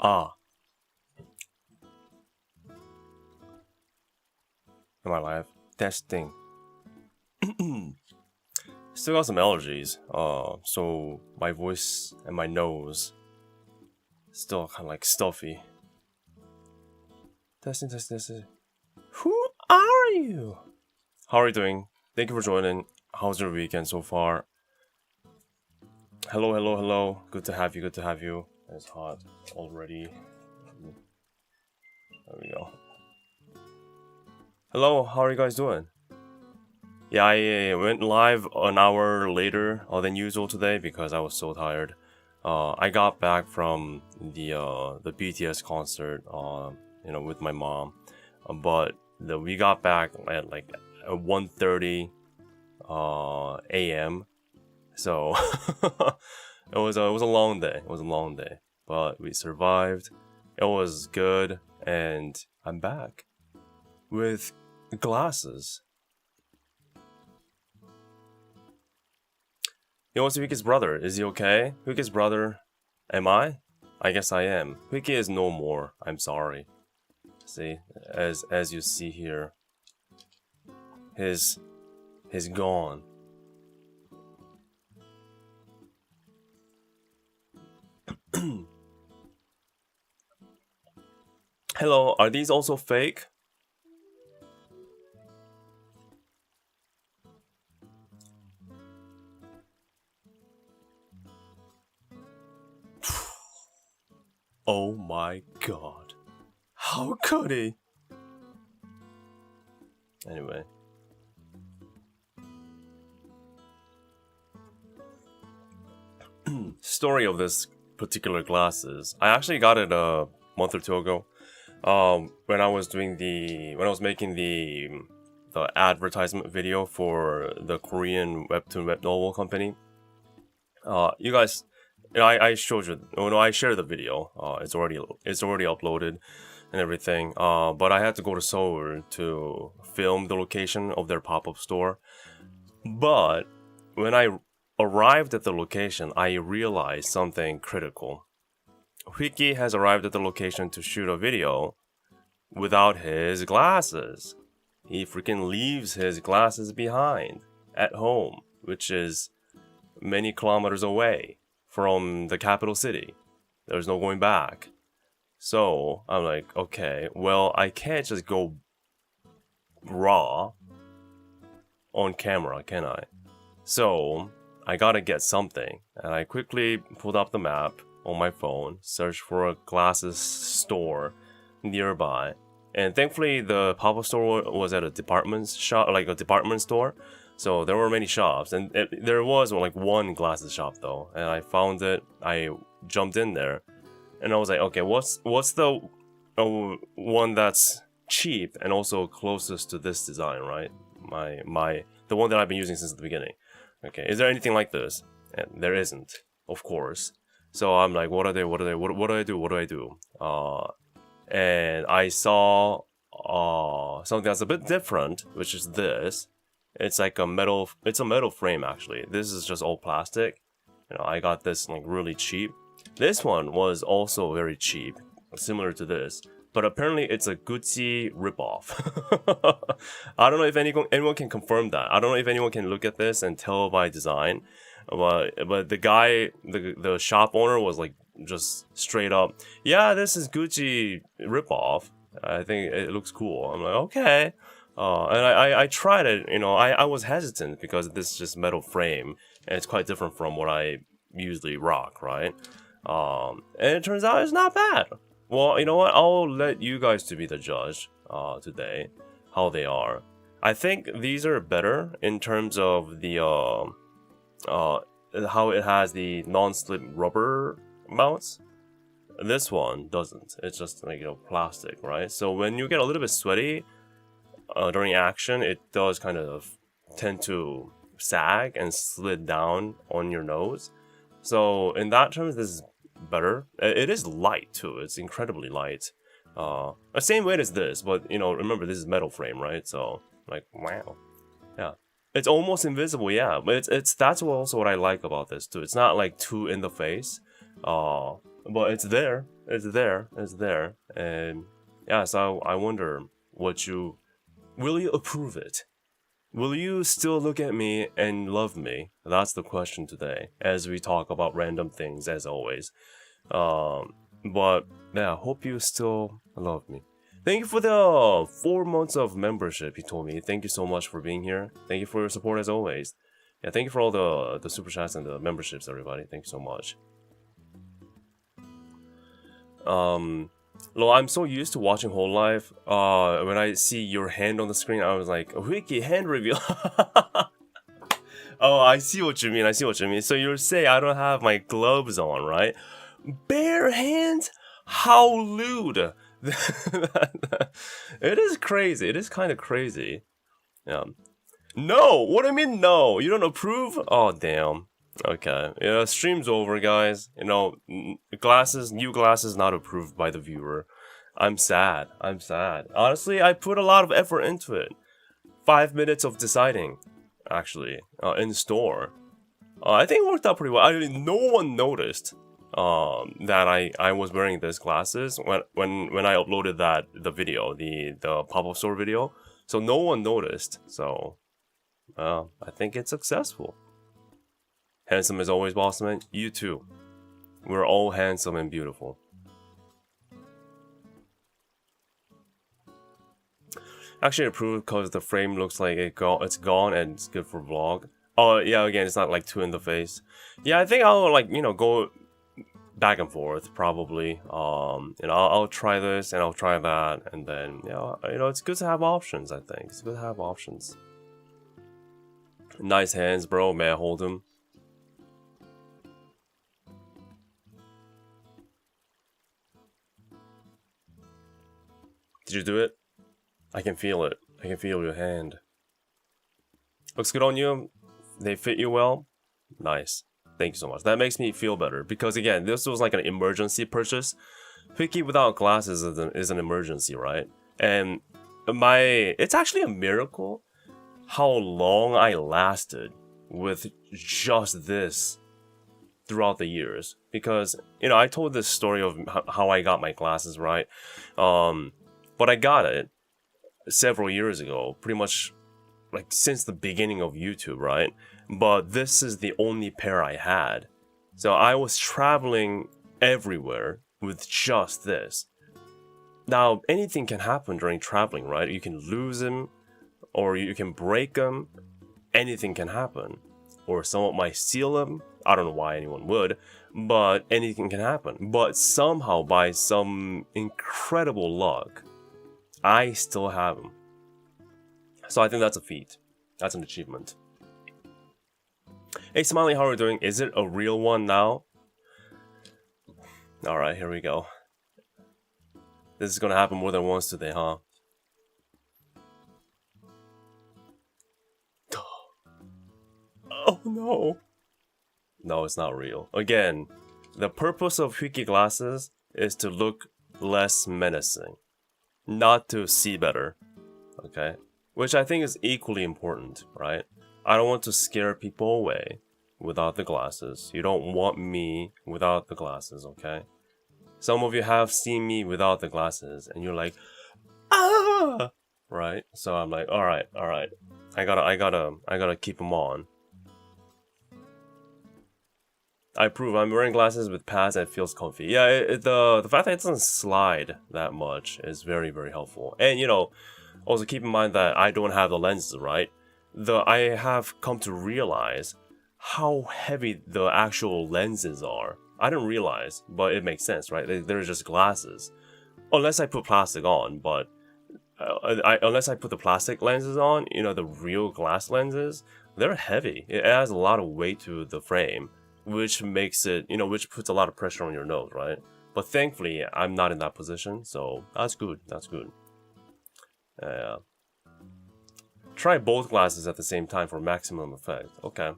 Ah. Am I live? Testing. Still got some allergies. So my voice and my nose still kind of like stuffy. Testing. Who are you? How are you doing? Thank you for joining. How's your weekend so far? Hello. Good to have you. It's hot already. There we go. Hello, how are you guys doing? Yeah, I went live an hour later than usual today because I was so tired. I got back from the BTS concert, with my mom, but we got back at like 1:30 a.m. So it was a long day. But we survived. It was good, and I'm back with glasses. Yo, what's hwikky's brother? Is he okay? hwikky's brother, am I? I guess I am. hwikky is no more. I'm sorry. See, as you see here, he's gone. Hello, are these also fake? Oh my god. How could he? Anyway. Story of this particular glasses. I actually got it a month or two ago. When I was making the advertisement video for the Korean webtoon web novel company. You guys, I showed you. Oh no, I shared the video. It's already uploaded and everything. But I had to go to Seoul to film the location of their pop-up store. But when I arrived at the location, I realized something critical. hwikky has arrived at the location to shoot a video without his glasses. He freaking leaves his glasses behind at home, which is many kilometers away from the capital city. There's no going back. So I'm like, okay, well, I can't just go raw on camera, can I? So I gotta get something, and I quickly pulled up the map on my phone, searched for a glasses store nearby, and thankfully the pop-up store was at a department shop, like a department store. So there were many shops, and there was like one glasses shop though, and I found it. I jumped in there, and I was like, okay, what's the one that's cheap and also closest to this design, right? The one that I've been using since the beginning. Okay, is there anything like this? And there isn't, of course. So I'm like, what do I do? And I saw something that's a bit different, which is this. It's like a metal frame actually. This is just all plastic. I got this like really cheap. This one was also very cheap, similar to this. But apparently it's a Gucci ripoff. I don't know if anyone can confirm that. I don't know if anyone can look at this and tell by design. But the guy, the shop owner was like just straight up, yeah, this is Gucci ripoff. I think it looks cool. I'm like, okay. And I tried it, I was hesitant because this is just metal frame and it's quite different from what I usually rock, right? And it turns out it's not bad. Well, you know what? I'll let you guys to be the judge today, how they are. I think these are better in terms of the how it has the non-slip rubber mounts. This one doesn't. It's just like plastic, right? So when you get a little bit sweaty during action, it does kind of tend to sag and slid down on your nose. So in that terms, this is better. It is light too. It's incredibly light. The same weight as this, but remember this is metal frame, right? So like, wow, yeah, it's almost invisible, yeah. But that's also what I like about this too. It's not like too in the face, but it's there. It's there. It's there. And yeah, so I wonder will you approve it? Will you still look at me and love me? That's the question today, as we talk about random things, as always. But yeah, hope you still love me. Thank you for the 4 months of membership, he told me. Thank you so much for being here. Thank you for your support, as always. Yeah, thank you for all the super chats and the memberships, everybody. Thank you so much. Lo, I'm so used to watching Whole Life. When I see your hand on the screen, I was like, hwikky hand reveal. Oh, I see what you mean. I see what you mean. So you're saying I don't have my gloves on, right? Bare hands? How lewd! It is crazy. It is kind of crazy. Yeah. No! What do you mean no? You don't approve? Oh, damn. Okay. Yeah, stream's over, guys. You know, new glasses not approved by the viewer. I'm sad. I'm sad. Honestly, I put a lot of effort into it. 5 minutes of deciding, actually, in store. I think it worked out pretty well. No one noticed that I was wearing these glasses when I uploaded the video, the pop-up store video. So no one noticed. So I think it's successful. Handsome as always, Bossman. You too. We're all handsome and beautiful. Actually approved because the frame looks like it's gone and it's good for vlog. Oh yeah, again, it's not like too in the face. Yeah, I think I'll like, you know, go back and forth probably. And I'll try this and I'll try that, and then you know, it's good to have options. I think it's good to have options. Nice hands, bro. May I hold them? Did you do it? I can feel it. I can feel your hand. Looks good on you. They fit you well. Nice. Thank you so much. That makes me feel better because again, this was like an emergency purchase. Hwikky without glasses is an emergency, right? And it's actually a miracle how long I lasted with just this throughout the years. Because, you know, I told this story of how I got my glasses, right? But I got it several years ago, pretty much like since the beginning of YouTube, right? But this is the only pair I had. So I was traveling everywhere with just this. Now, anything can happen during traveling, right? You can lose them, or you can break them. Anything can happen. Or someone might steal them. I don't know why anyone would, but anything can happen. But somehow, by some incredible luck, I still have them. So I think that's a feat. That's an achievement. Hey Smiley, how are you doing? Is it a real one now? Alright, here we go. This is gonna happen more than once today, huh? Oh no! No, it's not real. Again, the purpose of hwikky glasses is to look less menacing. Not to see better, okay? Which I think is equally important, right? I don't want to scare people away without the glasses. You don't want me without the glasses, okay? Some of you have seen me without the glasses, and you're like, ah! Right? So I'm like, alright. I gotta keep them on. I approve. I'm wearing glasses with pads and it feels comfy. Yeah, the fact that it doesn't slide that much is very, very helpful. And, you know, also keep in mind that I don't have the lenses, right? I have come to realize how heavy the actual lenses are. I didn't realize, but it makes sense, right? They're just glasses. Unless I put plastic on, but unless I put the plastic lenses on, you know, the real glass lenses, they're heavy. It adds a lot of weight to the frame, which makes it, you know, which puts a lot of pressure on your nose, right? But thankfully, I'm not in that position, so that's good. That's good. Try both glasses at the same time for maximum effect. Okay.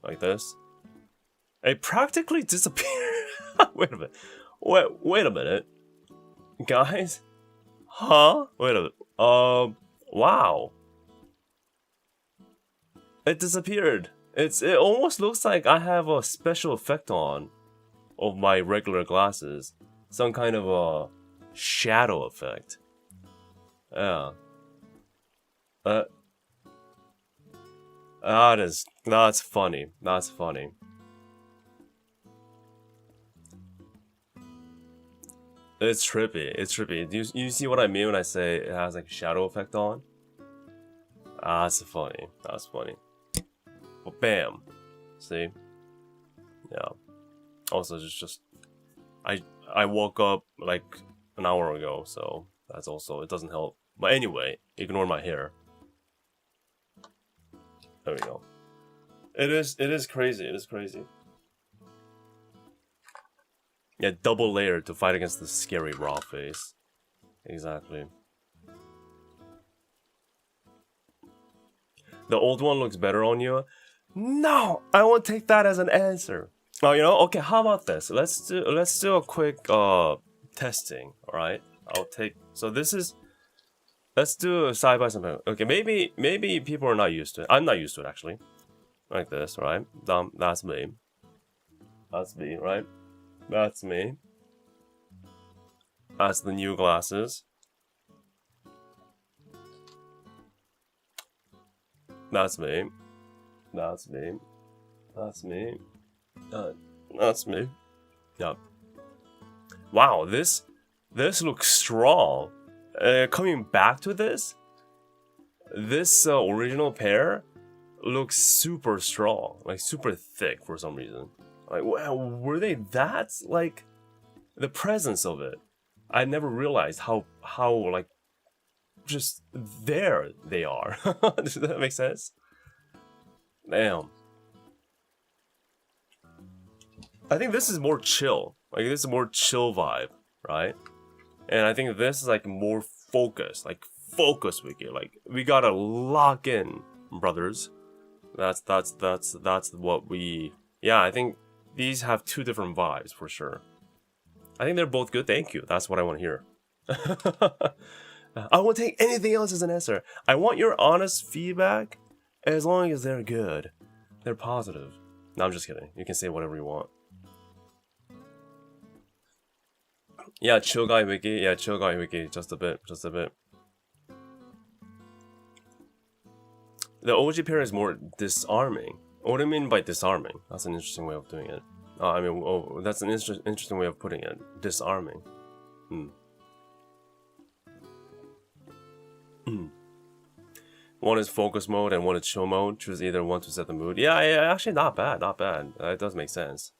Like this. It practically disappeared. Wait a minute. Wait a minute. Guys? Huh? Wait a minute. Wow. It disappeared. It almost looks like I have a special effect on of my regular glasses. Some kind of a shadow effect. Yeah. Uh, that's funny. That's funny. It's trippy. It's trippy. You see what I mean when I say it has like a shadow effect on? That's funny. That's funny. But bam. See? Yeah. Also, just I woke up like an hour ago, so that's also, it doesn't help. But anyway, ignore my hair. There we go. It is crazy. It is crazy. Yeah, double layer to fight against the scary raw face. Exactly. The old one looks better on you. No, I won't take that as an answer. Oh, you know, okay. How about this? Let's do a quick testing. All right. I'll take. So this is. Let's do a side by side. Okay, maybe people are not used to it. I'm not used to it actually. Like this, right? That's me. That's me, right? That's me. That's the new glasses. That's me. That's me. That's me. That's me. Yep. Wow, this looks strong. Coming back to this original pair looks super strong, like super thick for some reason. Like, wow, were they that, like, the presence of it? I never realized how like just there they are. Does that make sense? Damn. I think this is more chill. Like, this is more chill vibe, right? And I think this is like more focused, like focus hwikky. Like, we gotta lock in, brothers. That's what we. Yeah, I think these have two different vibes for sure. I think they're both good. Thank you. That's what I want to hear. I won't take anything else as an answer. I want your honest feedback, as long as they're good, they're positive. No, I'm just kidding. You can say whatever you want. Yeah, chill guy hwikky. Yeah, chill guy hwikky. Just a bit. Just a bit. The OG pair is more disarming. What do you mean by disarming? That's an interesting way of doing it. I mean, oh, that's an interesting way of putting it. Disarming. One is focus mode and one is chill mode. Choose either one to set the mood. Yeah, actually not bad, not bad. It does make sense.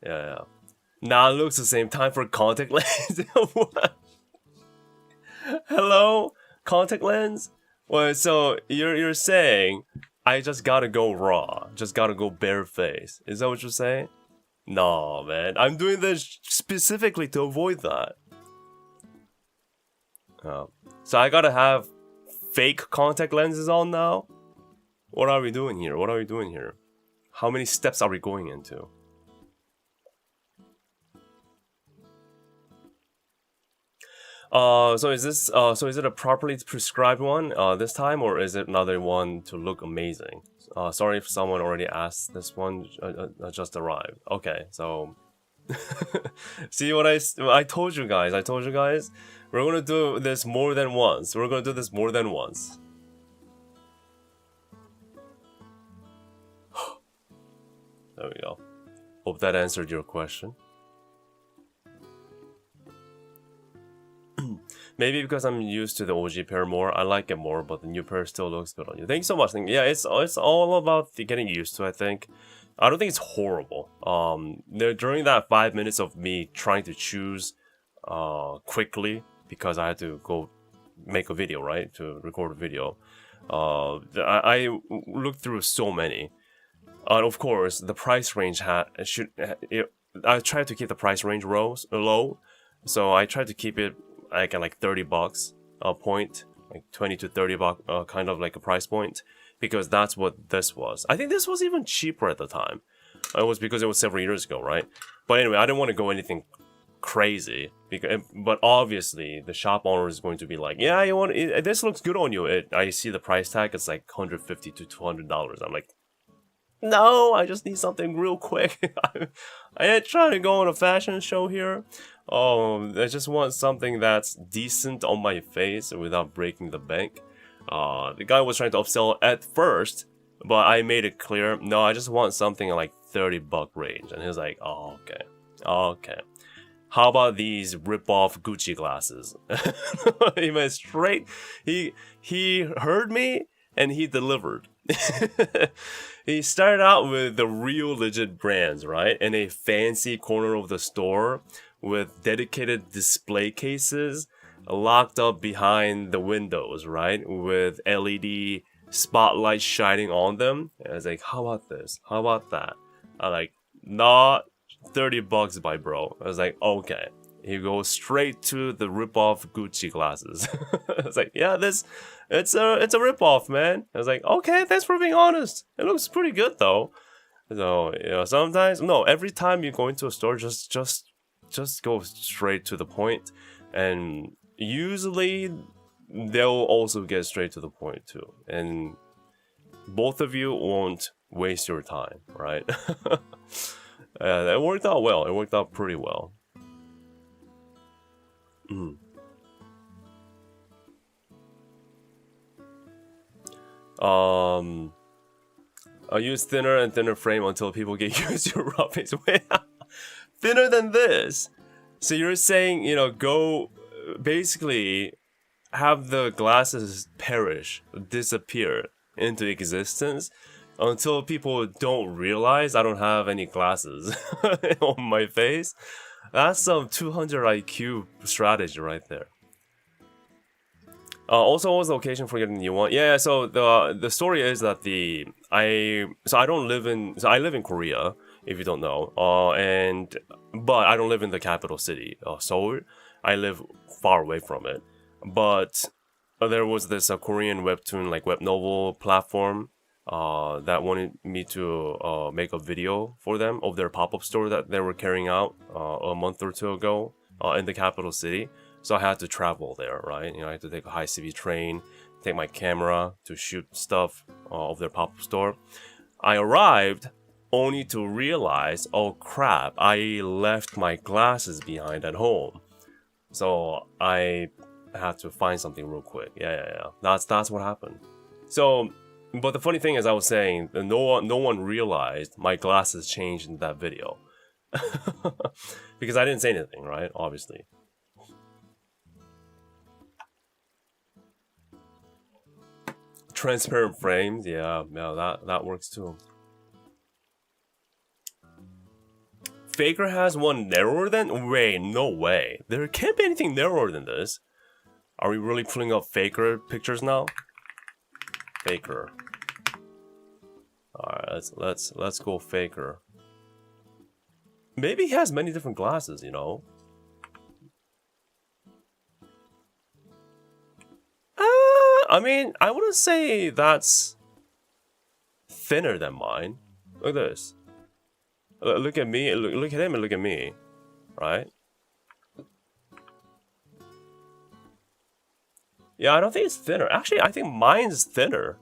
Yeah. Nah, it looks the same. Time for contact lens. What? Hello? Contact lens? Well, so you're saying I just gotta go raw, just gotta go bare face. Is that what you're saying? No, man. I'm doing this specifically to avoid that. So I gotta have fake contact lenses on now? What are we doing here? What are we doing here? How many steps are we going into? So is this so is it a properly prescribed one this time, or is it another one to look amazing? Sorry if someone already asked. This one just arrived. Okay, so see what I told you guys. I told you guys we're gonna do this more than once. We're gonna do this more than once. There we go. Hope that answered your question. Maybe because I'm used to the OG pair more, I like it more, but the new pair still looks good on you. Thank you so much. Yeah, it's all about getting used to, I think. I don't think it's horrible. During that 5 minutes of me trying to choose quickly, because I had to go make a video, right? To record a video. I looked through so many. Of course, the price range I tried to keep the price range low, so I tried to keep it like at like $30 a point, like 20 to 30 bucks, kind of like a price point, because that's what this was. I think this was even cheaper at the time. It was because it was several years ago, right? But anyway, I didn't want to go anything crazy, but obviously the shop owner is going to be like, yeah, this looks good on you. I see the price tag, it's like $150 to $200. I'm like, no, I just need something real quick. I ain't trying to go on a fashion show here. I just want something that's decent on my face without breaking the bank. The guy was trying to upsell at first, but I made it clear, no, I just want something in like $30 range. And he was like, oh, okay. How about these rip-off Gucci glasses? He went straight, he heard me and he delivered. He started out with the real legit brands, right? In a fancy corner of the store with dedicated display cases locked up behind the windows, right? With LED spotlights shining on them. And I was like, how about this? How about that? I'm like, not $30 by bro. I was like, okay. He goes straight to the rip-off Gucci glasses. I was like, yeah, it's a rip-off, man. I was like, okay, thanks for being honest. It looks pretty good though. So, you know, sometimes, no, every time you go into a store, just go straight to the point. And usually they'll also get straight to the point too. And both of you won't waste your time, right? It worked out well. It worked out pretty well. I use thinner and thinner frame until people get used to rubbing. Thinner than this. So you're saying, you know, go basically have the glasses perish, disappear into existence until people don't realize I don't have any glasses on my face. That's some 200 IQ strategy right there. Also, what was the occasion for getting the new one? Yeah, so the story is that I live in Korea, if you don't know, but I don't live in the capital city, Seoul. I live far away from it, but there was this Korean webtoon, like web novel platform, that wanted me to make a video for them of their pop-up store that they were carrying out a month or two ago in the capital city. So I had to travel there, right? You know, I had to take a high CV train, take my camera to shoot stuff of their pop-up store. I arrived only to realize, oh crap, I left my glasses behind at home. So I had to find something real quick. Yeah. That's what happened. So, but the funny thing is, I was saying that no one realized my glasses changed in that video. Because I didn't say anything, right? Obviously. Transparent frames, yeah, that works too. Faker has one narrower than? Wait, no way. There can't be anything narrower than this. Are we really pulling up Faker pictures now? Faker. Alright, let's go Faker. Maybe he has many different glasses, you know? I mean, I wouldn't say that's thinner than mine. Look at this. Look at me, look at him and look at me. Right? Yeah, I don't think it's thinner. Actually, I think mine's thinner.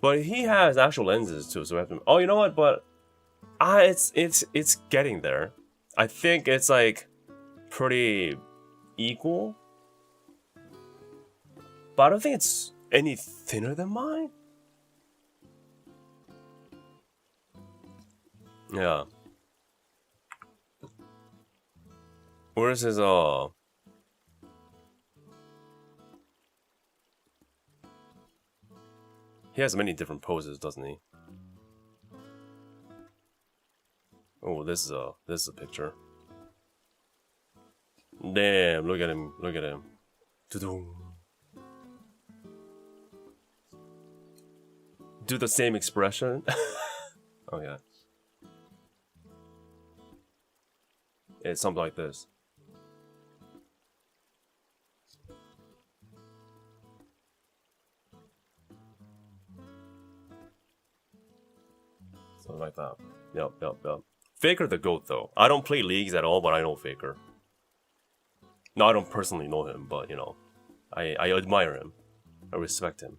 But he has actual lenses too, so we have to... Oh, you know what? But... it's getting there. I think it's like... pretty... equal. But I don't think it's any thinner than mine. Yeah. Where's his, He has many different poses, doesn't he? Oh, this is a picture. Damn, look at him, look at him. Ta-doom. Do the same expression. Oh yeah. It's something like this. Something like that. Yep. Faker the GOAT though. I don't play leagues at all, but I know Faker. No, I don't personally know him, but you know, I admire him. I respect him.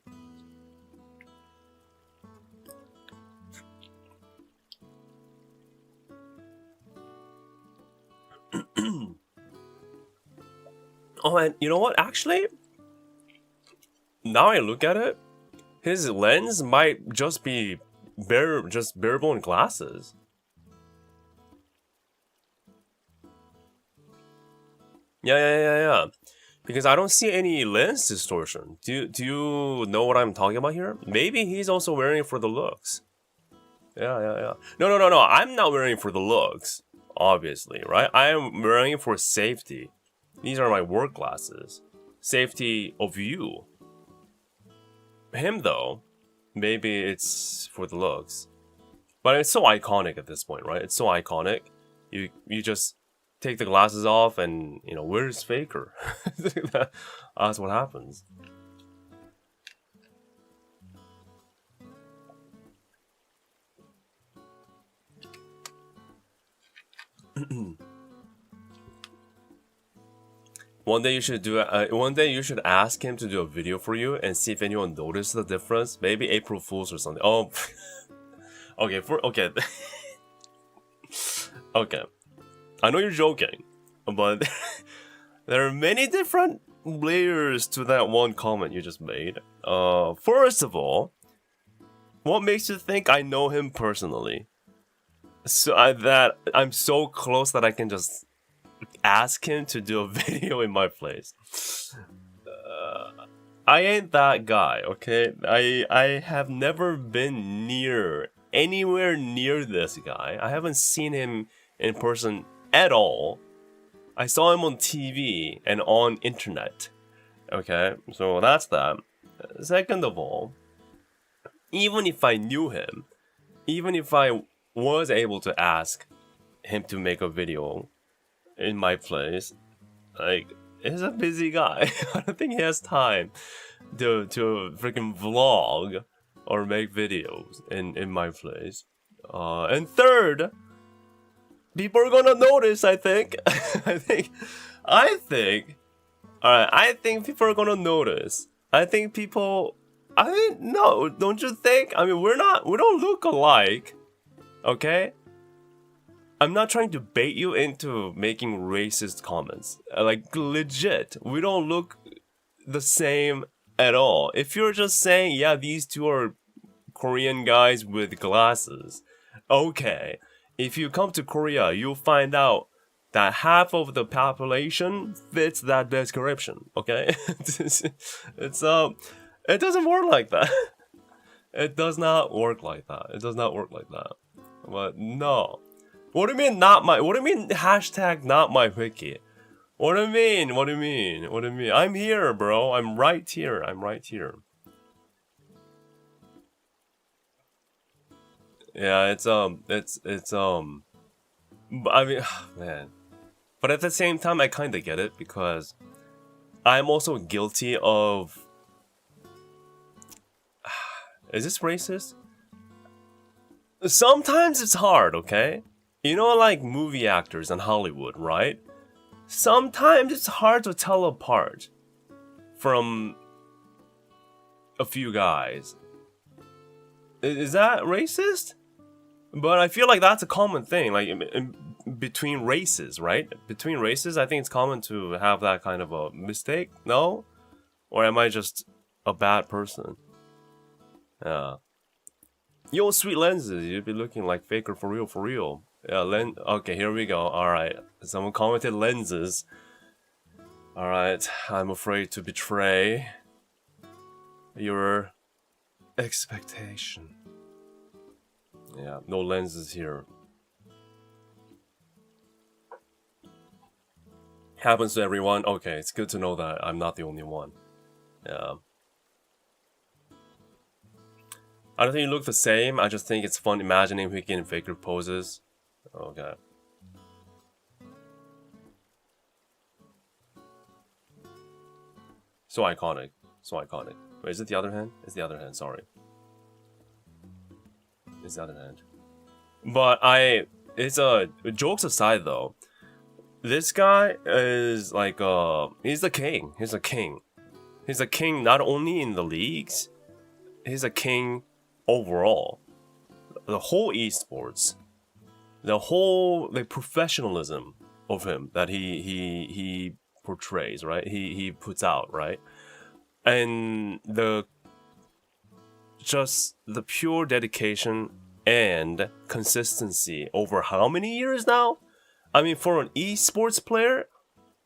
Oh, and you know what? Actually, now I look at it, his lens might just be bare bone glasses. Yeah. Because I don't see any lens distortion. Do you know what I'm talking about here? Maybe he's also wearing it for the looks. Yeah. No. I'm not wearing it for the looks, obviously, right? I am wearing it for safety. These are my work glasses. Safety of you. Him, though, maybe it's for the looks. But it's so iconic at this point, right? It's so iconic. You just take the glasses off and, you know, where's Faker? That's what happens. One day you should ask him to do a video for you and see if anyone noticed the difference. Maybe April Fools or something. Oh, okay. Okay. I know you're joking, but there are many different layers to that one comment you just made. First of all, what makes you think I know him personally? So that I'm so close that I can just ask him to do a video in my place. I ain't that guy, okay? I have never been anywhere near this guy. I haven't seen him in person at all. I saw him on TV and on internet. Okay, so that's that. Second of all, even if I knew him, even if I was able to ask him to make a video in my place, like, he's a busy guy. I don't think he has time to freaking vlog or make videos in my place. And third, people are gonna notice, I think. I think people are gonna notice. No, don't you think? I mean, we don't look alike. Okay? I'm not trying to bait you into making racist comments. Like, legit, we don't look the same at all. If you're just saying, yeah, these two are Korean guys with glasses, okay. If you come to Korea, you'll find out that half of the population fits that description, okay? It doesn't work like that. It does not work like that. But no. What do you mean not my? What do you mean hashtag not my hwikky? What do you mean? I'm here, bro. I'm right here. Yeah, I mean, man. But at the same time, I kind of get it because I'm also guilty of. Is this racist? Sometimes it's hard, okay? You know, like movie actors in Hollywood, right? Sometimes it's hard to tell apart from a few guys. Is that racist? But I feel like that's a common thing, like between races, right? Between races, I think it's common to have that kind of a mistake, no? Or am I just a bad person? Yeah. Yo, sweet lenses, you'd be looking like Faker for real. Yeah, okay, here we go. Alright, someone commented lenses. Alright, I'm afraid to betray your expectation. Yeah, no lenses here. Happens to everyone. Okay, it's good to know that I'm not the only one. Yeah. I don't think you look the same. I just think it's fun imagining hwikky and Faker poses. Okay. So iconic. Wait, is it the other hand? It's the other hand, sorry. It's the other hand. But jokes aside though, this guy is like, he's the king. He's a king not only in the leagues, he's a king overall. The whole esports, the whole professionalism of him that he portrays, right? He puts out, right? And just the pure dedication and consistency over how many years now? I mean, for an esports player,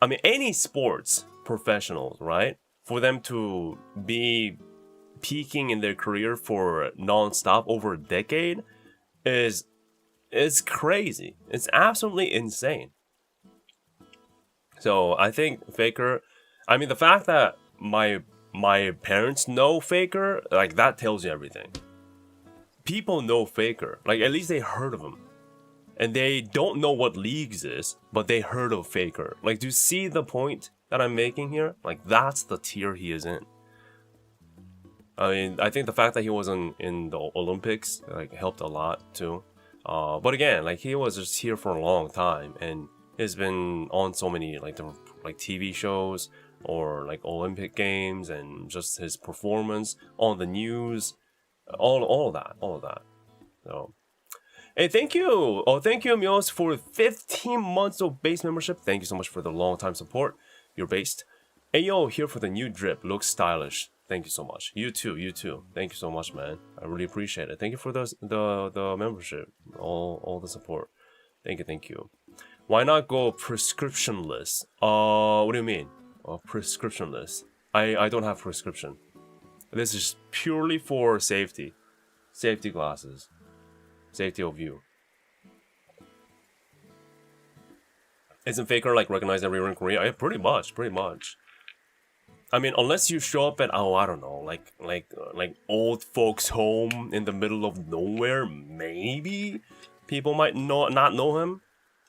I mean, any sports professionals, right? For them to be peaking in their career for non-stop over a decade is crazy. It's absolutely insane. So I think Faker, I mean, the fact that my parents know Faker, like, that tells you everything. People know Faker, like, at least they heard of him. And they don't know what leagues is, but they heard of Faker. Like, do you see the point that I'm making here? Like, that's the tier he is in. I mean, I think the fact that he was in the Olympics, like, helped a lot too. But again, like, he was just here for a long time, and he's been on so many like different, like, TV shows or like Olympic games, and just his performance on the news, all of that. So, hey, thank you. Oh, thank you, Mios, for 15 months of base membership. Thank you so much for the long time support. You're based. Ayo, here for the new drip. Looks stylish. Thank you so much. You too. Thank you so much, man. I really appreciate it. Thank you for the membership, all the support. Thank you. Why not go prescriptionless? What do you mean? Prescriptionless. I don't have prescription. This is purely for safety. Safety glasses. Safety of view. Isn't Faker like recognized everywhere in Korea? Yeah, pretty much. I mean, unless you show up at, I don't know, like old folks' home in the middle of nowhere, maybe people might not know him.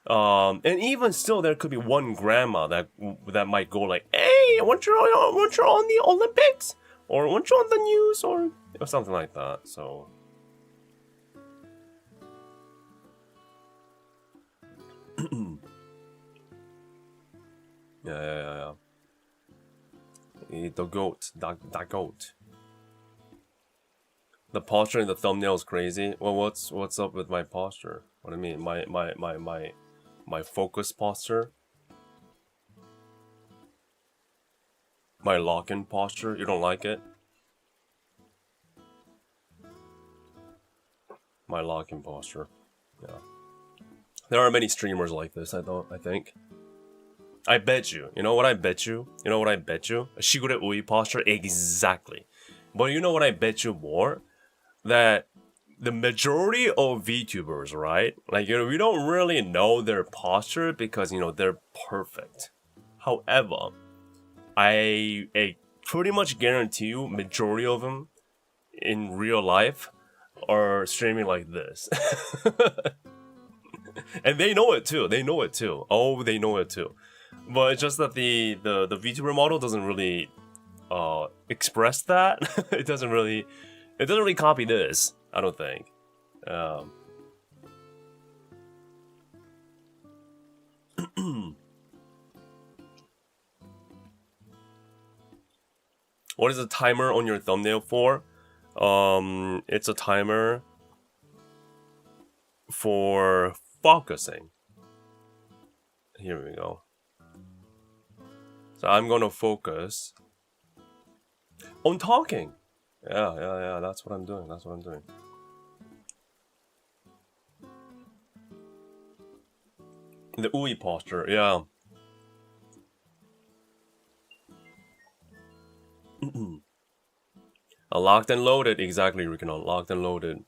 And even still, there could be one grandma that might go like, "Hey, weren't you on the Olympics? Or weren't you on the news?" or something like that. So. Yeah. The goat. The goat. The posture in the thumbnail is crazy. Well, what's up with my posture? What do you mean? My focus posture? My lock-in posture? You don't like it? My lock-in posture. Yeah. There are many streamers like this, I think. I bet you. You know what I bet you? A Shigure Ui posture? Exactly. But you know what I bet you more? That the majority of VTubers, right? Like, we don't really know their posture because, they're perfect. However, I pretty much guarantee you majority of them in real life are streaming like this. And they know it too. Oh, they know it too. But it's just that the VTuber model doesn't really express that. It doesn't really copy this, I don't think. What is the timer on your thumbnail for? It's a timer for focusing. Here we go. So I'm gonna focus on talking. Yeah, that's what I'm doing. The Ui posture, yeah. Locked and loaded, exactly, Rikino. Locked and loaded.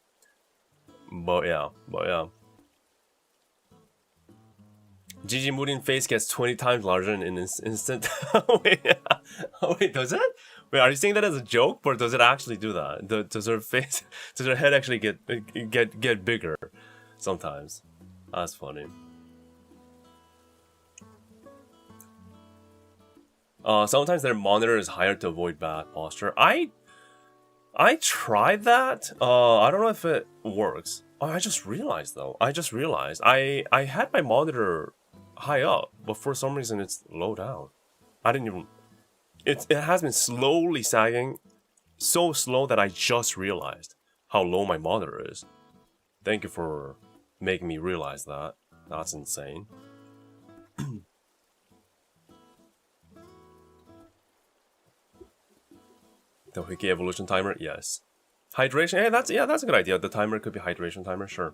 But yeah. Gigi Murin face gets 20 times larger in an instant. Wait, does it? Wait, are you saying that as a joke, or does it actually do that? Does her face, does her head actually get bigger sometimes? That's funny. Sometimes their monitor is higher to avoid bad posture. I tried that. I don't know if it works. Oh, I just realized though. I had my monitor high up, but for some reason it's low down. I didn't even. It has been slowly sagging, so slow that I just realized how low my monitor is. Thank you for making me realize that. That's insane. The hwikky evolution timer, yes. Hydration, hey, that's a good idea. The timer could be hydration timer, sure.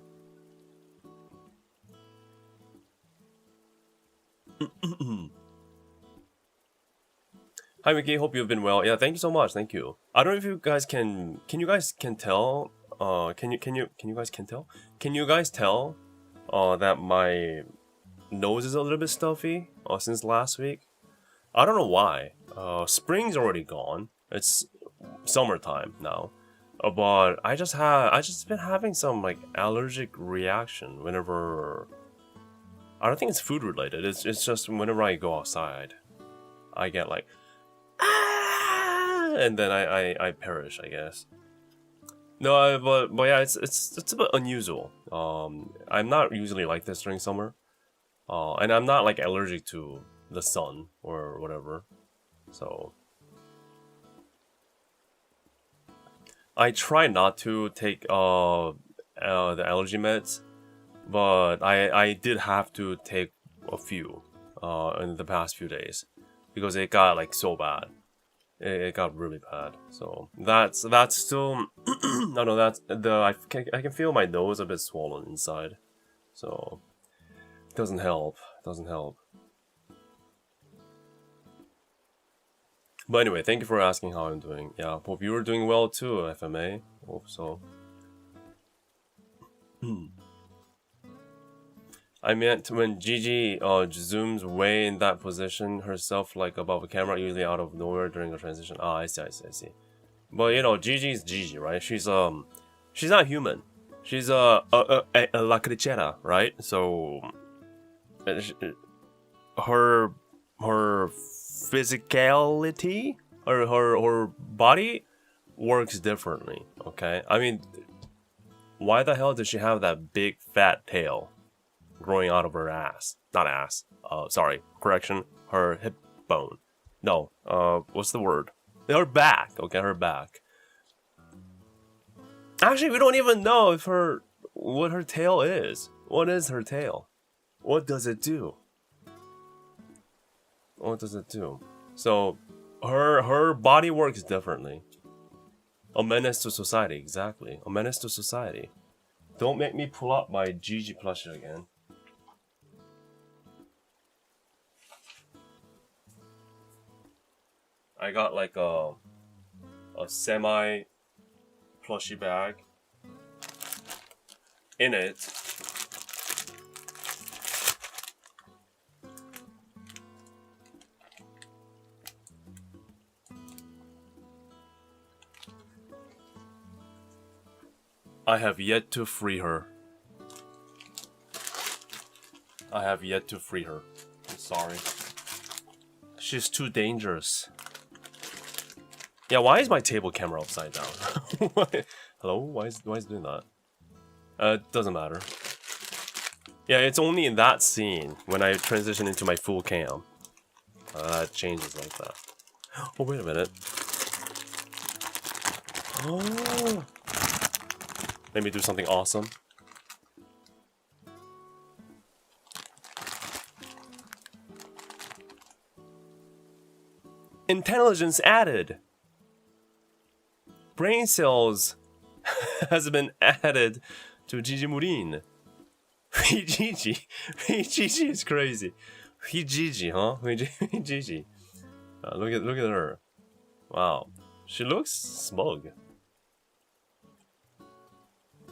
Hi Mickey, hope you've been well. Yeah, thank you so much. Thank you. I don't know if you guys can you guys tell? Can you guys tell? Can you guys tell that my nose is a little bit stuffy since last week? I don't know why. Spring's already gone. It's summertime now. But I just been having some like allergic reaction whenever. I don't think it's food related. It's just whenever I go outside, I get like and then I perish, I guess. No, but yeah, it's a bit unusual. I'm not usually like this during summer, and I'm not like allergic to the sun or whatever, so I try not to take the allergy meds, but I did have to take a few in the past few days because it got like so bad. It got really bad. So that's still no, that's I can feel my nose a bit swollen inside. So it doesn't help. But anyway, thank you for asking how I'm doing. Yeah, hope you were doing well too, FMA. Hope so. I meant when Gigi zooms way in that position herself, like above a camera, usually out of nowhere during a transition. Ah, I see. But you know, Gigi's Gigi, right? She's not human. She's a la cricera, right? So her physicality or her body works differently. Okay, I mean, why the hell does she have that big fat tail growing out of her ass? Not ass. Sorry. Correction. Her hip bone. No. What's the word? Her back. Okay, her back. Actually, we don't even know what her tail is. What is her tail? What does it do? So, her body works differently. A menace to society, exactly. A menace to society. Don't make me pull up my Gigi plushie again. I got like a semi plushie bag. In it, I have yet to free her. I'm sorry. She's too dangerous. Yeah, why is my table camera upside down? Hello? Why is it doing that? Doesn't matter. Yeah, it's only in that scene when I transition into my full cam. It changes like that. Oh, wait a minute. Oh. Let me do something awesome. Intelligence added. Brain cells has been added to Gigi Murin. Gigi is crazy. Gigi, huh? Gigi. Look at her. Wow, she looks smug.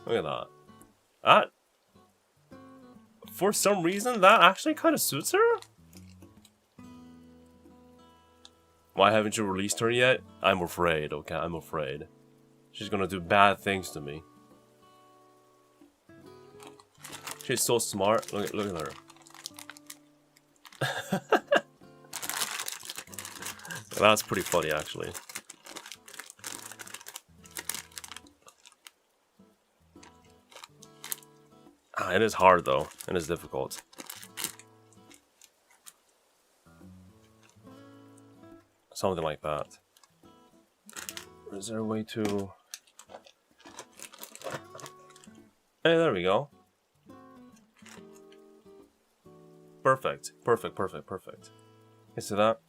Look at that. For some reason, that actually kind of suits her. Why haven't you released her yet? I'm afraid. Okay, I'm afraid. She's gonna do bad things to me. She's so smart. Look at her. That's pretty funny, actually. It is hard, though. It is difficult. Something like that. Is there a way to... Hey, there we go. Perfect. You see that?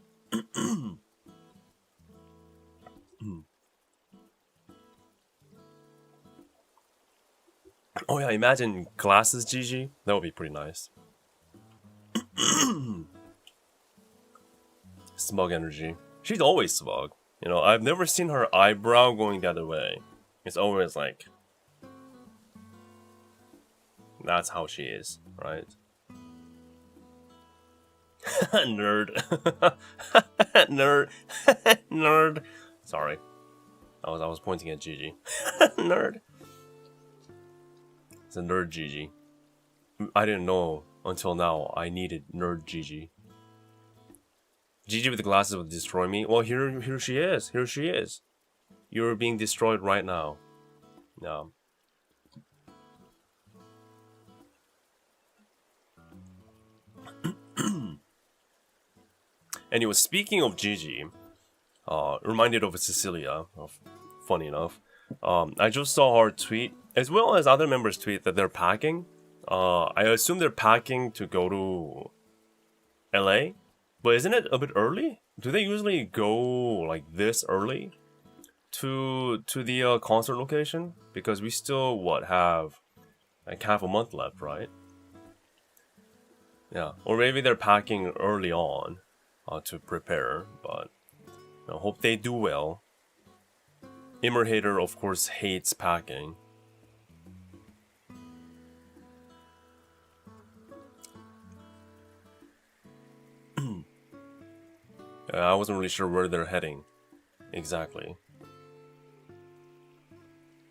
Oh yeah, imagine glasses Gigi. That would be pretty nice. Smug energy. She's always smug. You know, I've never seen her eyebrow going the other way. It's always like... That's how she is, right? Nerd. Nerd. Nerd. Sorry. I was pointing at Gigi. Nerd. It's a nerd Gigi. I didn't know until now I needed nerd Gigi. Gigi with the glasses would destroy me. Well, here she is. Here she is. You're being destroyed right now. Yeah. Anyway, speaking of Gigi, reminded of Cecilia, funny enough. I just saw her tweet, as well as other members tweet, that they're packing. I assume they're packing to go to LA, but isn't it a bit early? Do they usually go like this early to the concert location? Because we still have like half a month left, right? Yeah, or maybe they're packing early on to prepare, but I hope they do well. Immerhater, of course, hates packing. I wasn't really sure where they're heading exactly.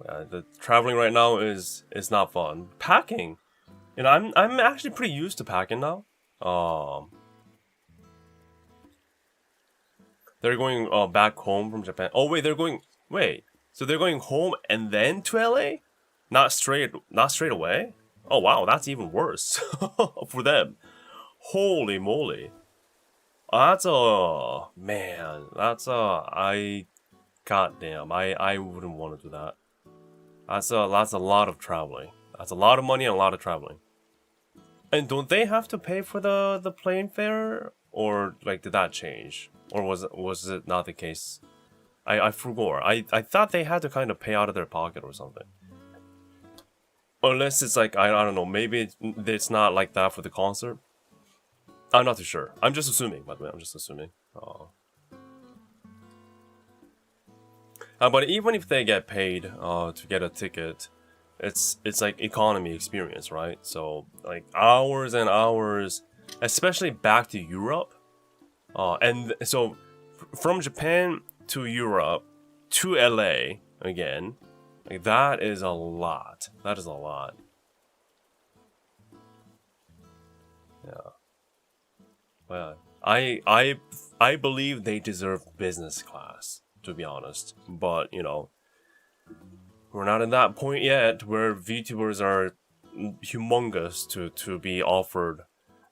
The traveling right now is not fun. Packing, you know, I'm actually pretty used to packing now. They're going back home from Japan. Oh wait, so they're going home and then to LA? Not straight away? Oh wow, that's even worse for them. Holy moly. That's goddamn, I wouldn't want to do that. That's a lot of traveling. That's a lot of money and a lot of traveling. And don't they have to pay for the plane fare? Or like did that change? Or was it not the case? I forgot. I thought they had to kind of pay out of their pocket or something. Unless it's like, I don't know, maybe it's not like that for the concert. I'm not too sure. I'm just assuming, by the way, I'm just assuming. But even if they get paid to get a ticket, it's like economy experience, right? So like hours and hours, especially back to Europe. And so from Japan to Europe to LA again, like that is a lot. That is a lot. Yeah. Well, I believe they deserve business class, to be honest. But you know, we're not in that point yet where VTubers are humongous to be offered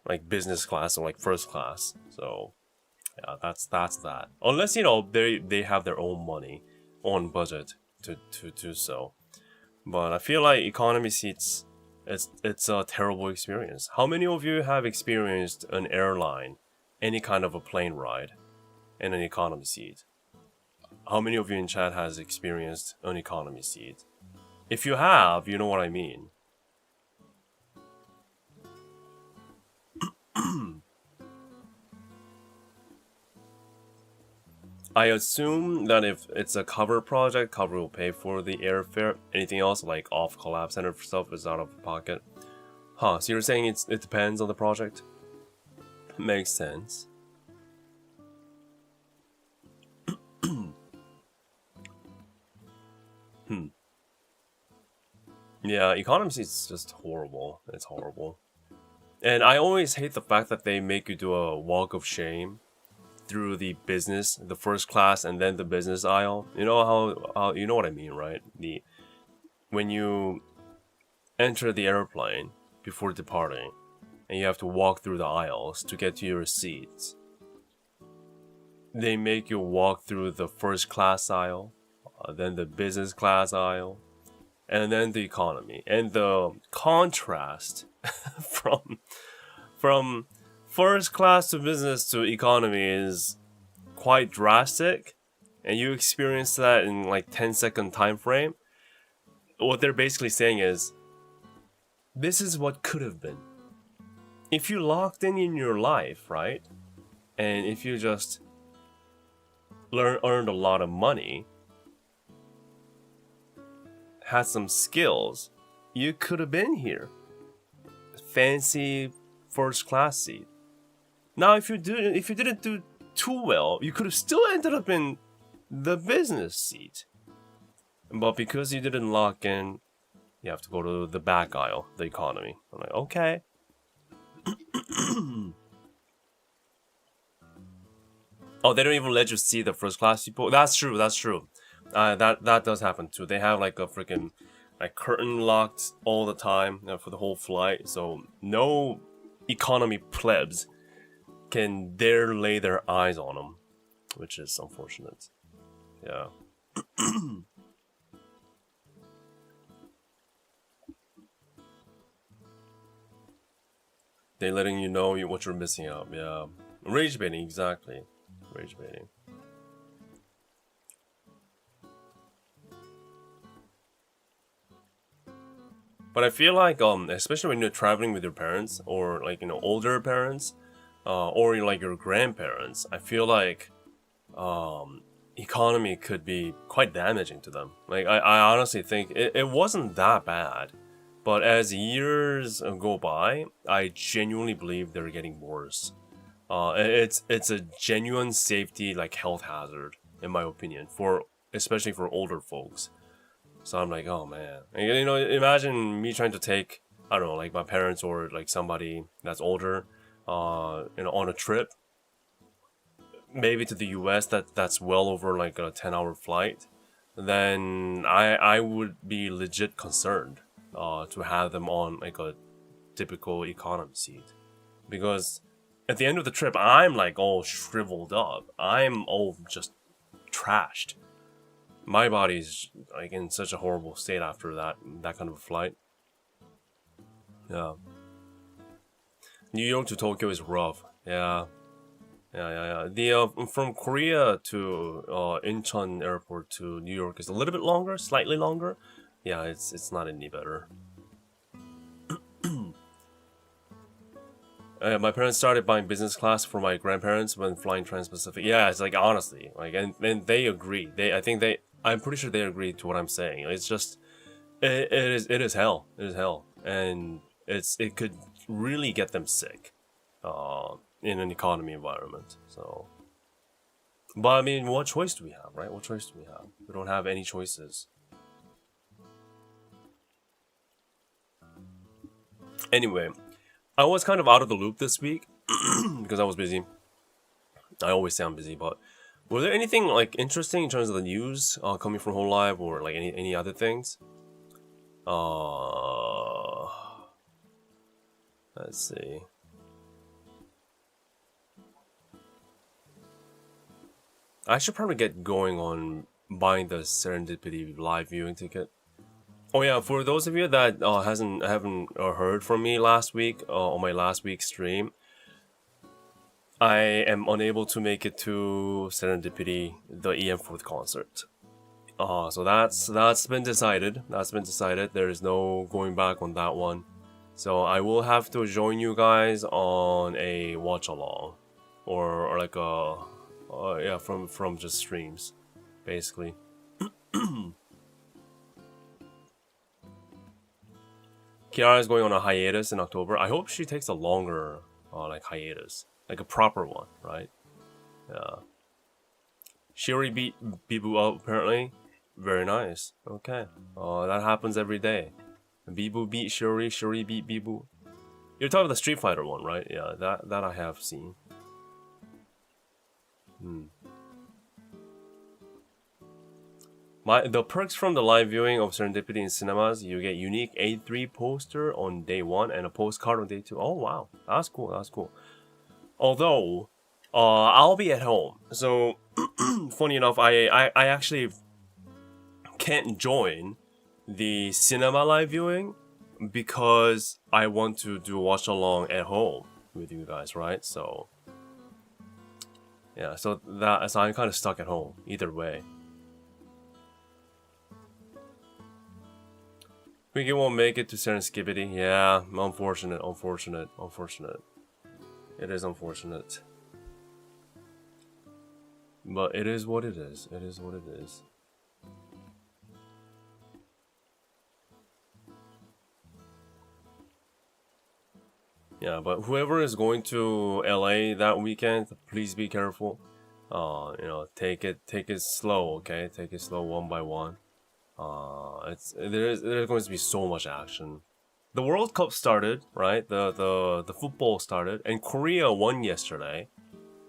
like business class or like first class. So yeah, that's that. Unless, you know, they have their own money, own budget to do so. But I feel like economy seats, it's a terrible experience. How many of you have experienced an airline, any kind of a plane ride, in an economy seat? How many of you in chat has experienced an economy seat? If you have, you know what I mean. I assume that if it's a cover project, cover will pay for the airfare. Anything else, like off collab center stuff, is out of pocket. Huh, so you're saying it depends on the project? Makes sense. Yeah, economy is just horrible. It's horrible. And I always hate the fact that they make you do a walk of shame through the business, the first class, and then the business aisle. You know how you know what I mean, right? When you enter the airplane before departing, and you have to walk through the aisles to get to your seats. They make you walk through the first class aisle, then the business class aisle, and then the economy. And the contrast from first class to business to economy is quite drastic, and you experience that in like 10-second time frame. What they're basically saying is, this is what could have been. If you locked in your life, right? And if you just earned a lot of money, had some skills, you could have been here. Fancy first class seat. Now, if you didn't do too well, you could have still ended up in the business seat. But because you didn't lock in, you have to go to the back aisle, the economy. I'm like, okay. Oh, they don't even let you see the first class people. That's true. That's true. That does happen too. They have like a freaking like curtain locked all the time, you know, for the whole flight. So no economy plebs can dare lay their eyes on them, which is unfortunate. Yeah. They letting you know what you're missing out. Yeah. Rage baiting, exactly. Rage baiting. But I feel like, especially when you're traveling with your parents, or like, you know, older parents, or like your grandparents, I feel like, economy could be quite damaging to them. Like, I honestly think it wasn't that bad. But as years go by, I genuinely believe they're getting worse. It's a genuine safety, like, health hazard, in my opinion, especially for older folks. So I'm like, oh man, you know, imagine me trying to take, I don't know, like my parents or like somebody that's older, you know, on a trip, maybe to the U.S. that's well over like a 10-hour flight. Then I would be legit concerned, to have them on like a typical economy seat, because at the end of the trip I'm like all shriveled up. I'm all just trashed. My body's like in such a horrible state after that kind of a flight. Yeah. New York to Tokyo is rough. Yeah. The from Korea to Incheon Airport to New York is a little bit longer, slightly longer. Yeah, it's not any better. My parents started buying business class for my grandparents when flying Trans-Pacific. Yeah, it's like honestly, like, and they agree. I'm pretty sure they agree to what I'm saying. It's just, it is hell. It is hell, and it could really get them sick, in an economy environment. So, but I mean, what choice do we have, right? What choice do we have? We don't have any choices. Anyway, I was kind of out of the loop this week because I was busy. I always say I'm busy, but was there anything like interesting in terms of the news coming from Whole Live, or like any other things? Let's see. I should probably get going on buying the Serendipity live viewing ticket. Oh yeah, for those of you that haven't heard from me last week, on my last week's stream, I am unable to make it to Serendipity, the EM4th concert. So that's been decided. That's been decided. There is no going back on that one. So I will have to join you guys on a watch along, or like a, yeah, from just streams, basically. Kiara is going on a hiatus in October. I hope she takes a longer, like hiatus, like a proper one, right? Yeah. Shiri beat Bibu up apparently. Very nice. Okay. That happens every day. Bibu beat Shuri, Shuri beat Bibu. You're talking the Street Fighter one, right? Yeah, that I have seen. The perks from the live viewing of Serendipity in cinemas: you get unique A3 poster on day 1 and a postcard on day 2. Oh wow, that's cool. That's cool. Although, I'll be at home, so funny enough, I actually can't join the cinema live viewing because I want to do watch along at home with you guys, right? So yeah, so I'm kind of stuck at home either way. hwikky won't make it to Serendipity. Yeah, unfortunate, unfortunate, unfortunate. It is unfortunate. But it is what it is. It is what it is. Yeah, but whoever is going to LA that weekend, please be careful. You know, take it slow, okay? Take it slow one by one. There's going to be so much action. The World Cup started, right? The football started, and Korea won yesterday.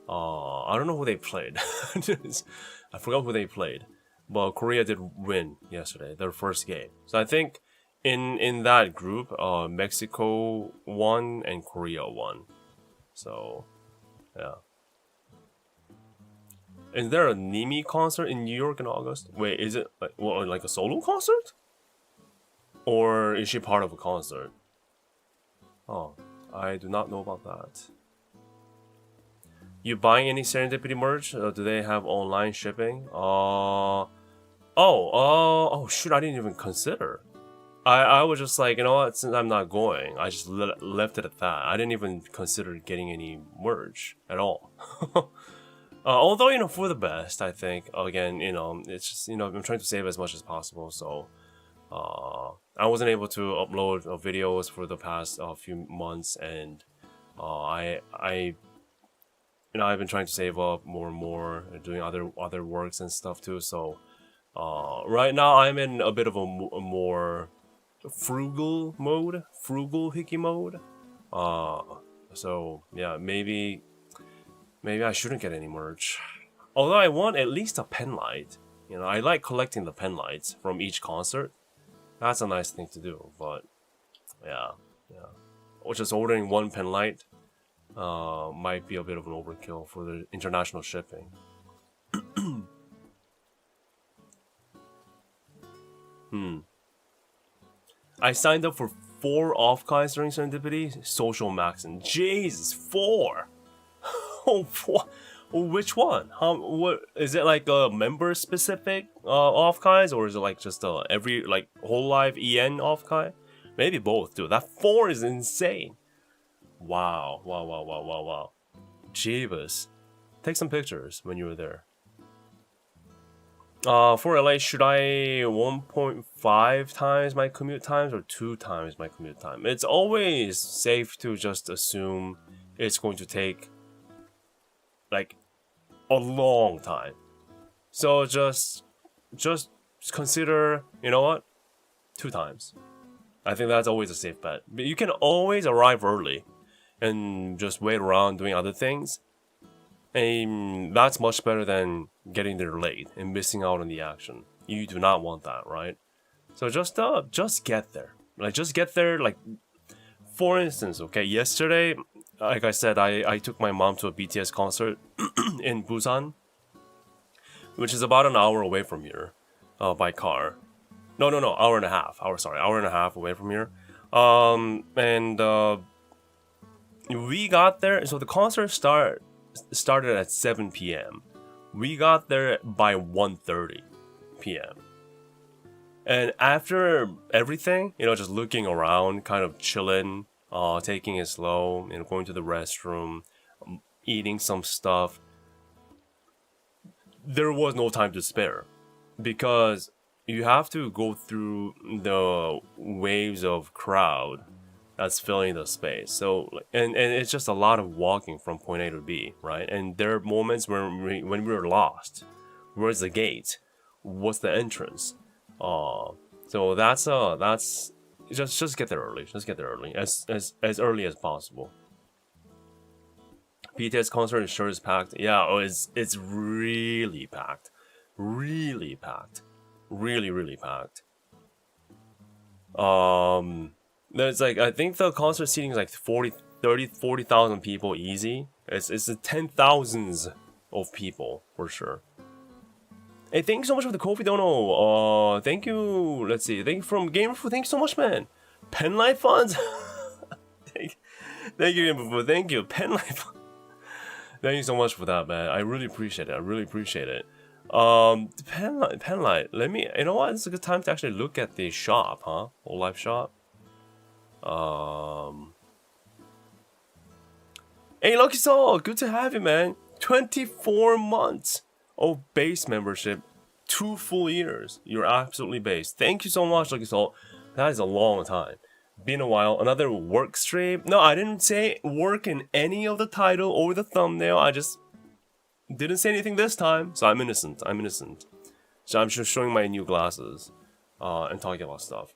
I don't know who they played. I forgot who they played, but Korea did win yesterday, their first game. So I think in that group, Mexico won and Korea won. So yeah. Is there a Nimi concert in New York in August? Wait, is it like a solo concert? Or is she part of a concert? Oh, I do not know about that. You buying any Serendipity merch? Do they have online shipping? Oh, shoot, I didn't even consider. I was just like, you know what, since I'm not going, I just left it at that. I didn't even consider getting any merch at all. Although, you know, for the best, I think. Again, you know, it's just, you know, I'm trying to save as much as possible, so I wasn't able to upload videos for the past few months, and you know, I've been trying to save up more and more, and doing other works and stuff too. So right now I'm in a bit of a more frugal hwikky mode. So yeah, maybe I shouldn't get any merch. Although I want at least a pen light. You know, I like collecting the pen lights from each concert. That's a nice thing to do, but yeah. Or just ordering one pen light might be a bit of an overkill for the international shipping. I signed up for 4 off-kais during Serendipity. Social maxing. Jesus, 4! Oh, 4. Which one? What is it, like a member-specific off-kais, or is it like just every like whole live EN off-kai? Maybe both, dude. That 4 is insane. Wow. Jeebus. Take some pictures when you were there. For LA, should I 1.5 times my commute times or 2 times my commute time? It's always safe to just assume it's going to take like a long time. So just consider, you know what? 2 times. I think that's always a safe bet. But you can always arrive early and just wait around doing other things. And that's much better than getting there late and missing out on the action. You do not want that, right? So just get there. Like, just get there. Like, for instance, okay, yesterday, like I said, I took my mom to a BTS concert in Busan, which is about an hour away from here, by car. No, hour and a half. Hour and a half away from here. We got there. So the concert started at 7 p.m. We got there by 1:30 p.m. And after everything, you know, just looking around, kind of chilling, taking it slow, you know, going to the restroom, eating some stuff, there was no time to spare, because you have to go through the waves of crowd that's filling the space. So, and it's just a lot of walking from point A to B, right? And there are moments when we were lost. Where's the gate? What's the entrance? So that's just get there early. Just get there early, as early as possible. BTS concert is sure is packed. Yeah, it's really packed, really packed. There's like, I think the concert seating is like 40,000 people easy. It's the 10,000s of people for sure. Hey, thank you so much for the Kofi Dono. Thank you. Let's see. Thank you from Gamer Food. Thank you so much, man. Penlight funds. Thank you, Gamer Food. Thank you. Penlight funds. Thank you so much for that, man. I really appreciate it. Penlight. Let me. You know what? It's a good time to actually look at the shop, huh? Whole life shop. Hey, Lucky Soul, good to have you, man. 24 months of base membership, 2 full years. You're absolutely based. Thank you so much, Lucky Soul. That is a long time. Been a while. Another work stream. No, I didn't say work in any of the title or the thumbnail. I just didn't say anything this time, so I'm innocent. I'm innocent. So I'm just showing my new glasses and talking about stuff.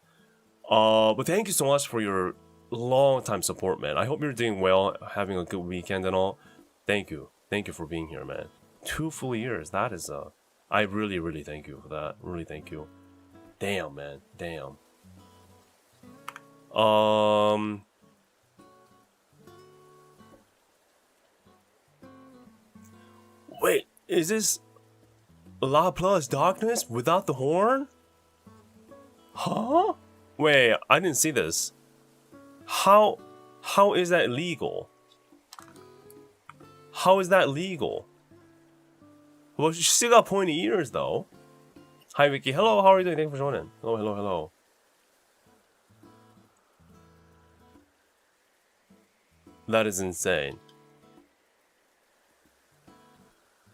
But thank you so much for your long time support, man. I hope you're doing well, having a good weekend and all. Thank you. Thank you for being here, man. 2 full years. That is I really, really thank you for that. Really thank you. Damn, man. Damn. Wait, is this La Plus Darkness without the horn? Huh? Wait, I didn't see this. How is that legal? How is that legal? Well, she still got pointy ears though. Hi hwikky, hello, how are you doing? Thanks for joining. Hello, hello, hello. That is insane.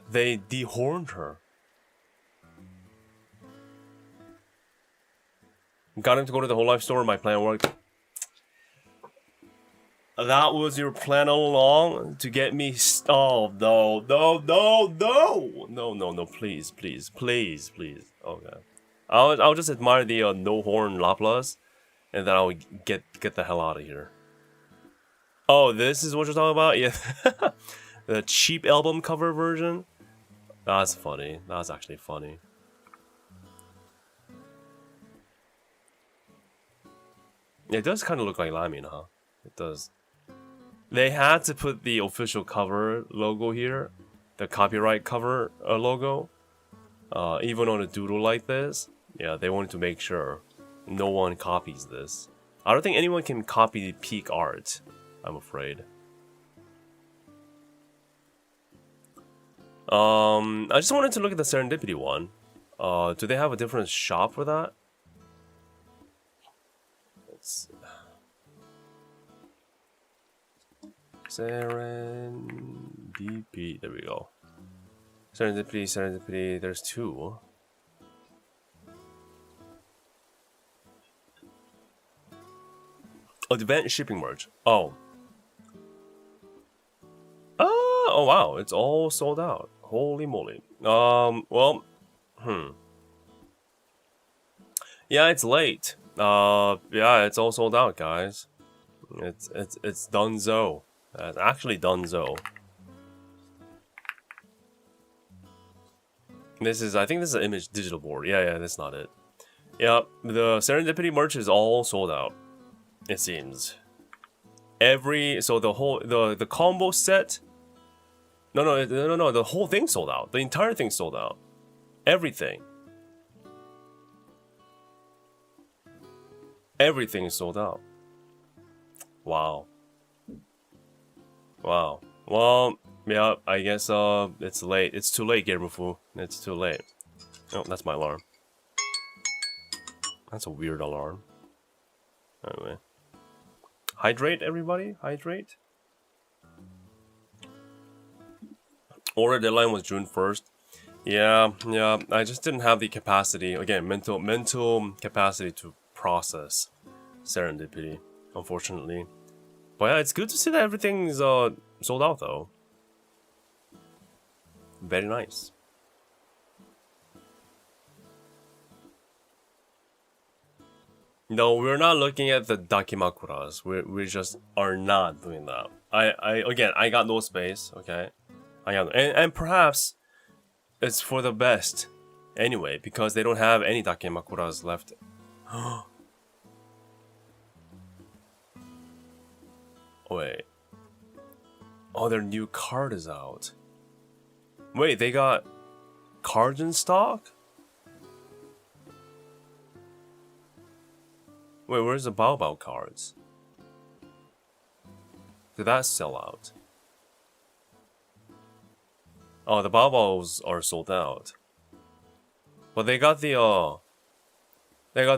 They dehorned her. Got him to go to the whole life store. My plan worked. That was your plan all along to get me. Oh no, no, no, no, no, no, no! Please, please, please, please. Okay, I'll just admire the no horn Laplace, and then I'll get the hell out of here. Oh, this is what you're talking about? Yeah, the cheap album cover version. That's funny. That's actually funny. It does kind of look like Lamin, huh? It does. They had to put the official cover logo here, the copyright cover logo, even on a doodle like this. Yeah, they wanted to make sure no one copies this. I don't think anyone can copy peak art, I'm afraid. I just wanted to look at the Serendipity one. Do they have a different shop for that? Let's... Serendipity, there we go. Serendipity, Serendipity, there's 2. Event shipping merch. Oh. Oh wow, it's all sold out. Holy moly. Well, yeah, it's late. Yeah, it's all sold out, guys. It's donezo. It's actually donezo. This is, I think this is an image digital board. Yeah, that's not it. Yeah, the Serendipity merch is all sold out. It seems. So the whole the combo set. No, the whole thing sold out. The entire thing sold out. Everything. Everything is sold out. Wow. Wow. Well, yeah, I guess it's late. It's too late, Gerbufu. It's too late. Oh, that's my alarm. That's a weird alarm. Anyway. Hydrate, everybody. Hydrate. Order deadline was June 1st. Yeah. I just didn't have the capacity. Again, mental capacity to process Serendipity, unfortunately. But yeah, it's good to see that everything's sold out, though. Very nice. No, we're not looking at the Dakimakuras. We just are not doing that. Again, I got no space, okay? And perhaps it's for the best anyway, because they don't have any Dakimakuras left. Wait. Oh, their new card is out. Wait, they got cards in stock? Wait, where's the Bao cards? Did that sell out? Oh, the Baobos are sold out. But they got the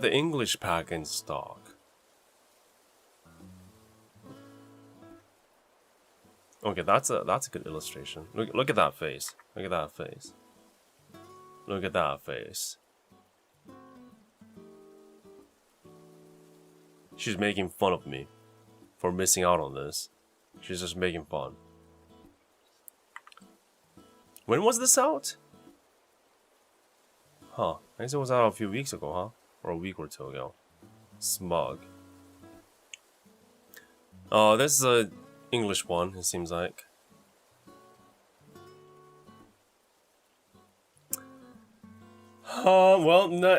English pack in stock. Okay, that's a good illustration. Look at that face. Look at that face. Look at that face. She's making fun of me for missing out on this. She's just making fun. When was this out? Huh. I guess it was out a few weeks ago, huh? Or a week or two ago. Smug. Oh, this is a English one, it seems like. Well, no,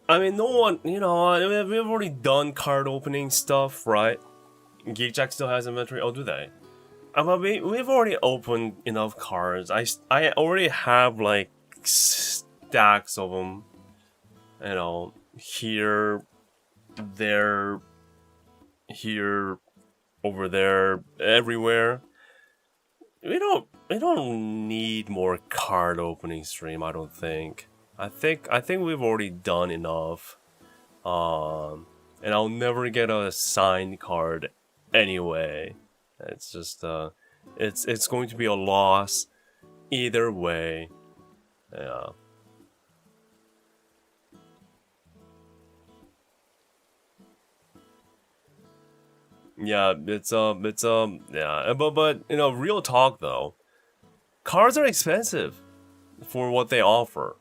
I mean, no one, you know, we've already done card opening stuff, right? Geekjack still has inventory. Oh, do they? But we've already opened enough cards. I already have like stacks of them. You know, here, there, here, over there, everywhere. We don't need more card opening stream, I don't think. I think we've already done enough. And I'll never get a signed card anyway. It's just it's going to be a loss either way. Yeah. Yeah, yeah, but you know, real talk though, cards are expensive for what they offer.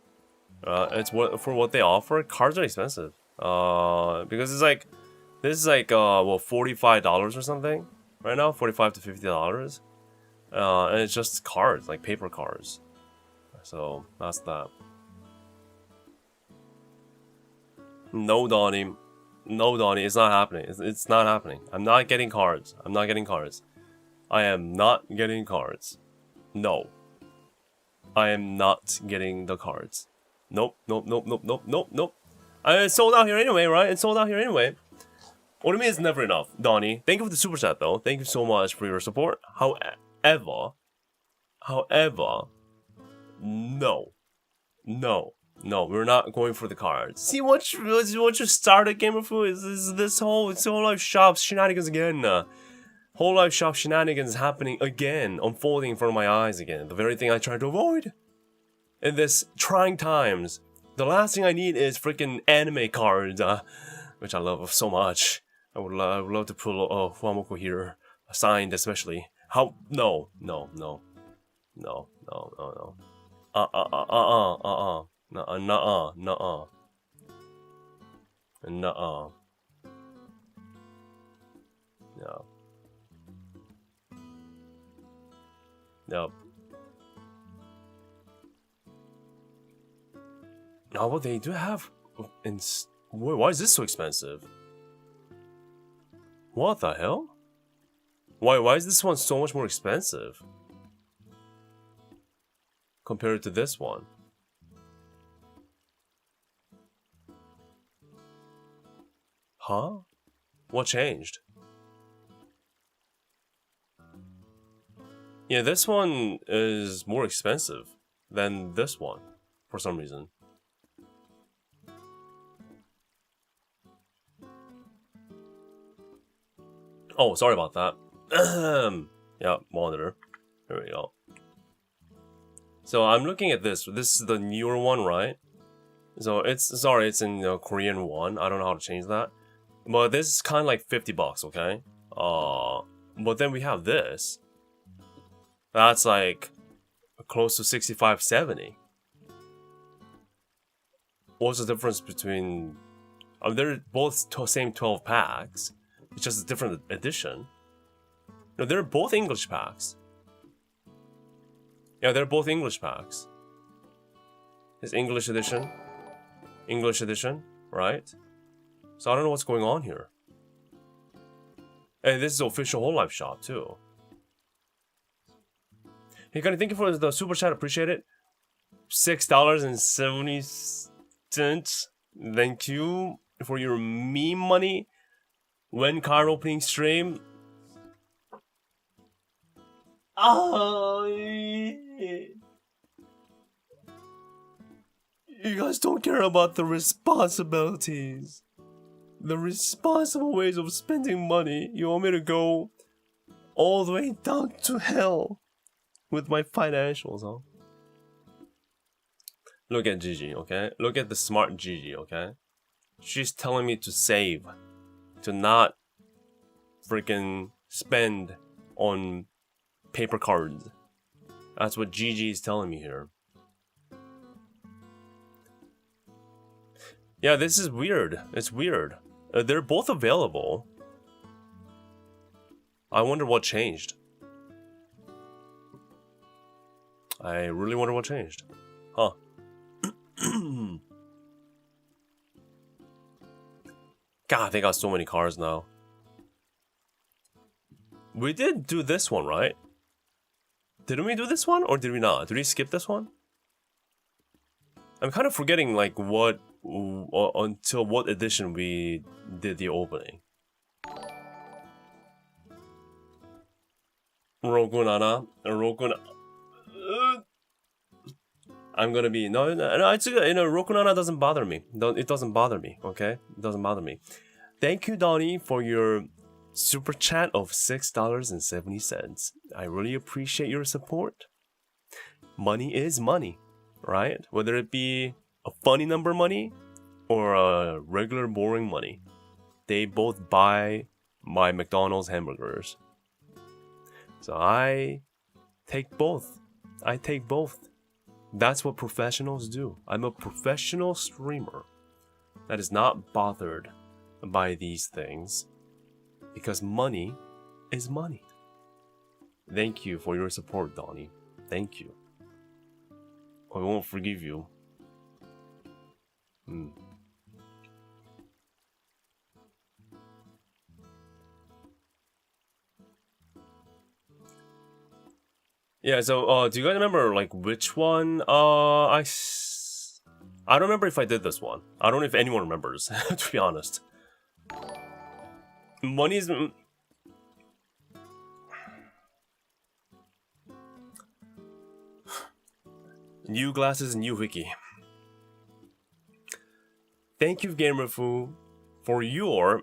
For what they offer, cards are expensive. Because it's like, this is like well, $45 or something right now, $45 to $50, and it's just cards, like paper cards. So that's that. No, Donnie. No, Donnie, it's not happening. It's not happening. I'm not getting cards. I'm not getting cards. I am not getting cards. No. I am not getting the cards. Nope, nope, nope, nope, nope, nope, nope. It's sold out here anyway, right? It's sold out here anyway. What do you mean it's never enough, Donnie? Thank you for the super chat, though. Thank you so much for your support. However, no. No, we're not going for the cards. See what you started, Gamer Food? Is this whole life shop shenanigans again? Whole life shop shenanigans happening again, unfolding in front of my eyes again. The very thing I tried to avoid in this trying times. The last thing I need is freaking anime cards, which I love so much. I would love to pull Fuamoko here, signed especially. How? No. Nuh-uh. No. Nope. Oh, well, they do have. Why is this so expensive? What the hell? Why is this one so much more expensive compared to this one? Huh? What changed? Yeah, this one is more expensive than this one for some reason. Oh, sorry about that. Yeah, monitor. There we go. So I'm looking at this. This is the newer one, right? So it's in Korean won. I don't know how to change that. But this is kind of like $50, okay? But then we have this. That's like close to 65, 70. What's the difference between? They're both same 12 packs. It's just a different edition. No, they're both English packs. Yeah, they're both English packs. It's English edition, right? So I don't know what's going on here. Hey, this is official Whole Life shop too. Hey, Connie, thank you for the super chat. Appreciate it. $6.70. Thank you for your meme money. When card opening stream. Oh, you guys don't care about the responsibilities. The responsible ways of spending money. You want me to go all the way down to hell with my financials, huh? Look at Gigi, okay? Look at the smart Gigi, okay? She's telling me to save. To not freaking spend on paper cards. That's what Gigi is telling me here. Yeah, this is weird. It's weird. They're both available. I wonder what changed. I really wonder what changed. Huh. God, they got so many cars now. We did do this one, right? Didn't we do this one, or did we not? Did we skip this one? I'm kind of forgetting, like, what... until what edition we did the opening. Rokunana. I'm gonna be... No, it's... Rokunana doesn't bother me. It doesn't bother me, okay? It doesn't bother me. Thank you, Donnie, for your super chat of $6.70. I really appreciate your support. Money is money, right? Whether it be a funny number money or a regular boring money. They both buy my McDonald's hamburgers. So I take both. I take both. That's what professionals do. I'm a professional streamer that is not bothered by these things because money is money. Thank you for your support, Donnie. Thank you. I won't forgive you. Yeah, so do you guys remember like which one I don't remember if I did this one. I don't know if anyone remembers, to be honest. Money's new glasses, new wiki. Thank you, Gamerfu, for your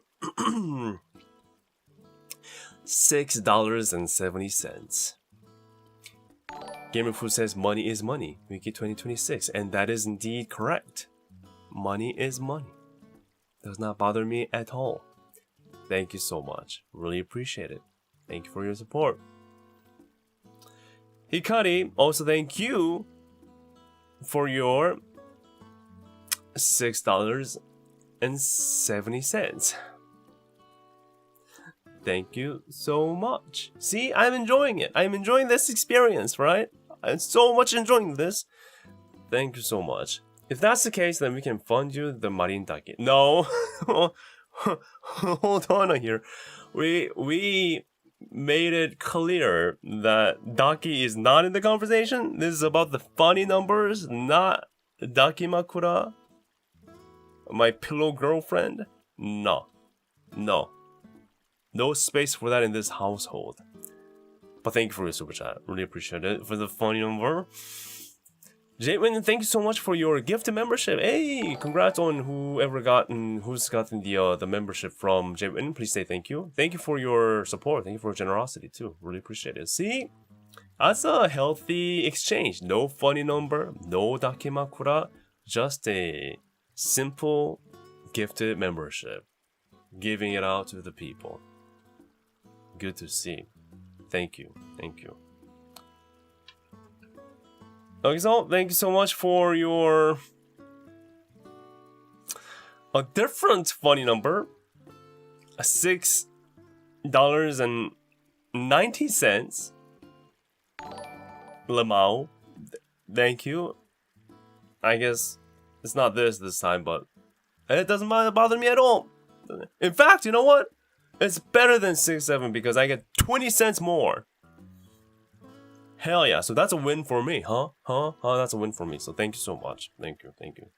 $6.70. Gamerfu says money is money, Wiki 2026, and that is indeed correct. Money is money. Does not bother me at all. Thank you so much. Really appreciate it. Thank you for your support. Hikari, also thank you for your $6.70. Thank you so much. See, I'm enjoying it. I'm enjoying this experience, right? I'm so much enjoying this. Thank you so much. If that's the case, then we can fund you the Marintake. No. Hold on here. We made it clear that Daki is not in the conversation. This is about the funny numbers, not Dakimakura. My pillow girlfriend? No. No. No space for that in this household. But thank you for your super chat. Really appreciate it. For the funny number. Jadewin, thank you so much for your gifted membership. Hey, congrats on who's gotten the membership from Jadewin. Please say thank you. Thank you for your support. Thank you for your generosity too. Really appreciate it. See? That's a healthy exchange. No funny number, no dakimakura, just a simple gifted membership. Giving it out to the people. Good to see. Thank you. Thank you. Okay, so thank you so much for your a different funny number. $6.90. Lamau. Thank you. I guess it's not this time, but it doesn't bother me at all. In fact, you know what? It's better than 6-7 because I get 20 cents more. Hell yeah, so that's a win for me, huh? That's a win for me, so thank you so much. Thank you.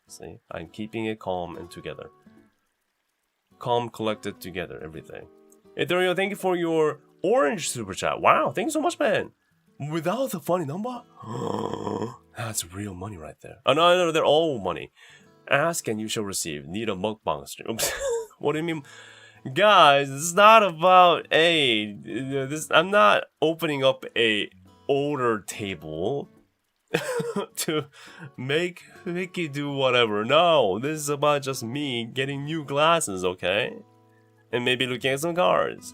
See, I'm keeping it calm and together. Calm, collected, together, everything. Hey, Dario, thank you for your orange super chat. Wow, thank you so much, man. Without the funny number? That's real money right there. Oh, no, they're all money. Ask and you shall receive. Need a mukbang stream. Oops. What do you mean? Guys, it's not about I'm not opening up a order table to make hwikky do whatever. No, this is about just me getting new glasses, okay? And maybe looking at some cards.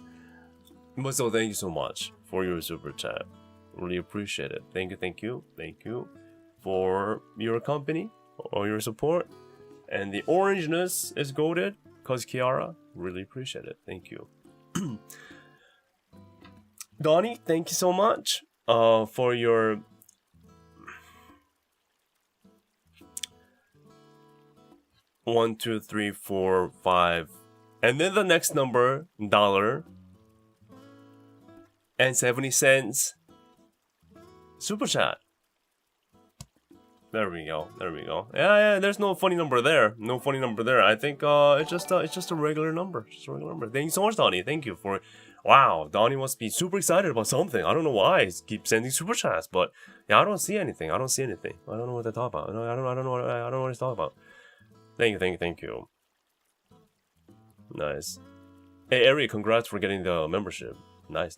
But so thank you so much for your super chat. Really appreciate it. Thank you for your company or your support. And the orangeness is goated, cause Kiara. Really appreciate it. Thank you. Donnie, thank you so much for your 1, 2, 3, 4, 5, and then the next number, $1.70 super chat. There we go. Yeah, there's no funny number there. I think it's just a regular number. Thank you so much, Donnie. Thank you for. Wow, Donnie must be super excited about something. I don't know why he keeps sending super chats, but yeah, I don't see anything. I don't know what they're talking about. I don't know what he's talking about. Thank you. Nice. Hey, Ari, congrats for getting the membership. Nice.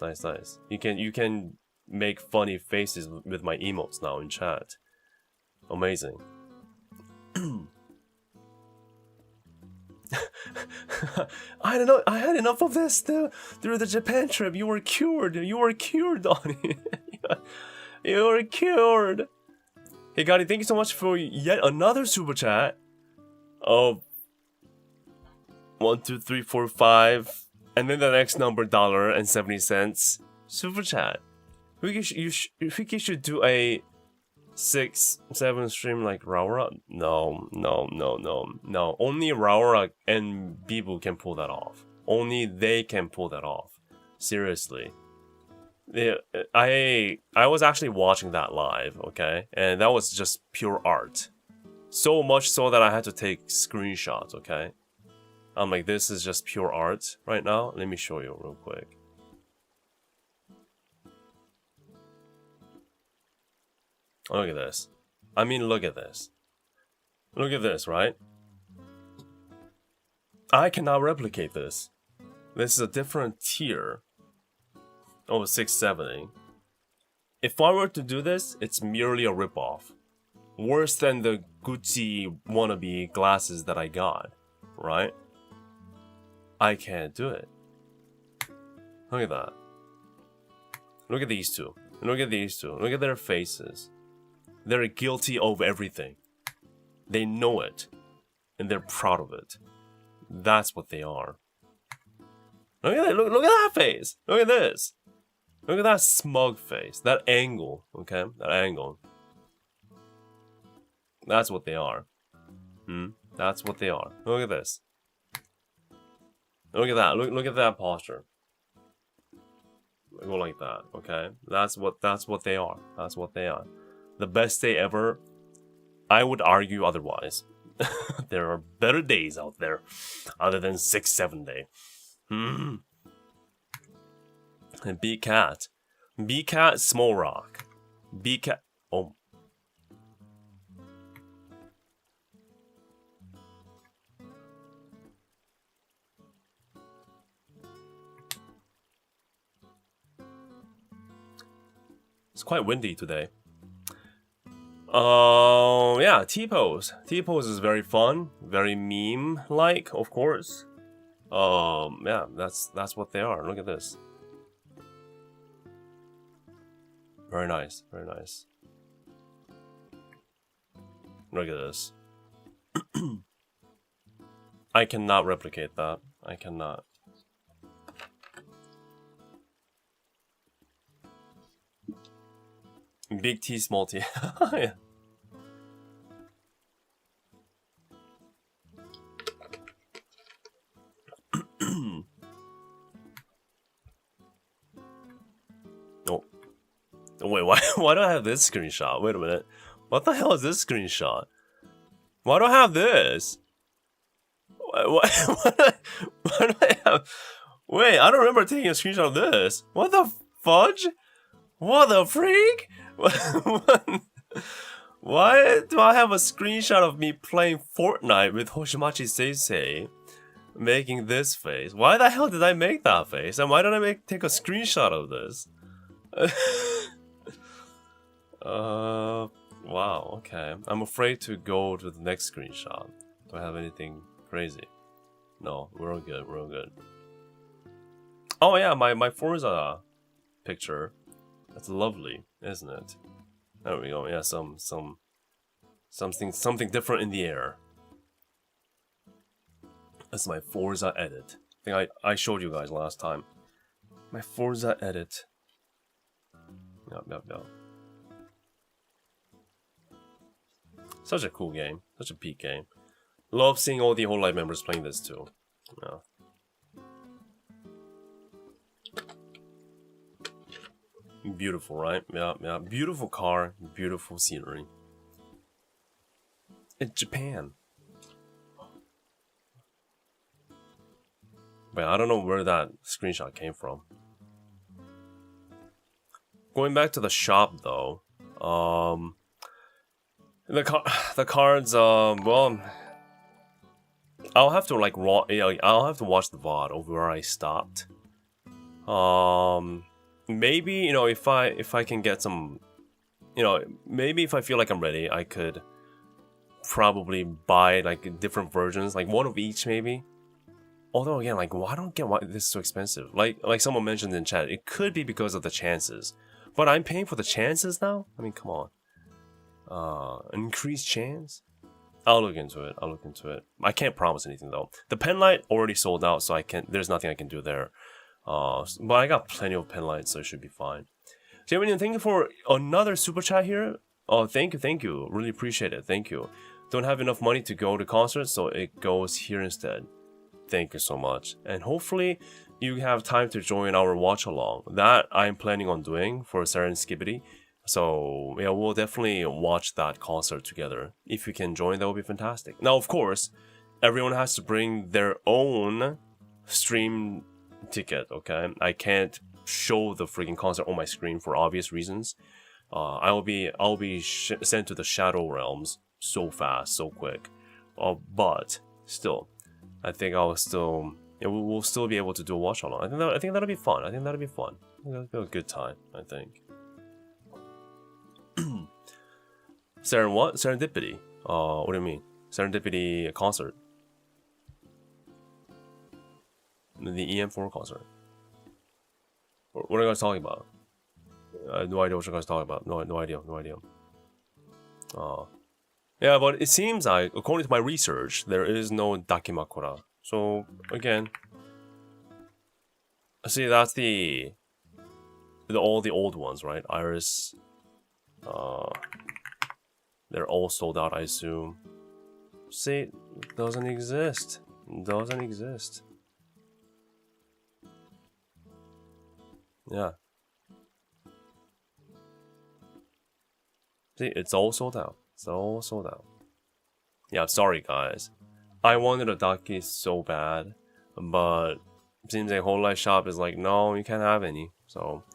You can make funny faces with my emotes now in chat. Amazing. I don't know. I had enough of this through the Japan trip. You were cured, Donnie. You were cured. Hey, Gotti, thank you so much for yet another super chat of 1, 2, 3, 4, 5, and then the next number $1.70 super chat. Hwikky should do a 6, 7 stream like Raura? No. Only Raura and Bibu can pull that off. Only they can pull that off. Seriously. I was actually watching that live, okay? And that was just pure art. So much so that I had to take screenshots, okay? I'm like, this is just pure art right now. Let me show you real quick. Look at this. I mean, look at this. Look at this, right? I cannot replicate this. This is a different tier of 670. If I were to do this, it's merely a ripoff. Worse than the Gucci wannabe glasses that I got, right? I can't do it. Look at that. Look at these two. Look at these two. Look at their faces. They're guilty of everything. They know it. And they're proud of it. That's what they are. Look at that. Look at that face. Look at this. Look at that smug face. That angle. Okay? That angle. That's what they are. That's what they are. Look at this. Look at that. Look at that posture. Go like that. Okay? That's what they are. That's what they are. The best day ever, I would argue otherwise. There are better days out there other than 6-7 day. And B-Cat. B-Cat, Small Rock. B-Cat. Oh. It's quite windy today. Yeah, T-pose. T-pose is very fun, very meme-like, of course. Yeah, that's what they are. Look at this. Very nice, very nice. Look at this. I cannot replicate that. I cannot. Big T, small T. Yeah. Oh. Wait, why do I have this screenshot? Wait a minute. What the hell is this screenshot? Why do I have this? Why do I have... Wait, I don't remember taking a screenshot of this. What the fudge? What the freak? Why do I have a screenshot of me playing Fortnite with Hoshimachi Sensei making this face? Why the hell did I make that face? And why did I take a screenshot of this? Wow, okay. I'm afraid to go to the next screenshot. Do I have anything crazy? No, we're all good, we're all good. Oh yeah, my Forza picture. That's lovely, isn't it? There we go. Yeah, something different in the air. That's my Forza edit. I think I showed you guys last time. My Forza edit. Yep. Such a cool game. Such a peak game. Love seeing all the Whole Life members playing this too. Yeah. Beautiful, right? Yeah. Beautiful car, beautiful scenery. It's Japan. But I don't know where that screenshot came from. Going back to the shop though, the cards, well, I'll have to like I'll have to watch the VOD of where I stopped. Maybe, you know, if I can get some, you know, maybe if I feel like I'm ready, I could probably buy like different versions, like one of each maybe. Although again, like, well, I don't get why this is so expensive. Like someone mentioned in chat, it could be because of the chances. But I'm paying for the chances now? I mean, come on. Increased chance? I'll look into it. I can't promise anything though. The pen light already sold out, so there's nothing I can do there. But I got plenty of pen lights, so it should be fine. Jamie, thank you for another super chat here. Oh, thank you. Really appreciate it. Thank you. Don't have enough money to go to concerts, so it goes here instead. Thank you so much. And hopefully you have time to join our watch along. That I'm planning on doing for Serendipity. So yeah, we'll definitely watch that concert together. If you can join, that would be fantastic. Now, of course, everyone has to bring their own stream ticket, okay? I can't show the freaking concert on my screen for obvious reasons. I'll be sent to the Shadow Realms so fast, so quick. But still, I think we'll still be able to do a watch along. I think that'll be fun. That'll be a good time, I think. Serendipity? What do you mean? Serendipity concert? The EM4 concert. What are you guys talking about? I have no idea what you guys are talking about. No idea. Yeah, but it seems like, according to my research, there is no Dakimakura. So, again, see, that's all the old ones, right? Iris, they're all sold out, I assume. See, doesn't exist. Yeah. See, it's all sold out. Yeah, sorry guys. I wanted a Daki so bad, but it seems like Whole Life Shop is like, no, you can't have any. So,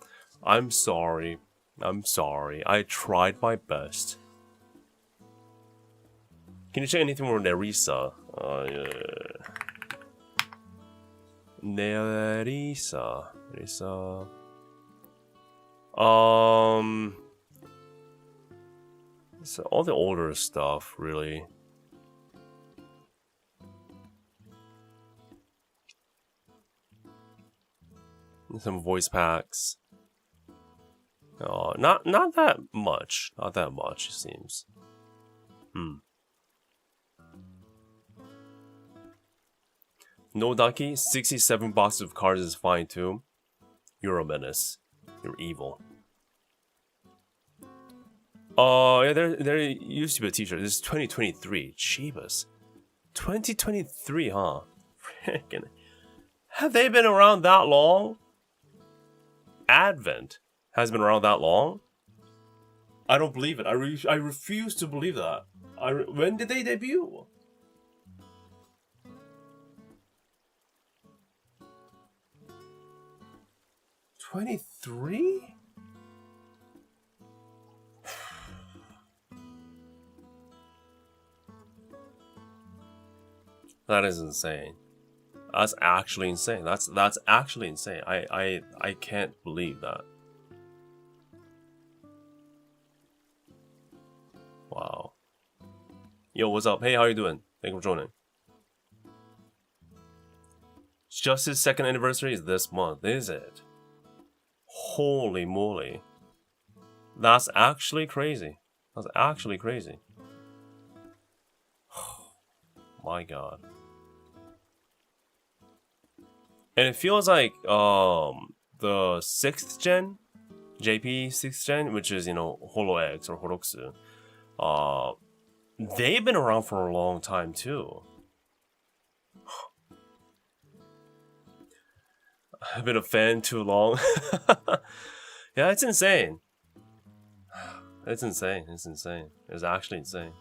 I'm sorry. I tried my best. Can you check anything from Nerissa? Nerissa. So all the older stuff, really. Some voice packs. Not that much. Not that much, it seems. No Daki, 67 boxes of cards is fine too. You're a menace. You're evil. Yeah, there used to be a t-shirt. This is 2023. Jeebus. 2023, huh? Frickin'. Have they been around that long? Advent has been around that long? I don't believe it. I refuse to believe that. When did they debut? '23? That is insane. That's actually insane. That's actually insane. I can't believe that. Wow. Yo, what's up? Hey, how you doing? Thank you for joining. Justice's second anniversary is this month, is it? Holy moly. That's actually crazy. That's actually crazy. My god. And it feels like the 6th gen, JP 6th gen, which is, you know, HoloX or Horoksu, they've been around for a long time too. I've been a fan too long. Yeah, it's insane. It's insane. It's insane. It's actually insane.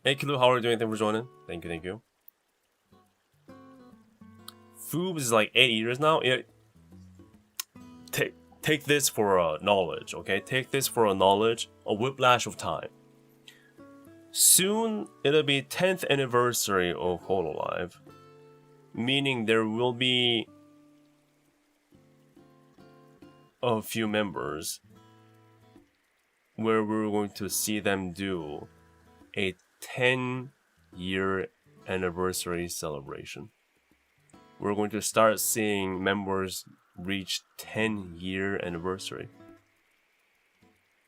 Hey, Kilu, how are you doing? Thank you for joining. Thank you, thank you. Foob is like 8 years now. Yeah. Take this for a knowledge, okay? Take this for a knowledge, a whiplash of time. Soon, it'll be 10th anniversary of Hololive. Meaning there will be a few members where we're going to see them do a 10-year anniversary celebration. We're going to start seeing members reach 10-year anniversary.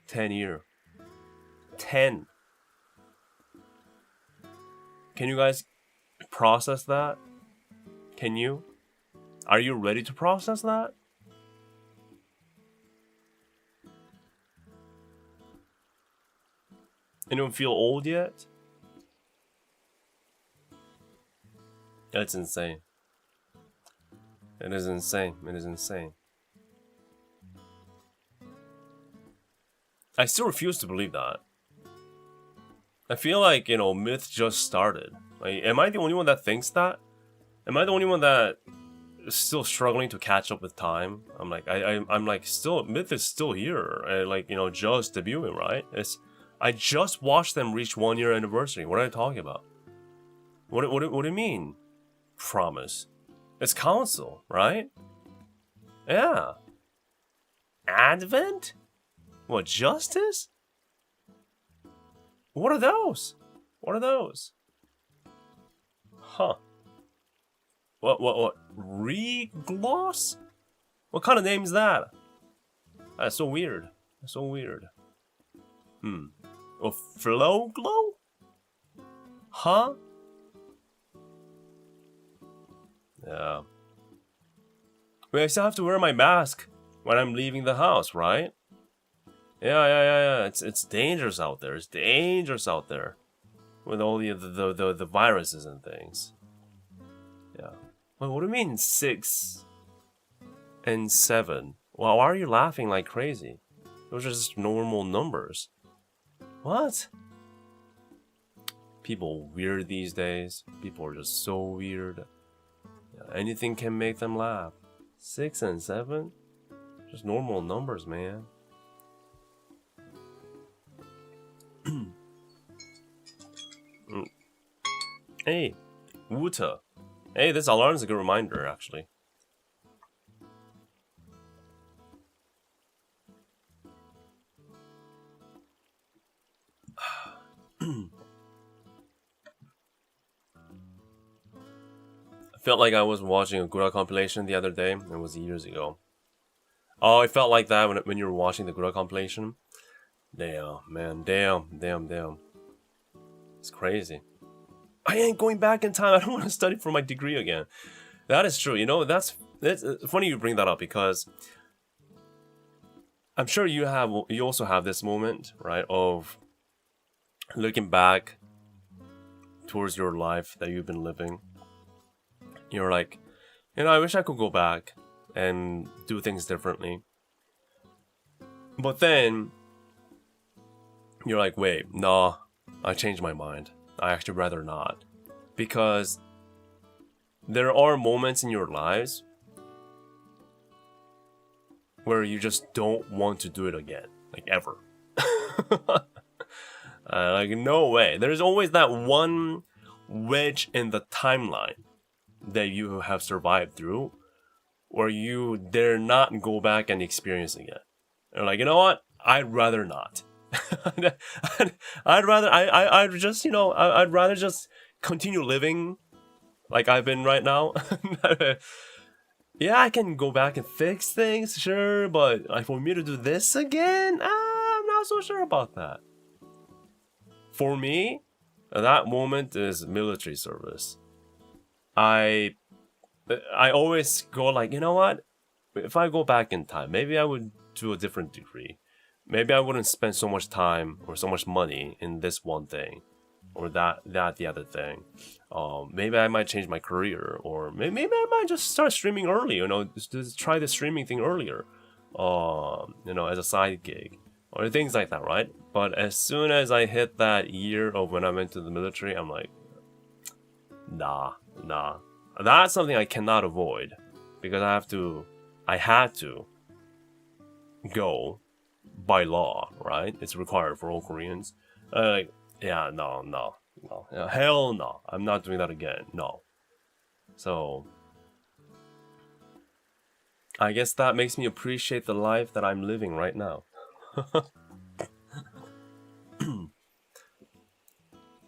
10-year. 10. Can you guys process that? Can you? Are you ready to process that? Anyone feel old yet? That's insane. It is insane. It is insane. I still refuse to believe that. I feel like, you know, myth just started. Like, am I the only one that thinks that? Am I the only one that is still struggling to catch up with time? I'm like, still, myth is still here. Like, you know, just debuting, right? I just watched them reach 1-year anniversary. What are I talking about? What do you mean? Promise. It's council, right? Yeah. Advent? What, justice? What are those? What are those? Huh. What? Regloss? What kind of name is that? That's so weird. That's so weird. A flow glow? Huh? Yeah. Wait, I still have to wear my mask when I'm leaving the house, right? Yeah. It's dangerous out there. It's dangerous out there. With all the viruses and things. Yeah. Wait, what do you mean 6 and 7? Well, why are you laughing like crazy? Those are just normal numbers. What? People weird these days. People are just so weird. Yeah, anything can make them laugh. 6 and 7? Just normal numbers, man. Hey, Wuta. Hey, this alarm is a good reminder, actually. I felt like I was watching a Gura compilation the other day. It was years ago. Oh, it felt like that when you were watching the Gura compilation. Damn, man. Damn. It's crazy. I ain't going back in time. I don't want to study for my degree again. That is true. You know, that's funny you bring that up because I'm sure you also have this moment, right, of looking back towards your life that you've been living. You're like, you know, I wish I could go back and do things differently. But then you're like, wait, nah, I changed my mind. I actually rather not. Because there are moments in your lives where you just don't want to do it again. Like, ever. Like, no way. There's always that one wedge in the timeline that you have survived through where you dare not go back and experience again. You're like, you know what? I'd rather not. I'd rather just continue living like I've been right now. Yeah, I can go back and fix things, sure, but like for me to do this again, I'm not so sure about that. For me, that moment is military service. I always go like, you know what? If I go back in time, maybe I would do a different degree. Maybe I wouldn't spend so much time or so much money in this one thing, or that the other thing. Maybe I might change my career, or maybe I might just start streaming early. You know, just try the streaming thing earlier. You know, as a side gig, or things like that, right? But as soon as I hit that year of when I went to the military, I'm like, nah. That's something I cannot avoid because I had to go by law, right? It's required for all Koreans. Like, yeah, no. Yeah, hell no. I'm not doing that again. No. So, I guess that makes me appreciate the life that I'm living right now.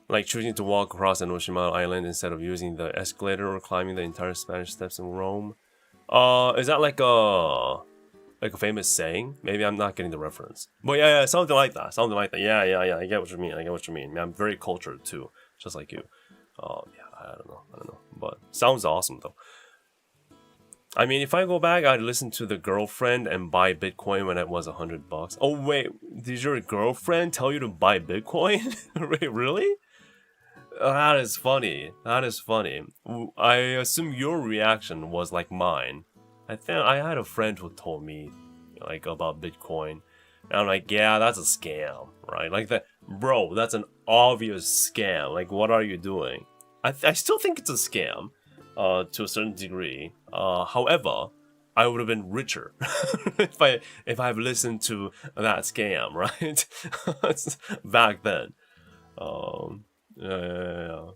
Like choosing to walk across Enoshima Island instead of using the escalator or climbing the entire Spanish Steps in Rome. Is that like a famous saying? Maybe I'm not getting the reference. But yeah, something like that. Yeah. I get what you mean. I'm very cultured too, just like you. Yeah, I don't know. But sounds awesome though. I mean, if I go back, I'd listen to the girlfriend and buy Bitcoin when it was $100. Oh wait, did your girlfriend tell you to buy Bitcoin? Wait, really? That is funny. I assume your reaction was like mine. I think I had a friend who told me like about Bitcoin, and I'm like, yeah, that's a scam, right? Like that, bro. That's an obvious scam. Like, what are you doing? I still think it's a scam, to a certain degree. However, I would have been richer if I've listened to that scam, right? Back then. Yeah.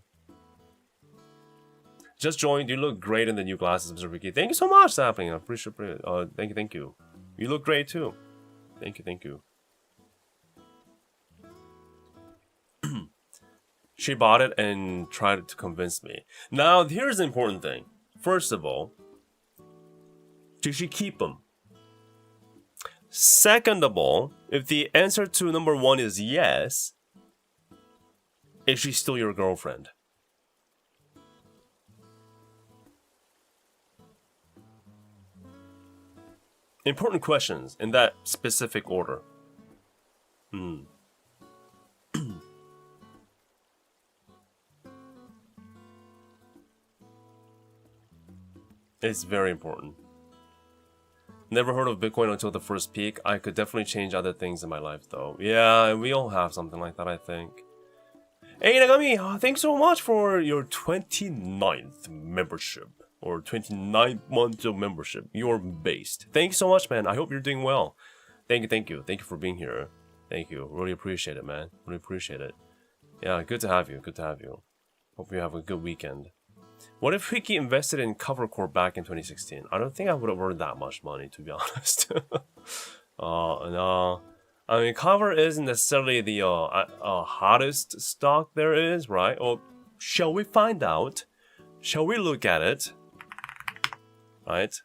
Just joined. You look great in the new glasses, Mr. Hwikky. Thank you so much, Sapling. I appreciate it. Thank you. You look great too. Thank you. She bought it and tried to convince me. Now, here's the important thing. First of all, did she keep them? Second of all, if the answer to number one is yes, is she still your girlfriend? Important questions in that specific order. It's very important. Never heard of Bitcoin until the first peak. I could definitely change other things in my life though. Yeah, we all have something like that, I think. Hey Nagami, thanks so much for your 29th membership. Or 29 months of membership. You're based. Thanks so much, man. I hope you're doing well. Thank you. Thank you for being here. Thank you. Really appreciate it, man. Really appreciate it. Yeah, good to have you. Hope you have a good weekend. What if hwikky invested in Covercore back in 2016? I don't think I would have earned that much money, to be honest. No. I mean, Cover isn't necessarily the hottest stock there is, right? Or shall we find out? Shall we look at it? Right?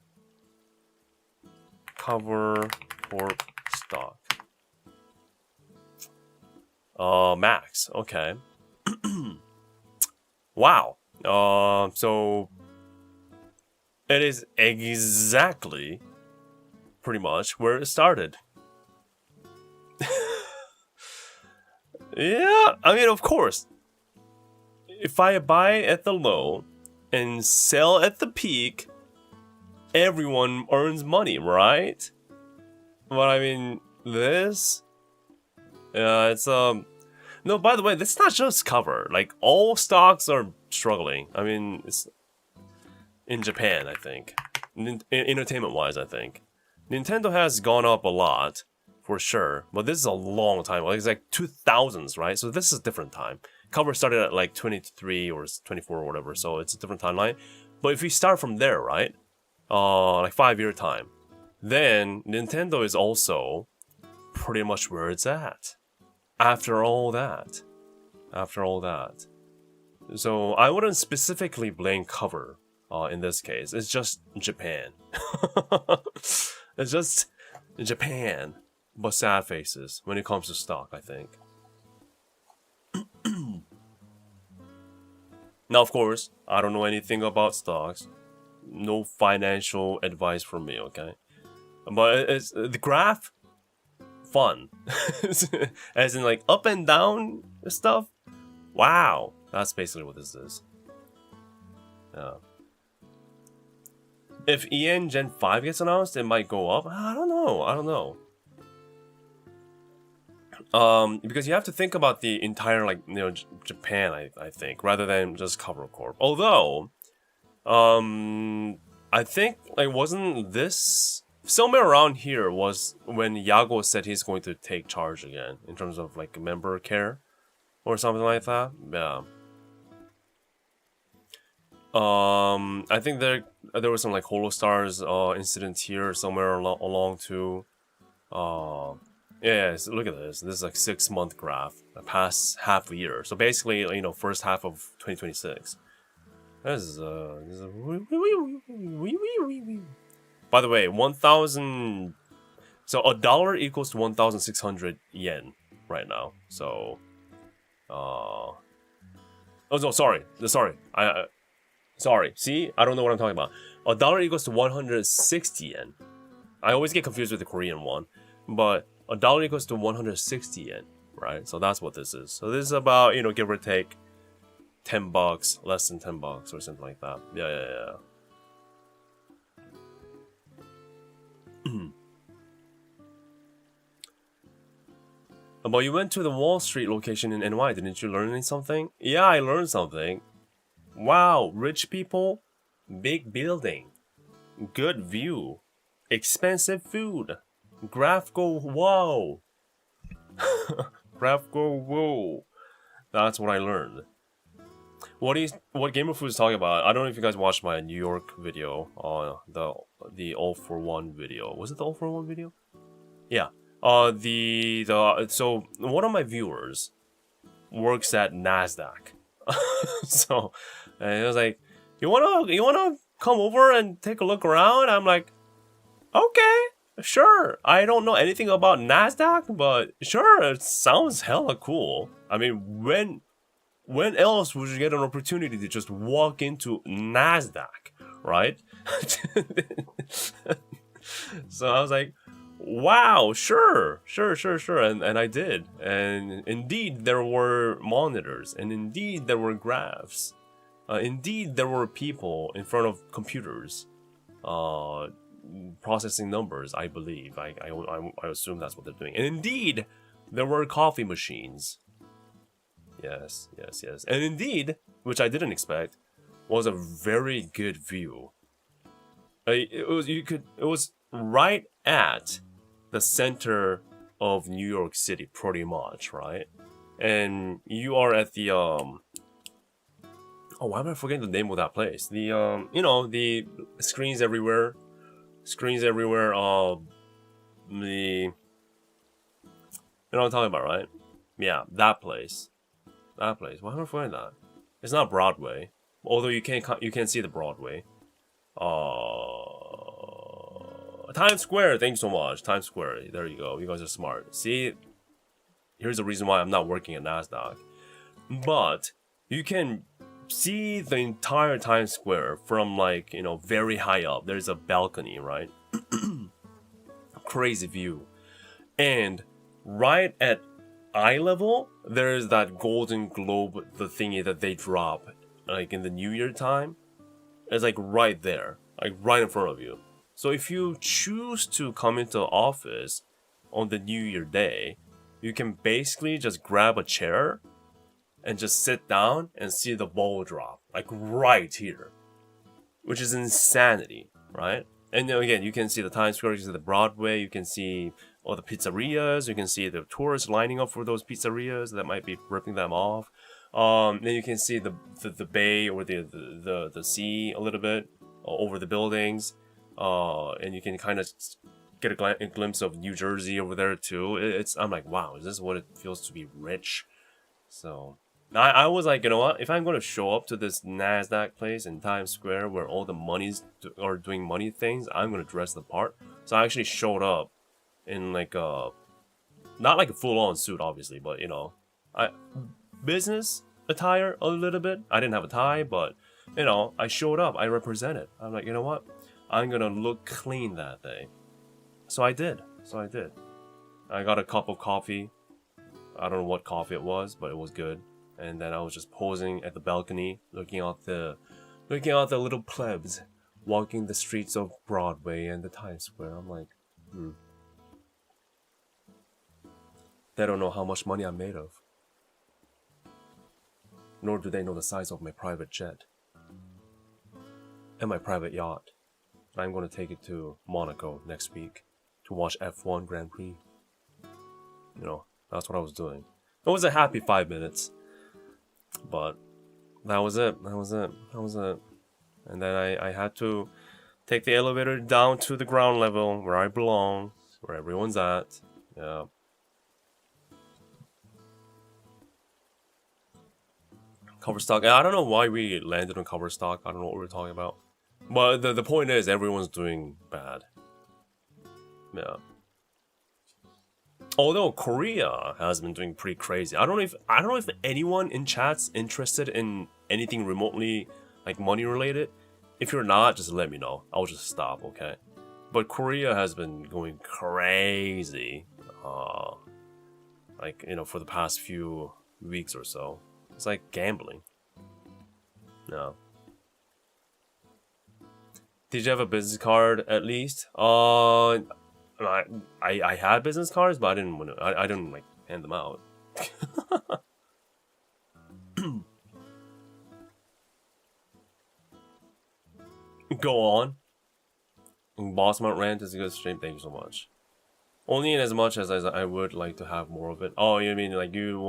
Cover Corp stock. Max. Okay. Wow. So it is exactly pretty much where it started. Yeah, I mean, of course. If I buy at the low and sell at the peak, everyone earns money, right? But I mean, this... Yeah, it's, No, by the way, this is not just Cover. Like, all stocks are struggling. I mean, it's... In Japan, I think. Entertainment-wise, I think. Nintendo has gone up a lot for sure. But this is a long time. Like, it's like 2000s, right? So this is a different time. Cover started at like 23 or 24 or whatever, so it's a different timeline. But if you start from there, right? Like 5-year time, then Nintendo is also pretty much where it's at. After all that. So I wouldn't specifically blame cover in this case. It's just Japan. It's just Japan, but sad faces when it comes to stock, I think. Now, of course, I don't know anything about stocks. No financial advice from me, okay? But it's the graph, fun. As in, like, up and down stuff. Wow, that's basically what this is. Yeah. If EN Gen 5 gets announced, it might go up. I don't know. Because you have to think about the entire, like, Japan, I think, rather than just Cover Corp. Although, I think, like, wasn't this somewhere around here was when Yago said he's going to take charge again in terms of, like, member care or something like that. Yeah. I think there was some, like, Holostars incident here somewhere along too. Yeah, so look at this. This is like 6-month graph, the past half a year. So basically, first half of 2026. This is by the way, 1,000. So $1 equals to 1,600 yen right now. So, oh no, sorry. Sorry. See, I don't know what I'm talking about. $1 equals to 160 yen. I always get confused with the Korean one, but $1 equals to 160 yen, right? So that's what this is. So this is about, give or take $10, less than $10 or something like that. Yeah. But you went to the Wall Street location in NY, didn't you learn something? Yeah, I learned something. Wow, rich people, big building, good view, expensive food. Graph go whoa. Graph go whoa. That's what I learned. What Gamer Food is talking about? I don't know if you guys watched my New York video on the All for One video. Was it the All for One video? Yeah. So one of my viewers works at NASDAQ. So and it was like, you wanna come over and take a look around? I'm like, okay. Sure, I don't know anything about NASDAQ, but sure, it sounds hella cool. I mean, when else would you get an opportunity to just walk into NASDAQ, right? So I was like, wow, sure, and I did. And indeed, there were monitors, and indeed, there were graphs. Indeed, there were people in front of computers. Processing numbers, I believe. I assume that's what they're doing. And indeed, there were coffee machines. Yes. And indeed, which I didn't expect, was a very good view. It was right at the center of New York City, pretty much, right? And you are at the oh, why am I forgetting the name of that place? The the screens everywhere. The you know what I'm talking about, right? Yeah, that place. Why am I forgetting that? It's not Broadway, although you can see the Broadway. Times Square. Thanks so much, Times Square. There you go. You guys are smart. See, here's the reason why I'm not working at NASDAQ. But you can see the entire Times Square from, like, very high up. There's a balcony, right? Crazy view. And right at eye level, there's that Golden Globe, the thingy that they drop, like, in the New Year time. It's like right there, like right in front of you. So if you choose to come into office on the New Year day, you can basically just grab a chair and just sit down and see the ball drop, like right here, which is insanity, right? And then again, you can see the Times Square, you can see the Broadway, you can see all the pizzerias. You can see the tourists lining up for those pizzerias that might be ripping them off. Then you can see the bay or the sea a little bit over the buildings, and you can kind of get a glimpse of New Jersey over there too. I'm like, wow, is this what it feels to be rich? So I was like, you know what? If I'm going to show up to this NASDAQ place in Times Square where all the monies are doing money things, I'm going to dress the part. So I actually showed up in like a, not like a full-on suit, obviously, but you know, business attire a little bit. I didn't have a tie, but you know, I showed up. I represented. I'm like, you know what? I'm going to look clean that day. So I did. I got a cup of coffee. I don't know what coffee it was, but it was good. And then I was just posing at the balcony, looking out the little plebs walking the streets of Broadway and the Times Square. I'm like, They don't know how much money I'm made of. Nor do they know the size of my private jet. And my private yacht. I'm going to take it to Monaco next week to watch F1 Grand Prix. You know, that's what I was doing. It was a happy 5 minutes. But that was it. And then I had to take the elevator down to the ground level where I belong, where everyone's at. Yeah. Cover stock. I don't know why we landed on cover stock. I don't know what we're talking about. But the point is, everyone's doing bad. Yeah. Although Korea has been doing pretty crazy. I don't know if anyone in chat's interested in anything remotely like money related. If you're not, just let me know. I'll just stop, okay? But Korea has been going crazy. Like, you know, for the past few weeks or so. It's like gambling. No. Did you have a business card at least? I had business cards, but I didn't like hand them out. Go on. Boss Mount Rant is a good stream. Thank you so much. Only in as much as I would like to have more of it. Oh, you mean like you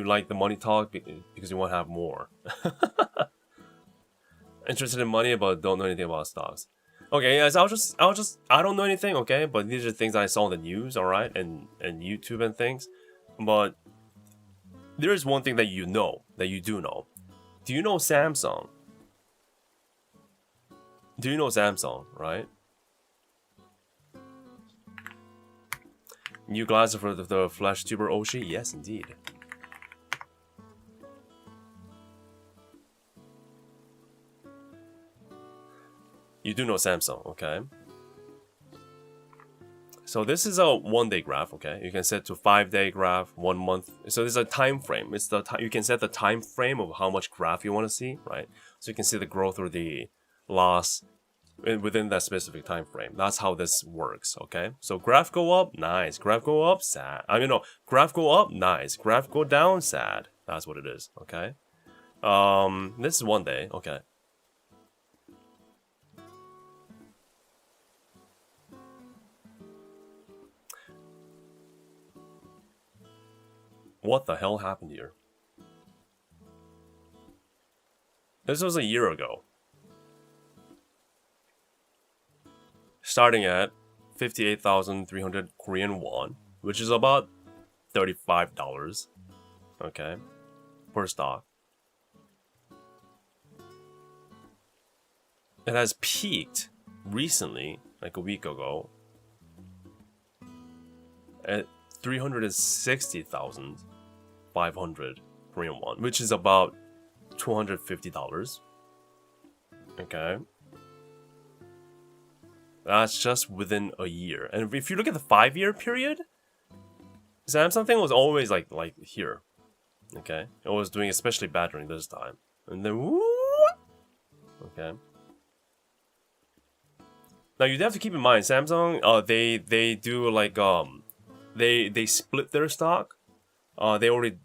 like the money talk because you want to have more. Interested in money but don't know anything about stocks. Okay, yes, I don't know anything, okay? But these are things I saw in the news, alright? And YouTube and things. But there is one thing that you do know. Do you know Samsung? Do you know Samsung, right? New glasses for the flash tuber Oshi? Yes, indeed. You do know Samsung, okay? So this is a 1-day graph, okay? You can set to 5-day graph, 1 month. So there's a time frame. It's the you can set the time frame of how much graph you want to see, right? So you can see the growth or the loss within that specific time frame. That's how this works, okay? So graph go up, nice. Graph go up, sad. I mean, no, graph go up, nice. Graph go down, sad. That's what it is, okay? This is 1 day, okay. What the hell happened here? This was a year ago. Starting at 58,300 Korean won, which is about $35, okay, per stock. It has peaked recently, like a week ago, at 360,500 Korean won, which is about $250. Okay. That's just within a year. And if you look at the 5-year period, Samsung thing was always like here. Okay. It was doing especially bad during this time. And then whoo! Okay. Now you have to keep in mind Samsung they do like they split their stock. They already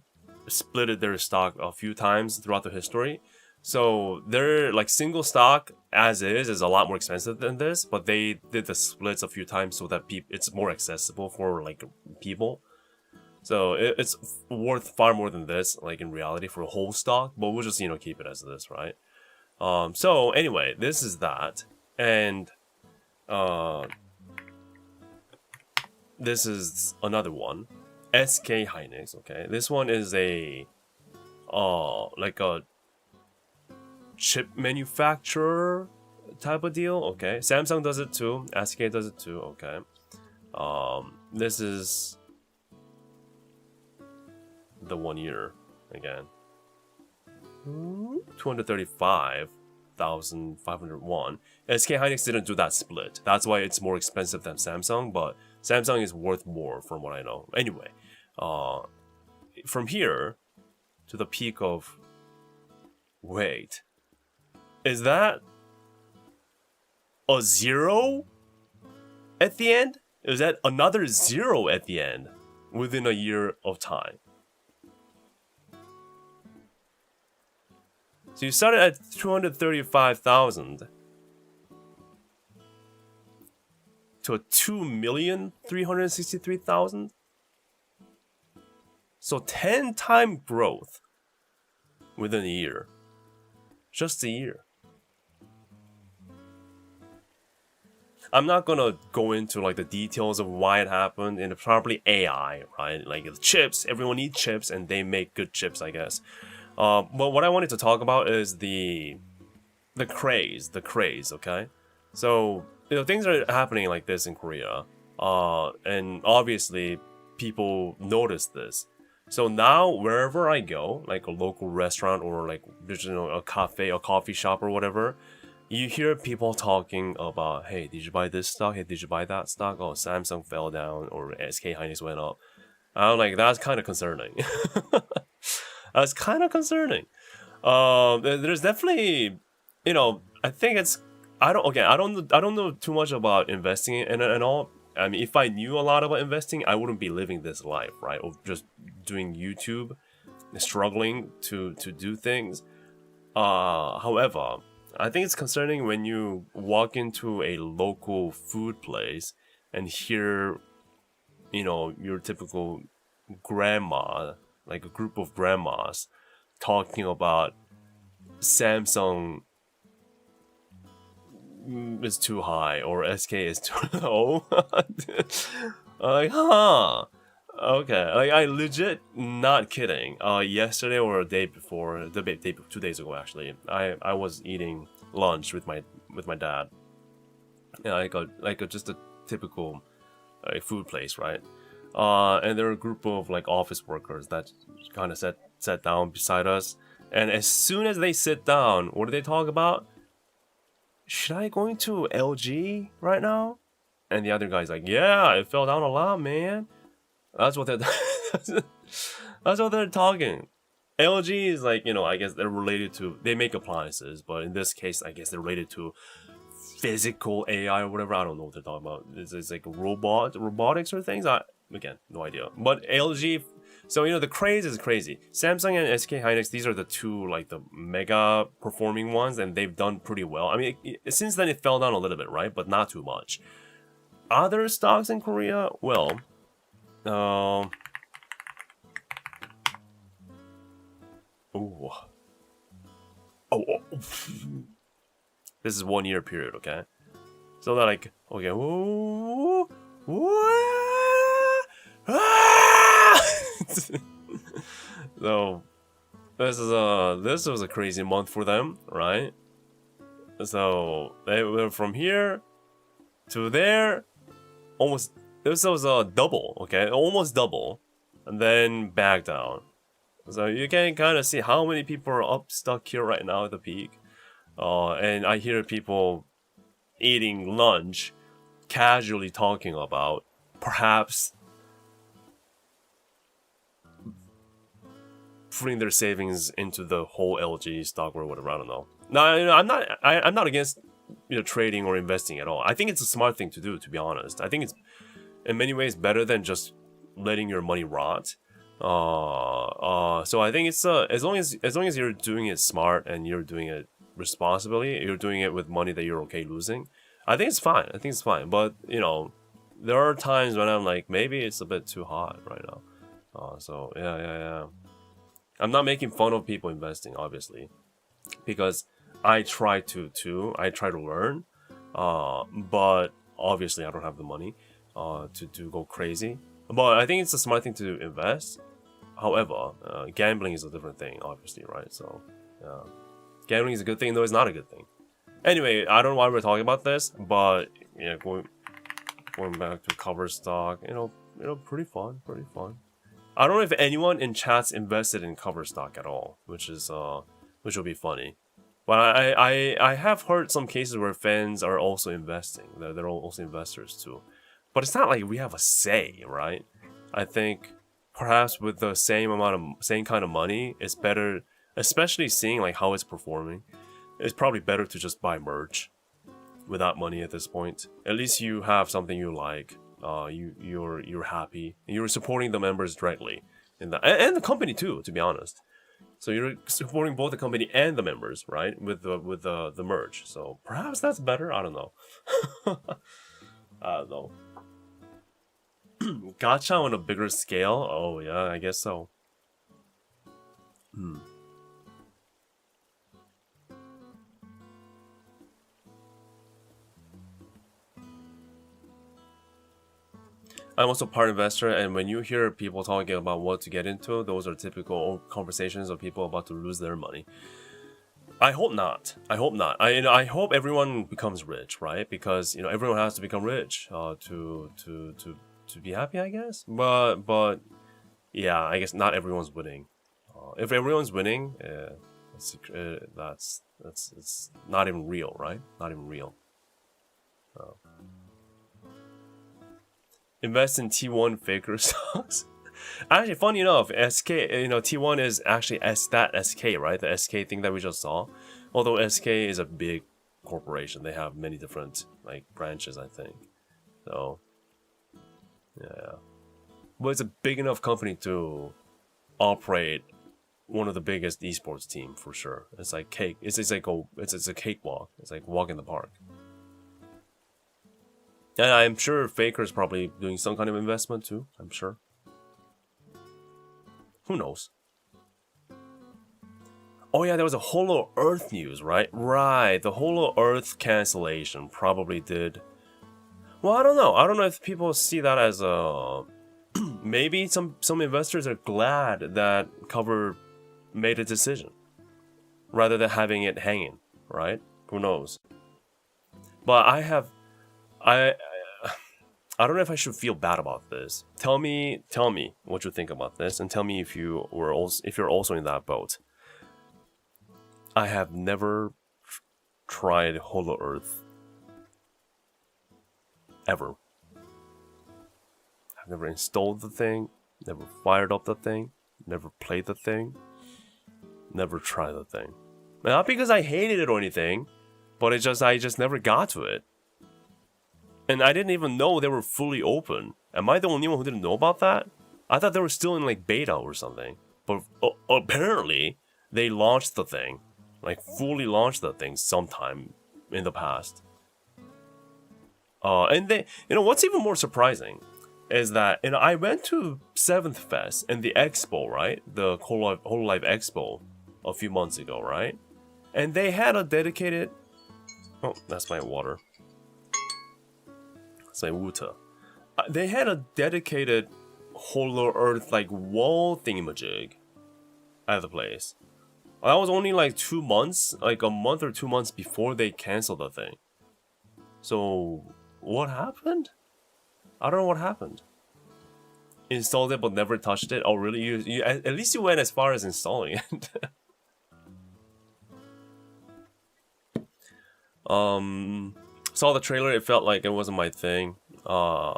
splitted their stock a few times throughout the history. So their like single stock as is a lot more expensive than this, but they did the splits a few times so that it's more accessible for like people. So it's worth far more than this, like in reality, for a whole stock. But we'll just keep it as this, right? So anyway, this is that, and this is another one, SK Hynix. Okay, this one is a like a chip manufacturer type of deal. Okay, Samsung does it too, SK does it too. Okay, this is the 1 year again. 235,501. SK Hynix didn't do that split. That's why it's more expensive than Samsung, but Samsung is worth more from what I know. Anyway, from here to the peak of... Wait. Is that a 0 at the end? Is that another 0 at the end within a year of time? So you started at 235,000 to 2,363,000. So 10-time growth within a year. Just a year. I'm not gonna go into like the details of why it happened, and it's probably AI, right? Like the chips, everyone needs chips, and they make good chips, I guess. But what I wanted to talk about is the craze, okay? So, things are happening like this in Korea, and obviously people notice this. So now wherever I go, like a local restaurant or like a cafe, a coffee shop or whatever, you hear people talking about, hey, did you buy this stock? Hey, did you buy that stock? Oh, Samsung fell down or SK Hynix went up. I'm like, that's kind of concerning. That's kind of concerning. There's definitely, I think it's, I don't know too much about investing and all. I mean, if I knew a lot about investing, I wouldn't be living this life, right? Or just doing YouTube, struggling to do things. However, I think it's concerning when you walk into a local food place and hear, your typical grandma, like a group of grandmas, talking about Samsung is too high or SK is too low. Like, huh? Okay, like I legit not kidding. Yesterday or a day before, 2 days ago actually, I was eating lunch with my dad. Yeah, just a typical food place, right? And there were a group of like office workers that kind of sat down beside us. And as soon as they sit down, what do they talk about? Should I go into LG right now? And the other guy's like, yeah, it fell down a lot, man. That's what they're that's what they're talking. LG is like, I guess they're related to, they make appliances, but in this case, I guess they're related to physical AI or whatever. I don't know what they're talking about. It's like robotics or things. Again, no idea. But LG, so the craze is crazy. Samsung and SK Hynix, these are the two like the mega performing ones, and they've done pretty well. I mean, since then it fell down a little bit, right? But not too much. Other stocks in Korea, well, oh. This is 1 year period, okay? So they're like, okay, ooh, so this was a crazy month for them, right? So they were from here to there, almost. This was a double, okay, almost double, and then back down. So you can kind of see how many people are stuck here right now at the peak. And I hear people eating lunch, casually talking about perhaps putting their savings into the whole LG stock or whatever. I don't know. Now, I'm not against trading or investing at all. I think it's a smart thing to do, to be honest. I think it's in many ways better than just letting your money rot. So I think it's as long as you're doing it smart and you're doing it responsibly, you're doing it with money that you're okay losing. I think it's fine. I think it's fine. But you know, there are times when I'm like, maybe it's a bit too hot right now. So yeah. I'm not making fun of people investing, obviously, because I try to too. I try to learn, but obviously I don't have the money, to go crazy. But I think it's a smart thing to invest. However, gambling is a different thing, obviously, right? So, gambling is a good thing, though it's not a good thing. Anyway, I don't know why we're talking about this, but yeah, going back to cover stock, pretty fun, pretty fun. I don't know if anyone in chat's invested in cover stock at all, which will be funny. But I have heard some cases where fans are also investing. They're also investors too. But it's not like we have a say, right? I think perhaps with the same kind of money, it's better, especially seeing like how it's performing. It's probably better to just buy merch without money at this point. At least you have something you like. You're happy. You're supporting the members directly in that, and the company too, to be honest. So you're supporting both the company and the members, right? With the merch. So perhaps that's better. I don't know. I don't know. Gacha on a bigger scale? Oh yeah, I guess so. Hmm. I'm also part investor, and when you hear people talking about what to get into, those are typical conversations of people about to lose their money. I hope not. I hope not. I hope everyone becomes rich, right? Because everyone has to become rich to be happy, I guess. But yeah, I guess not everyone's winning. If everyone's winning, that's it's not even real, right? Not even real. Uh, Invest in T1 faker stocks. Actually, funny enough, SK, T1 is actually that SK, right? The SK thing that we just saw. Although SK is a big corporation, they have many different like branches, I think. So, yeah, but it's a big enough company to operate one of the biggest esports team for sure. It's like cake. It's like it's a cakewalk. It's like walk in the park. And I'm sure Faker's probably doing some kind of investment too. I'm sure. Who knows? Oh yeah, there was a Hollow Earth news, right? Right, the Hollow Earth cancellation probably did. Well, I don't know. I don't know if people see that as a. Maybe some investors are glad that Cover made a decision rather than having it hanging, right? Who knows? But I I don't know if I should feel bad about this. Tell me what you think about this, and tell me if you're also in that boat. I have never tried Hollow Earth ever. I've never installed the thing, never fired up the thing, never played the thing, never tried the thing. Not because I hated it or anything, but I just never got to it. And I didn't even know they were fully open. Am I the only one who didn't know about that? I thought they were still in like beta or something. But apparently, they launched the thing. Like fully launched the thing sometime in the past. And they, what's even more surprising is that, I went to 7th Fest and the expo, right? The Hololive Expo a few months ago, right? And they had a dedicated... Oh, that's my water. Say Wuta. They had a dedicated Hollow Earth like wall thingamajig at the place. That was only like 2 months, like a month or 2 months before they canceled the thing. So what happened? I don't know what happened. Installed it but never touched it. Oh really? You at least you went as far as installing it. Saw the trailer. It felt like it wasn't my thing. I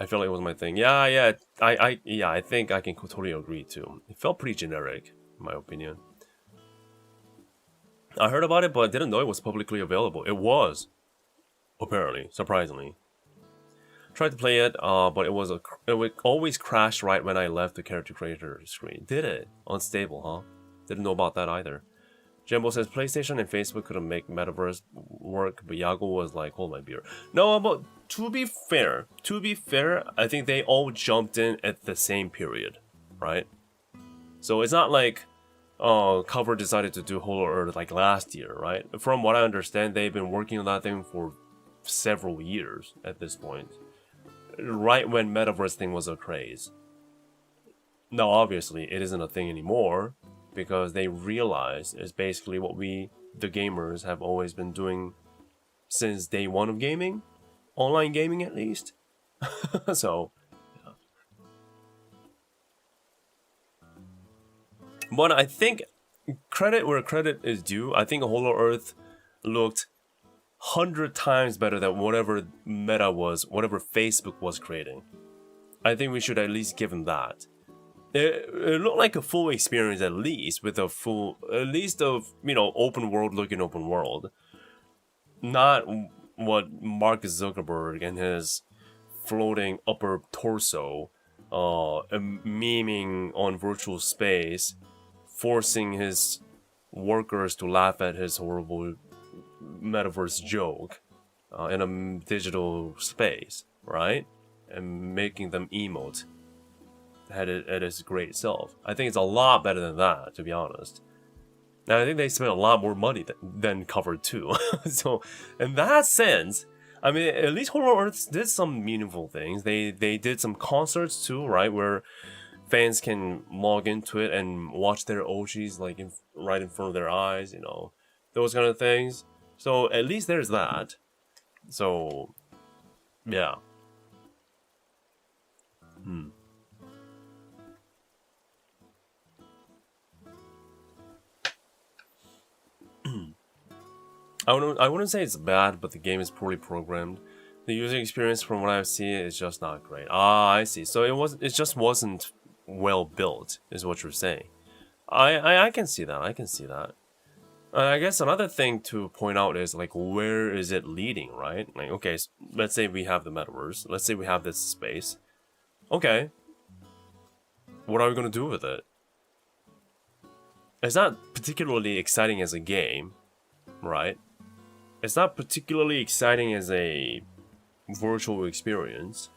felt like it wasn't my thing. Yeah. I think I can totally agree too. It felt pretty generic, in my opinion. I heard about it, but I didn't know it was publicly available. It was, apparently, surprisingly. Tried to play it, but it would always crash right when I left the character creator screen. Did it? Unstable, huh? Didn't know about that either. Jumbo says PlayStation and Facebook couldn't make Metaverse work, but Yago was like, hold my beer. No, but to be fair, I think they all jumped in at the same period, right? So it's not like Cover decided to do Hollow Earth like last year, right? From what I understand, they've been working on that thing for several years at this point. Right when Metaverse thing was a craze. Now, obviously, it isn't a thing anymore because they realize it's basically what we, the gamers, have always been doing since day one of gaming, online gaming at least. So, yeah. But I think credit where credit is due. I think Hollow Earth looked 100 times better than whatever Meta was, whatever Facebook was creating. I think we should at least give them that. It looked like a full experience at least, with a full, at least of, open world looking open world. Not what Mark Zuckerberg and his floating upper torso, memeing on virtual space, forcing his workers to laugh at his horrible metaverse joke in a digital space, right? And making them emote at its great self. I think it's a lot better than that, to be honest. And I think they spent a lot more money than Cover 2. So, in that sense, I mean, at least Hollow Earth did some meaningful things. They did some concerts too, right? Where fans can log into it and watch their Oshis like right in front of their eyes, those kind of things. So at least there's that. So, yeah. I wouldn't say it's bad, but the game is poorly programmed. The user experience, from what I've seen, is just not great. Ah, I see. So it just wasn't well built, is what you're saying. I can see that. I can see that. I guess another thing to point out is, like, where is it leading, right? Like, okay, so let's say we have the metaverse. Let's say we have this space. Okay. What are we going to do with it? It's not particularly exciting as a game, right? It's not particularly exciting as a virtual experience.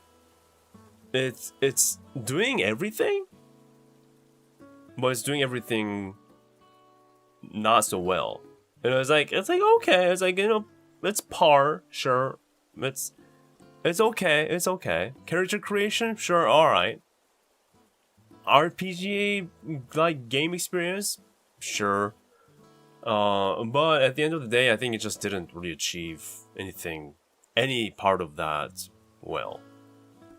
It's doing everything, but it's doing everything not so well. And it's like okay, it's like, it's par, sure. It's okay. Character creation, sure, alright. RPG like game experience, sure. But at the end of the day, I think it just didn't really achieve any part of that well.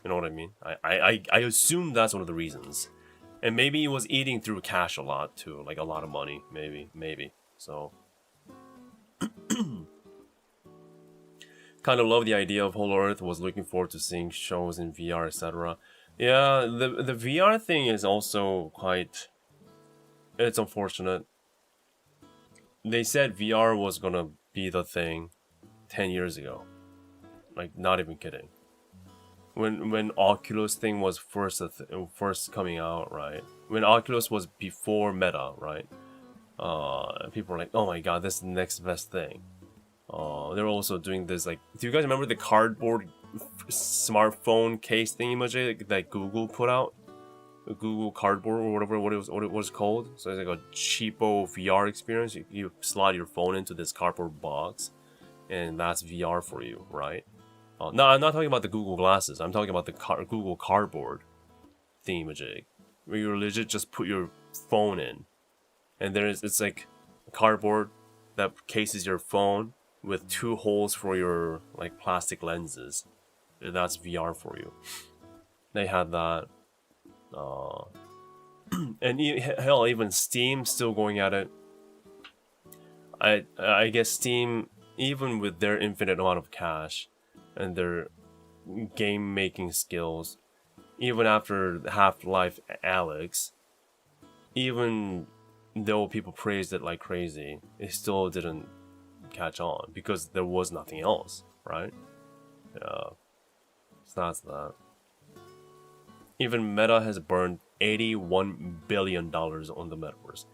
You know what I mean? I assume that's one of the reasons. And maybe it was eating through cash a lot too, like a lot of money, maybe. So, kind of love the idea of Hollow Earth. Was looking forward to seeing shows in VR, etc. Yeah, the VR thing is also it's unfortunate. They said VR was gonna be the thing 10 years ago. Like, not even kidding. When Oculus thing was first coming out, right? When Oculus was before Meta, right? People were like, oh my god, this is the next best thing. They're also doing this, like, do you guys remember the cardboard smartphone case thingy that Google put out? The Google Cardboard or whatever what it was called. So it's like a cheapo VR experience. You slide your phone into this cardboard box, and that's VR for you, right? No, I'm not talking about the Google glasses. I'm talking about the Google Cardboard thingamajig, where you legit just put your phone in, and it's like a cardboard that cases your phone with 2 holes for your like plastic lenses. And that's VR for you. They had that. And hell, even Steam still going at it. I guess Steam, even with their infinite amount of cash and their game making skills, even after Half-Life Alyx, even though people praised it like crazy, it still didn't catch on because there was nothing else, right? So that's that. Even Meta has burned $81 billion on the metaverse.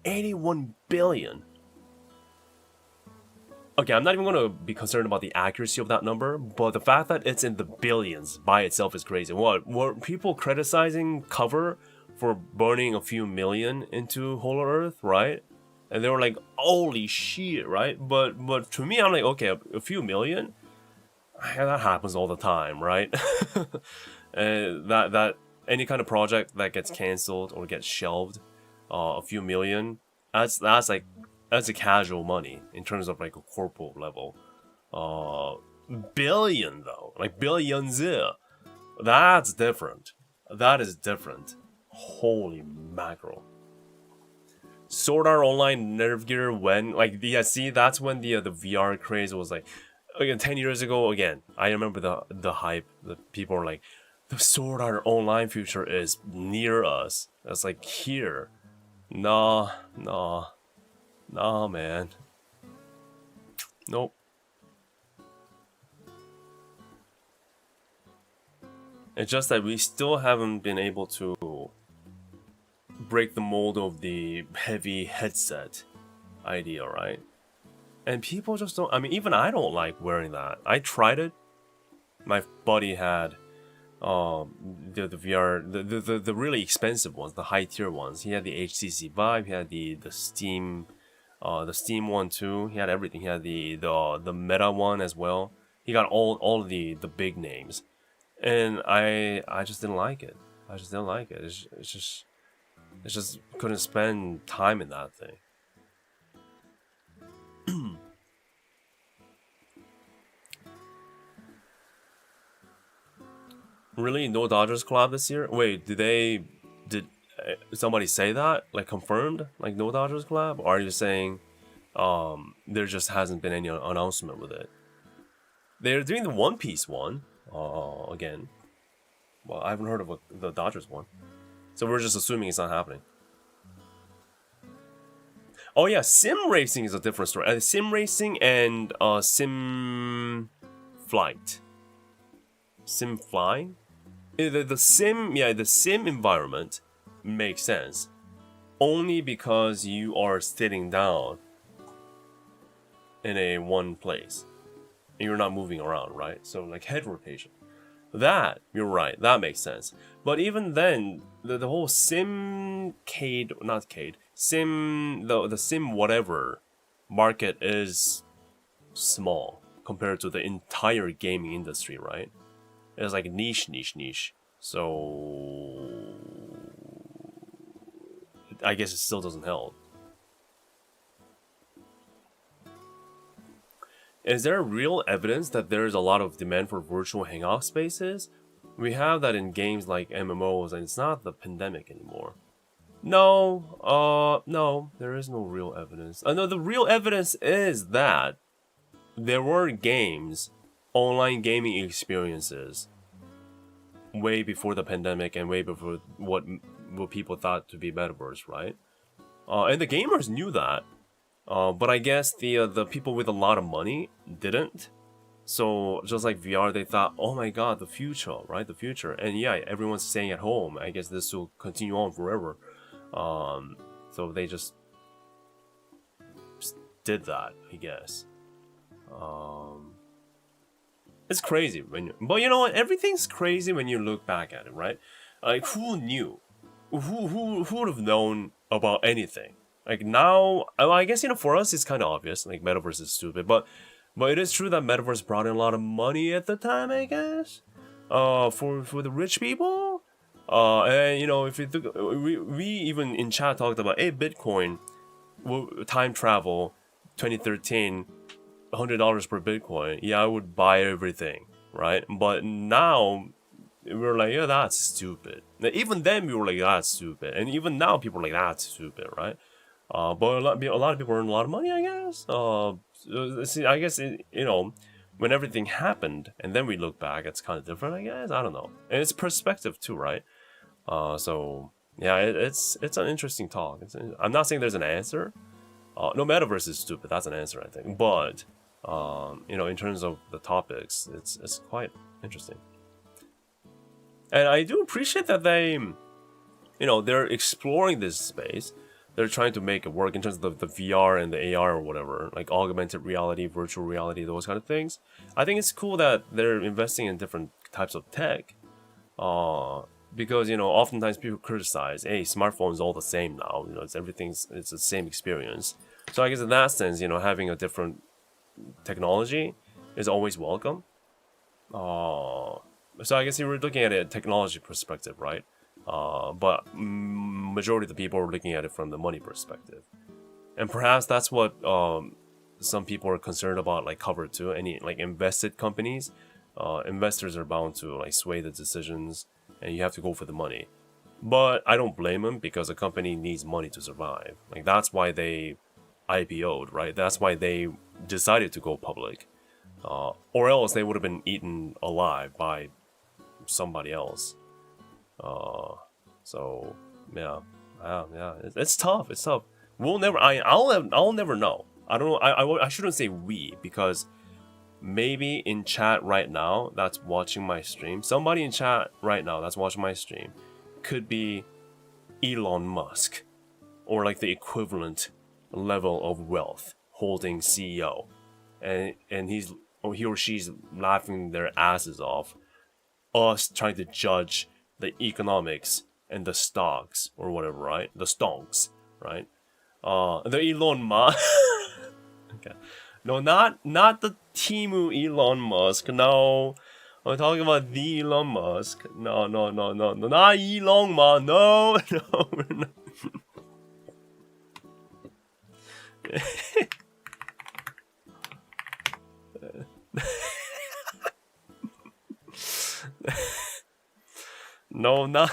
81 billion. Okay, I'm not even going to be concerned about the accuracy of that number, but the fact that it's in the billions by itself is crazy. What were people criticizing Cover for burning a few million into Hollow Earth, right? And they were like, holy shit, right? But to me, I'm like, okay, a few million? That happens all the time, right? And that any kind of project that gets cancelled or gets shelved, a few million, that's a casual money in terms of like a corporate level. Billion though, like billions, that's different. That is different. Holy mackerel. Sword Art Online Nerve Gear when, like, yeah, see, that's when the VR craze was like, again, 10 years ago, again, I remember the hype. The people were like, the Sword Art Online future is near us. It's like, here. Nah, man. Nope. It's just that we still haven't been able to break the mold of the heavy headset idea, right? And people just don't. I mean, even I don't like wearing that. I tried it. My buddy had the VR, the really expensive ones, the high tier ones. He had the HTC Vive. He had the Steam one too. He had everything. He had the Meta one as well. He got all the big names, and I just didn't like it. I just didn't like it. It's just couldn't spend time in that thing. Really, no Dodgers collab this year? Wait, did somebody say that? Like confirmed? Like no Dodgers collab? Or are you saying there just hasn't been any announcement with it? They're doing the One Piece one again. Well, I haven't heard of the Dodgers one, so we're just assuming it's not happening. Oh yeah, sim racing is a different story. Sim racing and sim flight. Sim flying? The sim environment makes sense. Only because you are sitting down in a one place. And you're not moving around, right? So like head rotation. That, you're right, that makes sense. But even then, the whole sim the sim whatever market is small compared to the entire gaming industry, right? It's like niche. So I guess it still doesn't help. Is there real evidence that there is a lot of demand for virtual hangout spaces? We have that in games like MMOs, and it's not the pandemic anymore. No, there is no real evidence. No, the real evidence is that there were games, online gaming experiences, way before the pandemic and way before what people thought to be metaverse, right? And the gamers knew that. But I guess the people with a lot of money didn't. So just like VR, they thought, oh my god, the future, right? The future. And yeah, everyone's staying at home. I guess this will continue on forever. So they just did that, I guess. It's crazy but you know what? Everything's crazy when you look back at it, right? Like who knew? Who would have known about anything? Like now, I guess, for us it's kind of obvious. Like metaverse is stupid, but it is true that metaverse brought in a lot of money at the time, I guess. For the rich people. And if you think, we even in chat talked about, hey, Bitcoin, time travel, 2013, $100 per Bitcoin. Yeah, I would buy everything, right? But now we're like, yeah, that's stupid. Even then we were like, that's stupid, and even now people are like, that's stupid, right? But a lot of people earn a lot of money, I guess. See, I guess when everything happened and then we look back, it's kind of different, I guess. I don't know, and it's perspective too, right? So yeah, it's an interesting talk. I'm not saying there's an answer. No, metaverse is stupid. That's an answer, I think. But in terms of the topics, it's quite interesting. And I do appreciate that they, they're exploring this space. They're trying to make it work in terms of the VR and the AR or whatever, like augmented reality, virtual reality, those kind of things. I think it's cool that they're investing in different types of tech. Because oftentimes people criticize, hey, smartphones all the same now. It's the same experience. So I guess in that sense, having a different technology is always welcome. So I guess you were looking at it technology perspective, right? But majority of the people are looking at it from the money perspective, and perhaps that's what some people are concerned about, like cover too. Any like invested companies, investors are bound to like sway the decisions, and you have to go for the money. But I don't blame them because a company needs money to survive. Like that's why they IPO'd, right? That's why they decided to go public, or else they would have been eaten alive by somebody else. So yeah, it's tough. It's tough. We'll never. I'll never know. I don't know. I shouldn't say we, because maybe in chat right now that's watching my stream. Somebody in chat right now that's watching my stream could be Elon Musk, or like the equivalent level of wealth holding CEO, and he or she's laughing their asses off. Us trying to judge the economics and the stocks or whatever, right? The stonks, right? The Elon Musk. Okay. No, not the Timu Elon Musk. No, I'm talking about the Elon Musk. No, not Elon Musk. No, no.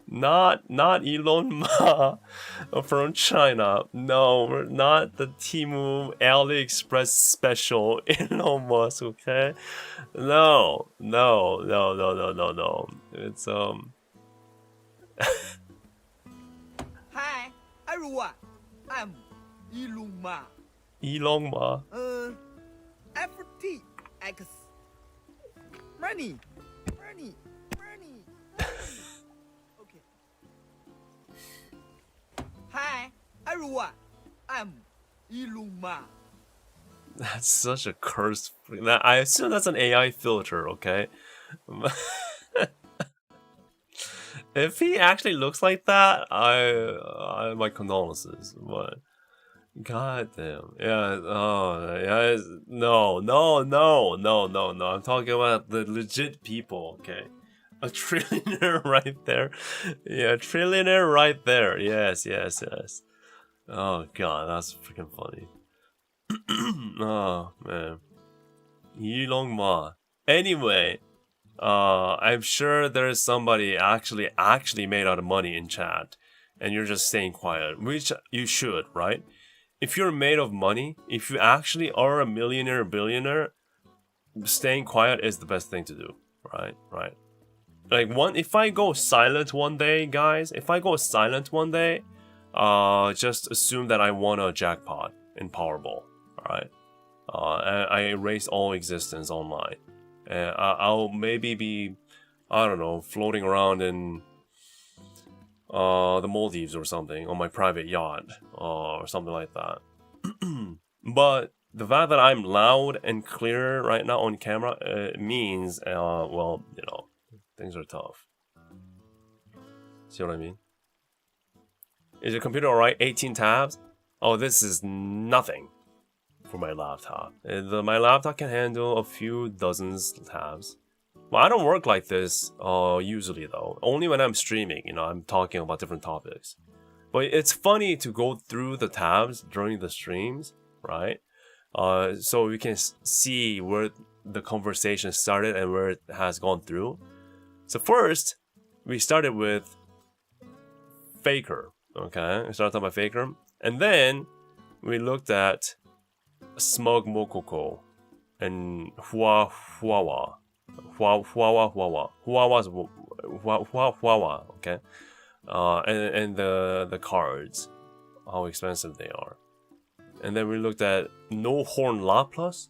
No, not Elon Musk from China. No, we're not the Temu AliExpress special Elon Musk. Okay, no. It's Hi, everyone. I'm Elon Musk. Elon Musk. FTX. Money. Okay. Hi, everyone. I'm Elon Musk. That's such a cursed. I assume that's an AI filter. Okay. If he actually looks like that, I my condolences. But god damn, yeah, oh yeah, no. I'm talking about the legit people. Okay, a trillionaire right there. Yeah, trillionaire right there. Yes. Oh god, that's freaking funny. Oh man, Elon Musk. Anyway. I'm sure there's somebody actually made out of money in chat, and you're just staying quiet, which you should, right? If you're made of money, if you actually are a millionaire or billionaire, staying quiet is the best thing to do, right? Like if I go silent one day, guys, just assume that I won a jackpot in Powerball, alright? I erase all existence online. And I'll maybe be, I don't know, floating around in the Maldives or something on my private yacht or something like that. But the fact that I'm loud and clear right now on camera means, well, things are tough. See what I mean? Is your computer alright? 18 tabs? Oh, this is nothing for my laptop. My laptop can handle a few dozens tabs. Well, I don't work like this usually though. Only when I'm streaming, I'm talking about different topics. But it's funny to go through the tabs during the streams, right? So we can see where the conversation started and where it has gone through. So first, we started with Faker, okay? We started talking about Faker. And then we looked at Smug Mokoko and Huawa, okay, and the cards, how expensive they are, and then we looked at No Horn Laplace.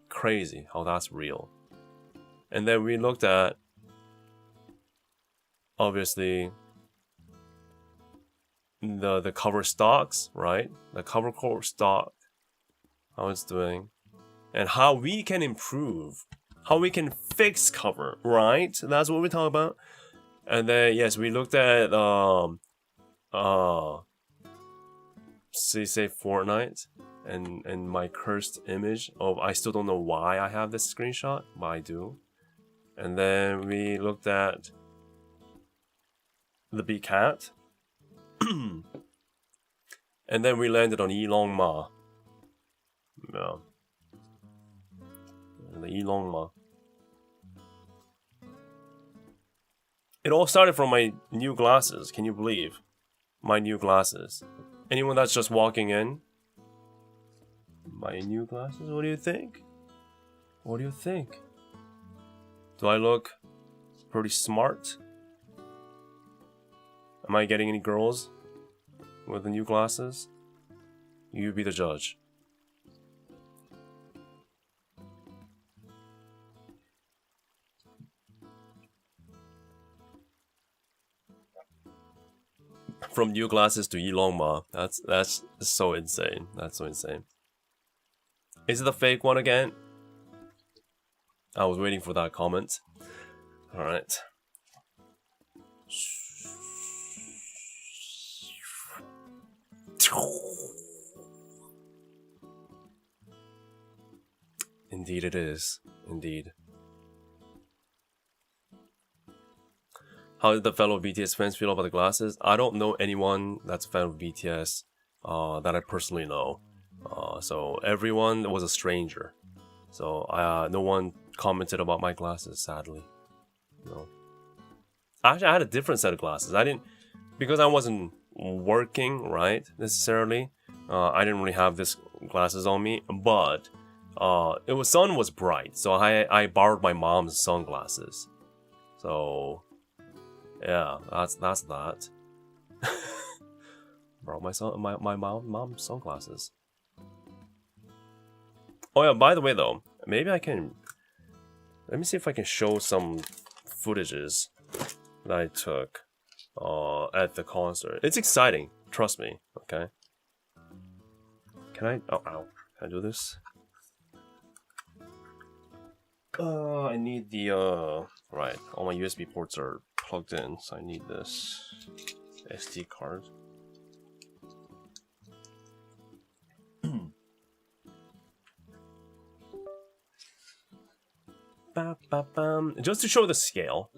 Crazy how that's real. And then we looked at, obviously, the cover stocks, right? The cover core stock, how it's doing, and how we can improve, how we can fix cover, right? That's what we talk about. And then yes, we looked at say Fortnite and my cursed image of, I still don't know why I have this screenshot, but I do. And then we looked at the big cat. And then we landed on Elon Ma. Yeah. The Elon Ma. It all started from my new glasses. Can you believe? My new glasses. Anyone that's just walking in? My new glasses? What do you think? What do you think? Do I look pretty smart? Am I getting any girls with the new glasses? You be the judge. From new glasses to Elon Ma. That's so insane. That's so insane. Is it a fake one again? I was waiting for that comment. Alright. Indeed it is. Indeed. How did the fellow BTS fans feel about the glasses? I don't know anyone that's a fan of BTS that I personally know. So everyone was a stranger. So no one commented about my glasses, sadly. No. Actually, I had a different set of glasses. I didn't, because I wasn't working, right, necessarily. I didn't really have this glasses on me, but sun was bright, so I borrowed my mom's sunglasses. So yeah, that's that. Borrowed my mom's sunglasses. Oh yeah, by the way though, maybe I can, let me see if I can show some footages that I took at the concert. It's exciting, trust me, okay? Can I, oh, ow, can I do this? I need the, right, all my USB ports are plugged in, so I need this SD card. Just to show the scale,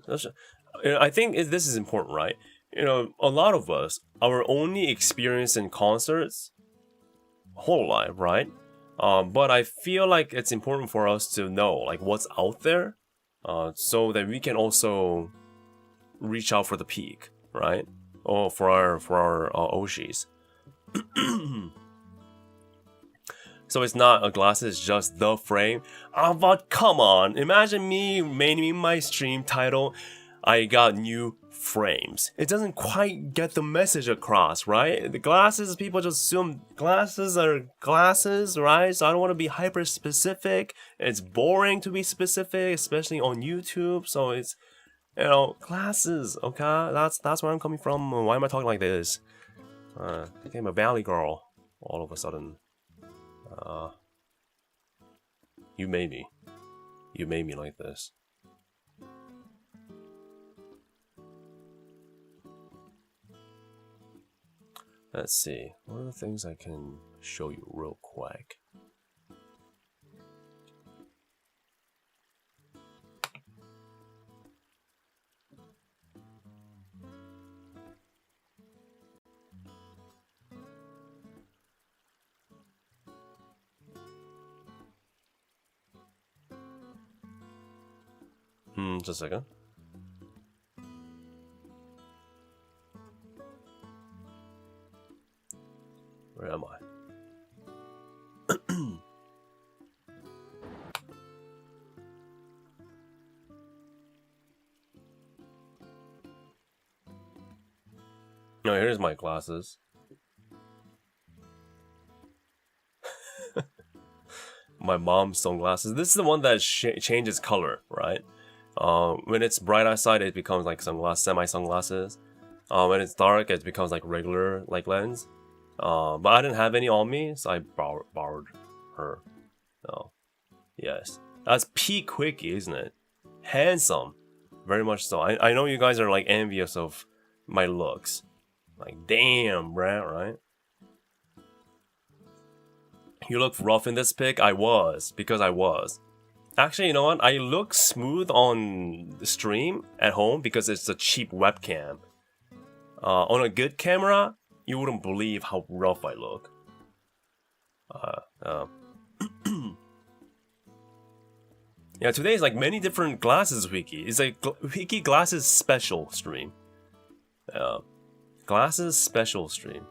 I think this is important, right? You know, a lot of us, our only experience in concerts, whole life, right? But I feel like it's important for us to know like what's out there, so that we can also reach out for the peak, right? Or for our Oshis. So it's not a glass, it's just the frame. But come on, imagine me naming my stream title, I got new frames. It doesn't quite get the message across, right? The glasses, people just assume glasses are glasses, right? So I don't want to be hyper specific. It's boring to be specific, especially on YouTube. So it's, you know, glasses, okay? That's where I'm coming from. Why am I talking like this? I became a valley girl all of a sudden. You made me. You made me like this. Let's see. What are the things I can show you real quick? Just a second. Where am I? No, here's my glasses. My mom's sunglasses. This is the one that changes color, right? When it's bright outside, it becomes like semi-sunglasses. When it's dark, it becomes like regular like lens. But I didn't have any on me, so I borrowed her. Oh, yes, that's peak hwikky, isn't it? Handsome, very much so. I know you guys are like envious of my looks. Like, damn, bruh, right? You look rough in this pic. I was, because I was. Actually, you know what? I look smooth on the stream at home because it's a cheap webcam. On a good camera, you wouldn't believe how rough I look. Yeah, today is like many different glasses hwikky. It's like hwikky glasses special stream. Glasses special stream.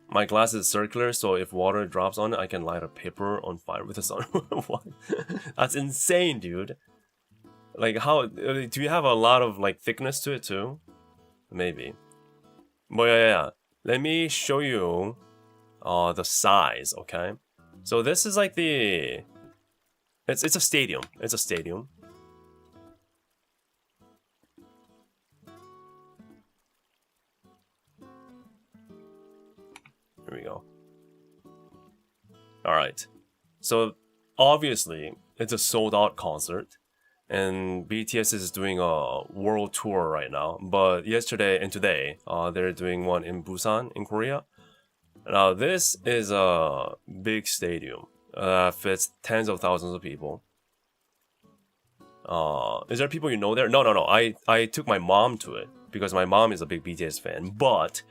My glass is circular, so if water drops on it, I can light a paper on fire with the sun. What? That's insane, dude. Like, how do you have a lot of like thickness to it too? Maybe. But yeah. Let me show you the size, okay? So this is like the it's a stadium. It's a stadium. Here we go. Alright. So obviously it's a sold out concert. And BTS is doing a world tour right now. But yesterday and today, they're doing one in Busan, in Korea. Now, this is a big stadium. Fits tens of thousands of people. Is there people you know there? No. I took my mom to it because my mom is a big BTS fan. But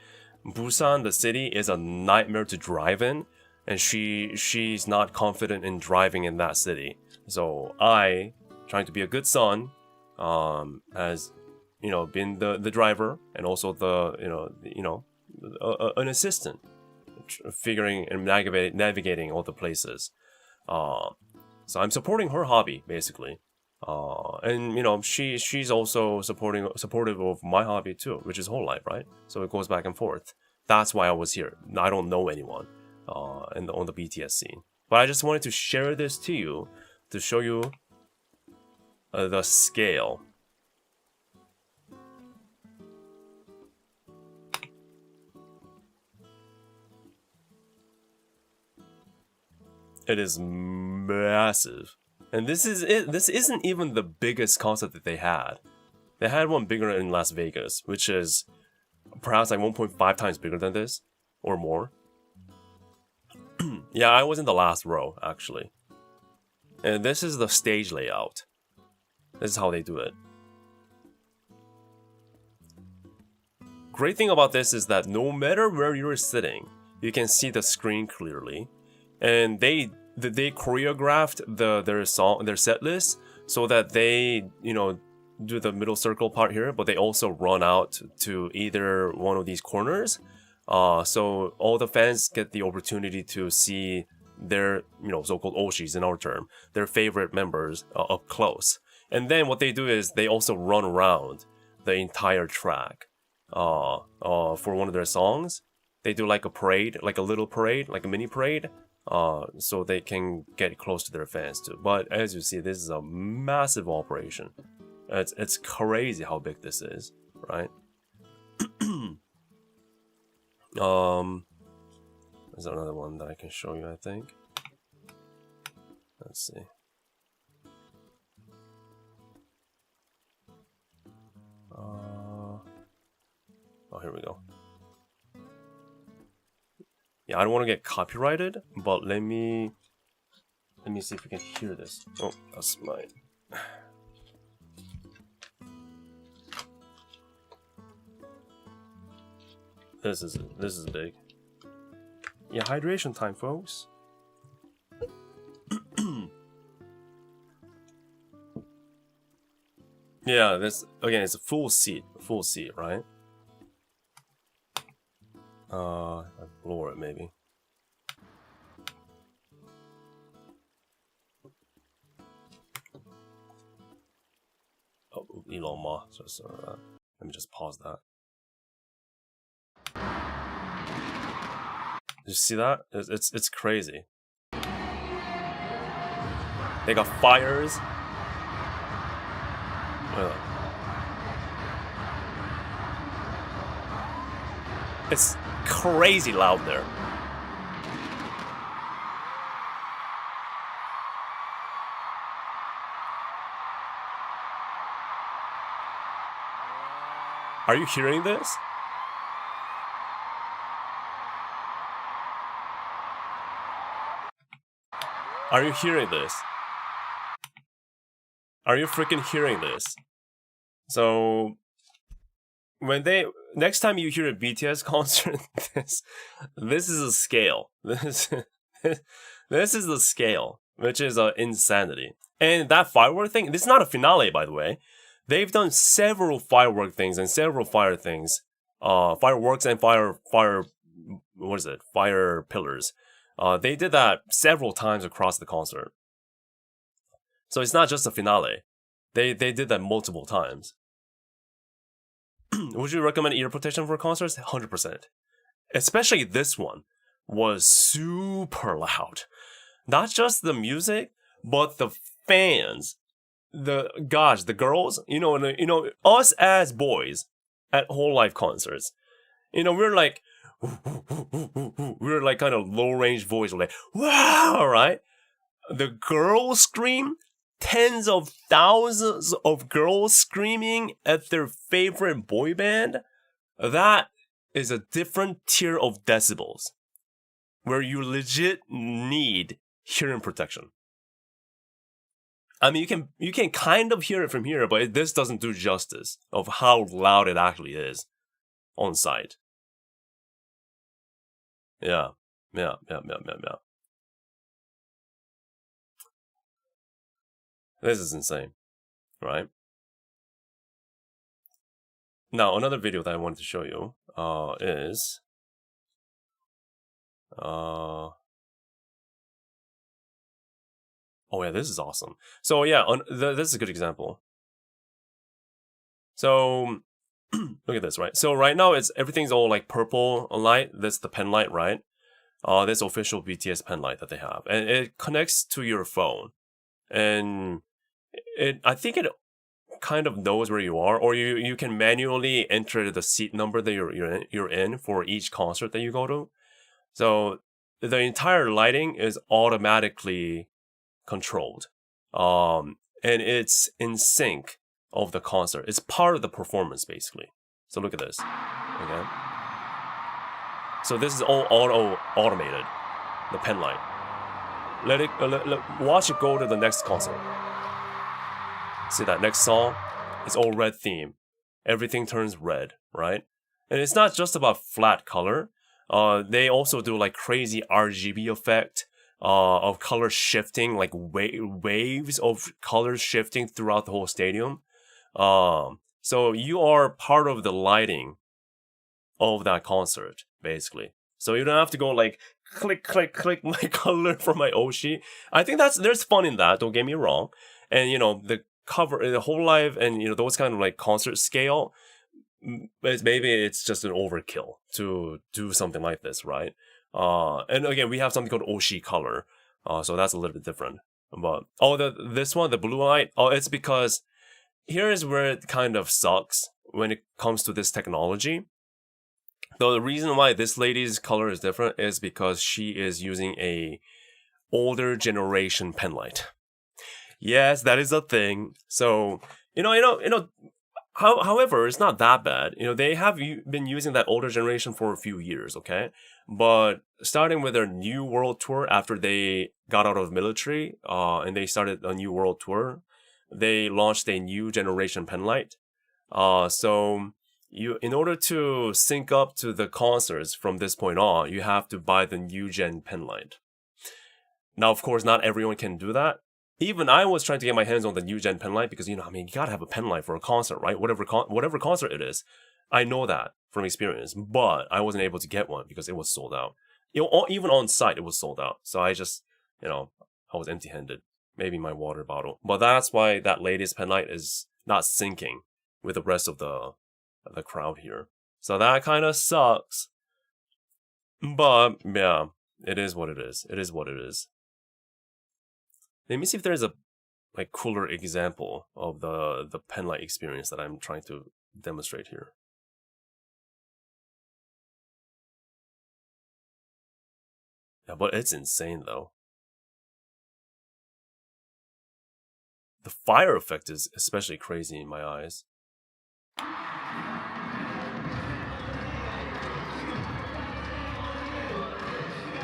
Busan, the city, is a nightmare to drive in. And she's not confident in driving in that city. So I, trying to be a good son, has, you know, been the driver and also an assistant, figuring and navigating all the places. So I'm supporting her hobby basically, and you know she's also supportive of my hobby too, which is whole life, right? So it goes back and forth. That's why I was here. I don't know anyone on the BTS scene, but I just wanted to share this to you to show you the scale. It is massive. And this is it. This isn't even the biggest concert that they had. They had one bigger in Las Vegas, which is perhaps like 1.5 times bigger than this, or more. Yeah, I was in the last row, actually. And this is the stage layout. This is how they do it. Great thing about this is that no matter where you're sitting, you can see the screen clearly. And they choreographed their set list so that they, you know, do the middle circle part here, but they also run out to either one of these corners. So all the fans get the opportunity to see their, you know, so-called oshis in our term, their favorite members up close. And then what they do is they also run around the entire track for one of their songs. They do like a parade, like a little parade, like a mini parade, so they can get close to their fans too. But as you see, this is a massive operation. It's crazy how big this is, right? There's another one that I can show you, I think. Let's see. Oh, here we go. Yeah, I don't want to get copyrighted, but let me see if we can hear this. Oh, that's my. This is big. Yeah, hydration time, folks. Yeah, this again. It's a full seat, right? I'll lower it maybe. Oh, Elon Musk. So, let me just pause that. Did you see that? It's crazy. They got fires. It's crazy loud there. Are you hearing this? Are you hearing this? Are you freaking hearing this? So when next time you hear a BTS concert, this is a scale. This is the scale, which is insanity. And that firework thing, this is not a finale, by the way. They've done several firework things and several fire things, fireworks and fire pillars. They did that several times across the concert. So it's not just a finale. They did that multiple times. Would you recommend ear protection for concerts? 100%. Especially this one was super loud. Not just the music, but the fans. The girls, you know, us as boys at whole life concerts, we're like kind of low range voice, like wow, right? The girls scream, tens of thousands of girls screaming at their favorite boy band. That is a different tier of decibels, where you legit need hearing protection. I mean, you can kind of hear it from here, but this doesn't do justice of how loud it actually is on site. Yeah. This is insane, right? Now, another video that I wanted to show you is oh yeah, this is awesome. So yeah, this is a good example. So look at this, right? So right now everything's all like purple light. That's the pen light, right? This official BTS pen light that they have, and it connects to your phone, and I think it kind of knows where you are, or you can manually enter the seat number that you're in for each concert that you go to. So the entire lighting is automatically controlled, and it's in sync of the concert. It's part of the performance, basically. So look at this. Okay. So this is all automated. The pen light. Watch it go to the next concert. See that next song? It's all red theme. Everything turns red, right? And it's not just about flat color. They also do like crazy RGB effect of color shifting, like waves of colors shifting throughout the whole stadium. So you are part of the lighting of that concert, basically. So you don't have to go like click my color for my Oshi. I think there's fun in that. Don't get me wrong. And the whole live and those kind of like concert scale, maybe it's just an overkill to do something like this, right? And again, we have something called Oshi color, so that's a little bit different. But this one, the blue light, it's because here is where it kind of sucks when it comes to this technology. So the reason why this lady's color is different is because she is using a older generation pen light. Yes, that is a thing. So, however, it's not that bad. They have been using that older generation for a few years, okay? But starting with their New World Tour after they got out of the military, and they started a New World Tour, they launched a new generation pen light. So in order to sync up to the concerts from this point on, you have to buy the new gen pen light. Now, of course, not everyone can do that. Even I was trying to get my hands on the new gen pen light because, you gotta have a pen light for a concert, right? Whatever concert it is. I know that from experience, but I wasn't able to get one because it was sold out. Even on site, it was sold out. So I just, I was empty-handed. Maybe my water bottle. But that's why that latest pen light is not syncing with the rest of the crowd here. So that kind of sucks. But, yeah, it is what it is. It is what it is. Let me see if there's a like cooler example of the pen light experience that I'm trying to demonstrate here. Yeah, but it's insane though. The fire effect is especially crazy in my eyes.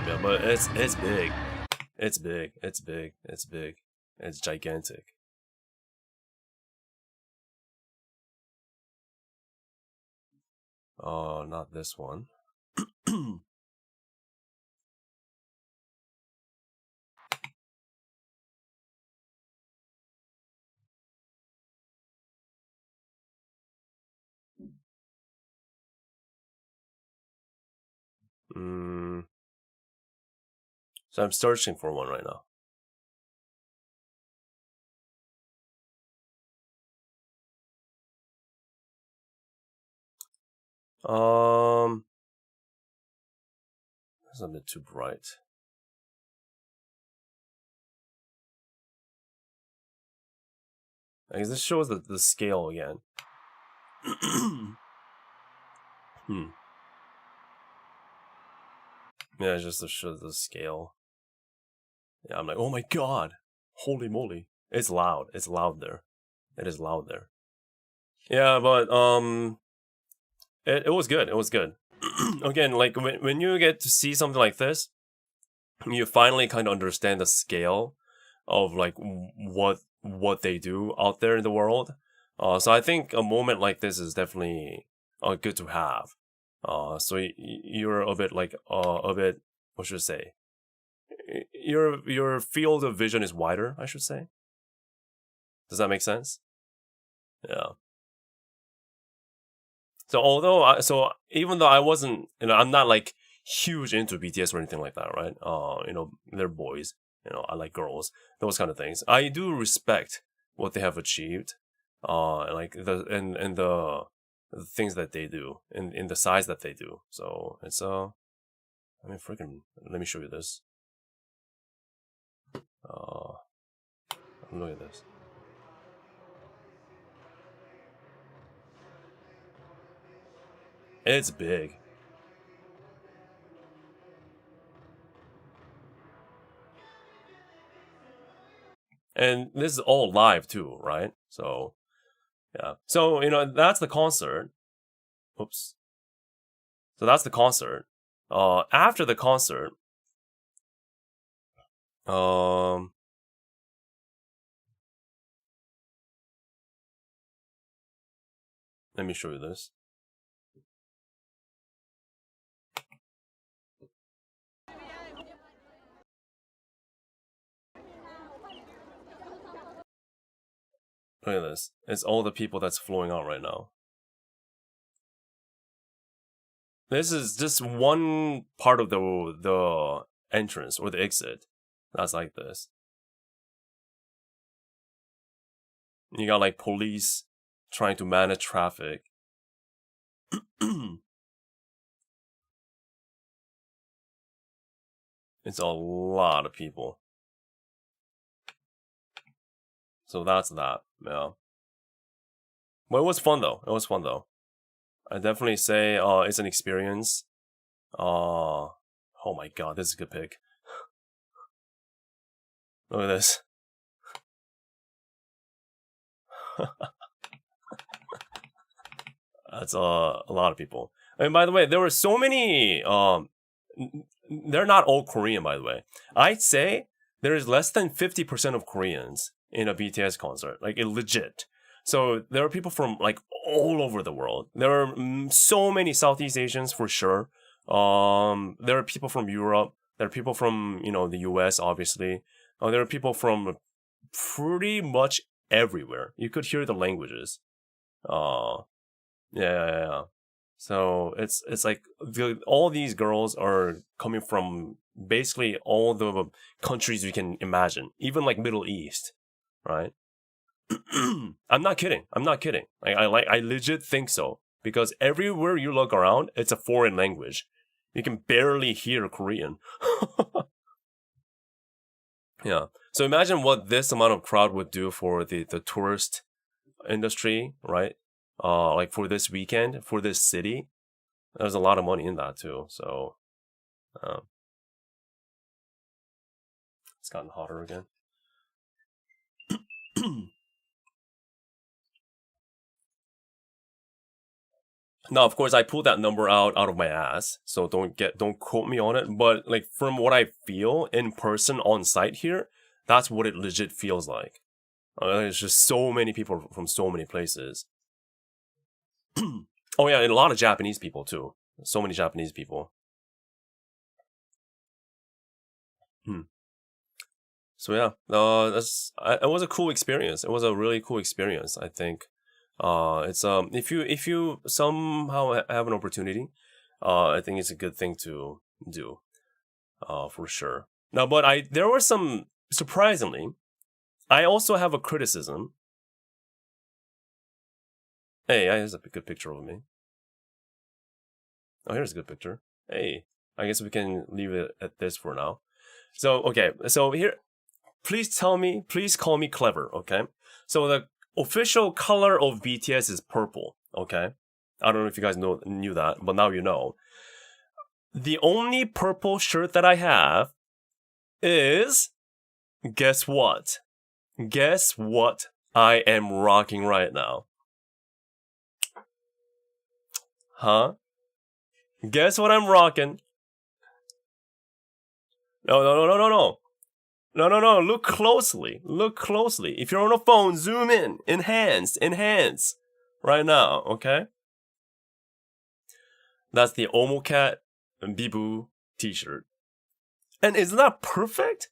Yeah, but it's big. It's big. It's big. It's big. It's gigantic. Oh, not this one. So I'm searching for one right now. That's a bit too bright. I guess this shows the scale again. Yeah, just to show the scale. Yeah, I'm like, oh my god, holy moly, it's loud. It's loud there. It is loud there. Yeah, but it was good. It was good. Again, like when you get to see something like this, you finally kind of understand the scale of like what they do out there in the world. So I think a moment like this is definitely good to have. So you're a bit like a bit, what should I say? Your field of vision is wider, I should say. Does that make sense? Yeah. So even though I wasn't, I'm not like huge into BTS or anything like that, right? They're boys. I like girls, those kind of things. I do respect what they have achieved, like the things that they do, in the size that they do. So it's freaking. Let me show you this. Look at this. It's big. And this is all live too, right? So, yeah. So, that's the concert. Oops. So that's the concert. After the concert, let me show you this. Look at this. It's all the people that's flowing out right now. This is just one part of the entrance or the exit that's like this. You got like police trying to manage traffic. It's a lot of people. So that's that, yeah. But it was fun though. It was fun though. I definitely say it's an experience. Oh my god, this is a good pick. Look at this. That's a lot of people. And by the way, there were so many. They're not all Korean, by the way. I'd say there is less than 50% of Koreans in a BTS concert, like legit. So there are people from like all over the world. There are so many Southeast Asians for sure. There are people from Europe. There are people from the US, obviously. There are people from pretty much everywhere. You could hear the languages. Yeah. So it's like all these girls are coming from basically all the countries you can imagine, even like Middle East, right? I'm not kidding. I legit think so, because everywhere you look around, it's a foreign language. You can barely hear Korean. Yeah. So imagine what this amount of crowd would do for the tourist industry, right? Like for this weekend, for this city, there's a lot of money in that too. So, it's gotten hotter again. Now, of course, I pulled that number out of my ass, so don't quote me on it. But like from what I feel in person on site here, that's what it legit feels like. There's just so many people from so many places. Oh yeah, and a lot of Japanese people too. So many Japanese people. So yeah, it was a cool experience. It was a really cool experience, I think. It's if you somehow have an opportunity, I think it's a good thing to do, for sure. Now, but there were some, surprisingly, I also have a criticism. Hey, here's a good picture of me. Oh, here's a good picture. Hey, I guess we can leave it at this for now. So, okay, so here, please call me clever, okay? So the official color of BTS is purple, okay? I don't know if you guys knew that, but now you know. The only purple shirt that I have is, guess what? Guess what I am rocking right now? Huh? Guess what I'm rocking? No. No. Look closely. Look closely. If you're on a phone, zoom in. Enhance. Right now, okay? That's the Omocat Bibu t-shirt. And isn't that perfect?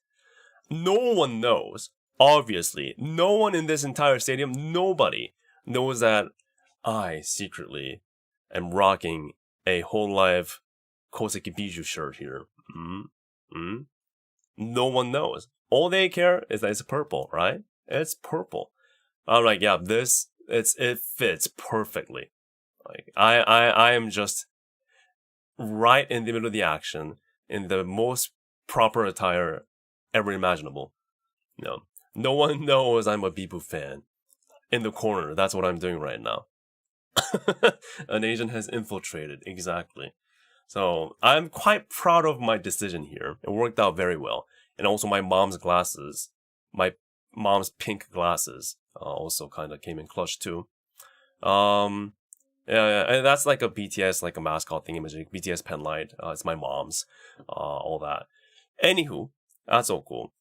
No one knows. Obviously, no one in this entire stadium, nobody knows that I secretly am rocking a whole life Koseki Biju shirt here. No one knows. All they care is that it's purple, right? It's purple. I'm like, yeah, it fits perfectly. Like, I am just right in the middle of the action in the most proper attire ever imaginable. No one knows I'm a Bibu fan. In the corner, that's what I'm doing right now. An Asian has infiltrated, exactly. So I'm quite proud of my decision here. It worked out very well. And also my mom's glasses, my mom's pink glasses, also kind of came in clutch too. Yeah, and that's like a BTS, like a mascot thingamajig, BTS pen light. It's my mom's, all that. Anywho, that's all cool.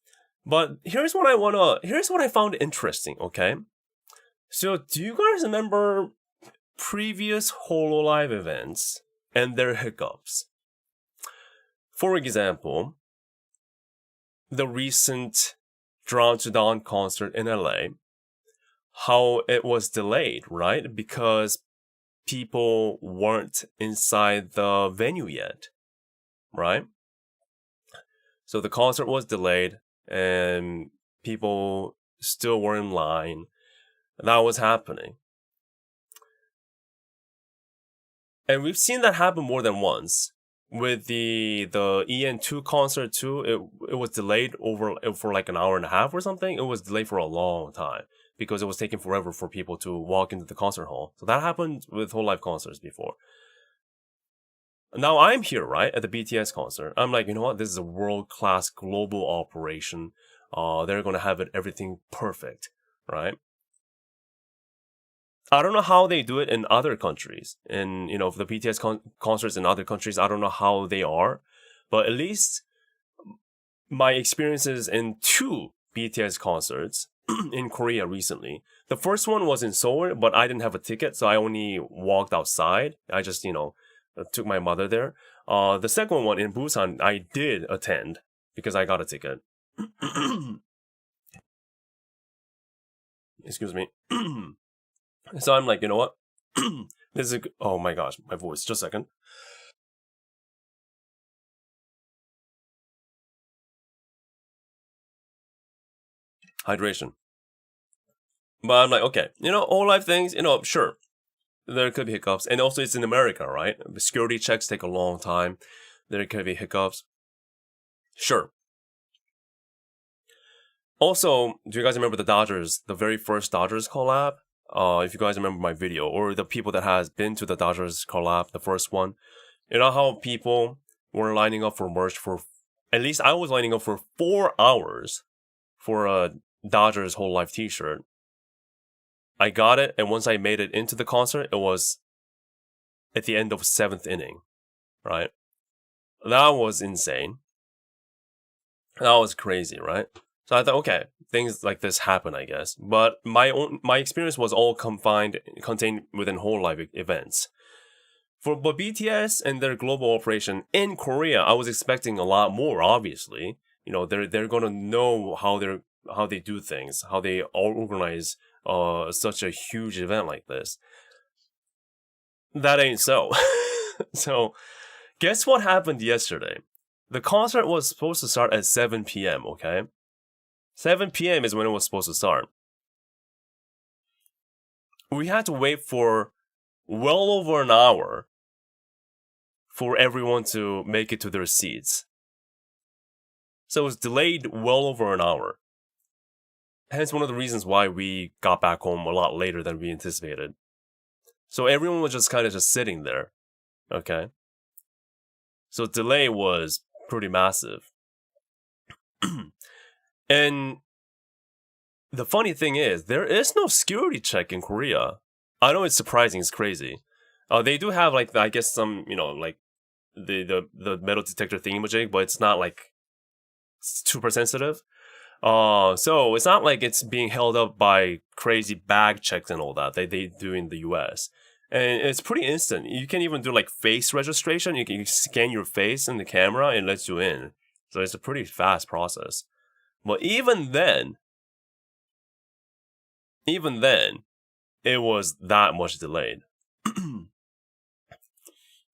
But here's what I found interesting, okay? So do you guys remember previous HoloLive events and their hiccups? For example, the recent Drawn to Dawn concert in LA, how it was delayed, right? Because people weren't inside the venue yet, right? So the concert was delayed and people still were in line. That was happening. And we've seen that happen more than once. With the EN2 concert too, it was delayed for like an hour and a half or something. It was delayed for a long time because it was taking forever for people to walk into the concert hall. So that happened with whole live concerts before. Now I'm here, right, at the BTS concert. I'm like, you know what? This is a world-class global operation. They're gonna have everything perfect, right? I don't know how they do it in other countries. And, the BTS concerts in other countries, I don't know how they are. But at least my experiences in 2 BTS concerts in Korea recently. The first one was in Seoul, but I didn't have a ticket, so I only walked outside. I just, took my mother there. The second one in Busan, I did attend because I got a ticket. Excuse me. So I'm like, you know what? This is oh my gosh, my voice. Just a second. Hydration. But I'm like, okay, all life things, sure. There could be hiccups. And also it's in America, right? The security checks take a long time. There could be hiccups. Sure. Also, do you guys remember the Dodgers, the very first Dodgers collab? If you guys remember my video, or the people that has been to the Dodgers collab, the first one, you know how people were lining up for merch for, at least I was lining up for 4 hours for a Dodgers whole life t-shirt. I got it, and once I made it into the concert, it was at the end of 7th inning, right? That was insane. That was crazy, right? So I thought, okay, things like this happen, I guess. But my experience was all contained within whole life events. But BTS and their global operation in Korea, I was expecting a lot more. Obviously, you know, they're gonna know how they do things, how they organize such a huge event like this. That ain't so. So, guess what happened yesterday? The concert was supposed to start at 7 p.m., okay? 7 p.m. is when it was supposed to start. We had to wait for well over an hour for everyone to make it to their seats. So it was delayed well over an hour. Hence one of the reasons why we got back home a lot later than we anticipated. So everyone was just kind of just sitting there. Okay? So delay was pretty massive. And the funny thing is, there is no security check in Korea. I know it's surprising, it's crazy. They do have like, I guess some, you know, like the metal detector thingamajig, but it's not like super sensitive. So it's not like it's being held up by crazy bag checks and all that they do in the US. And it's pretty instant. You can even do like face registration. You can scan your face in the camera and it lets you in. So it's a pretty fast process. But even then, it was that much delayed.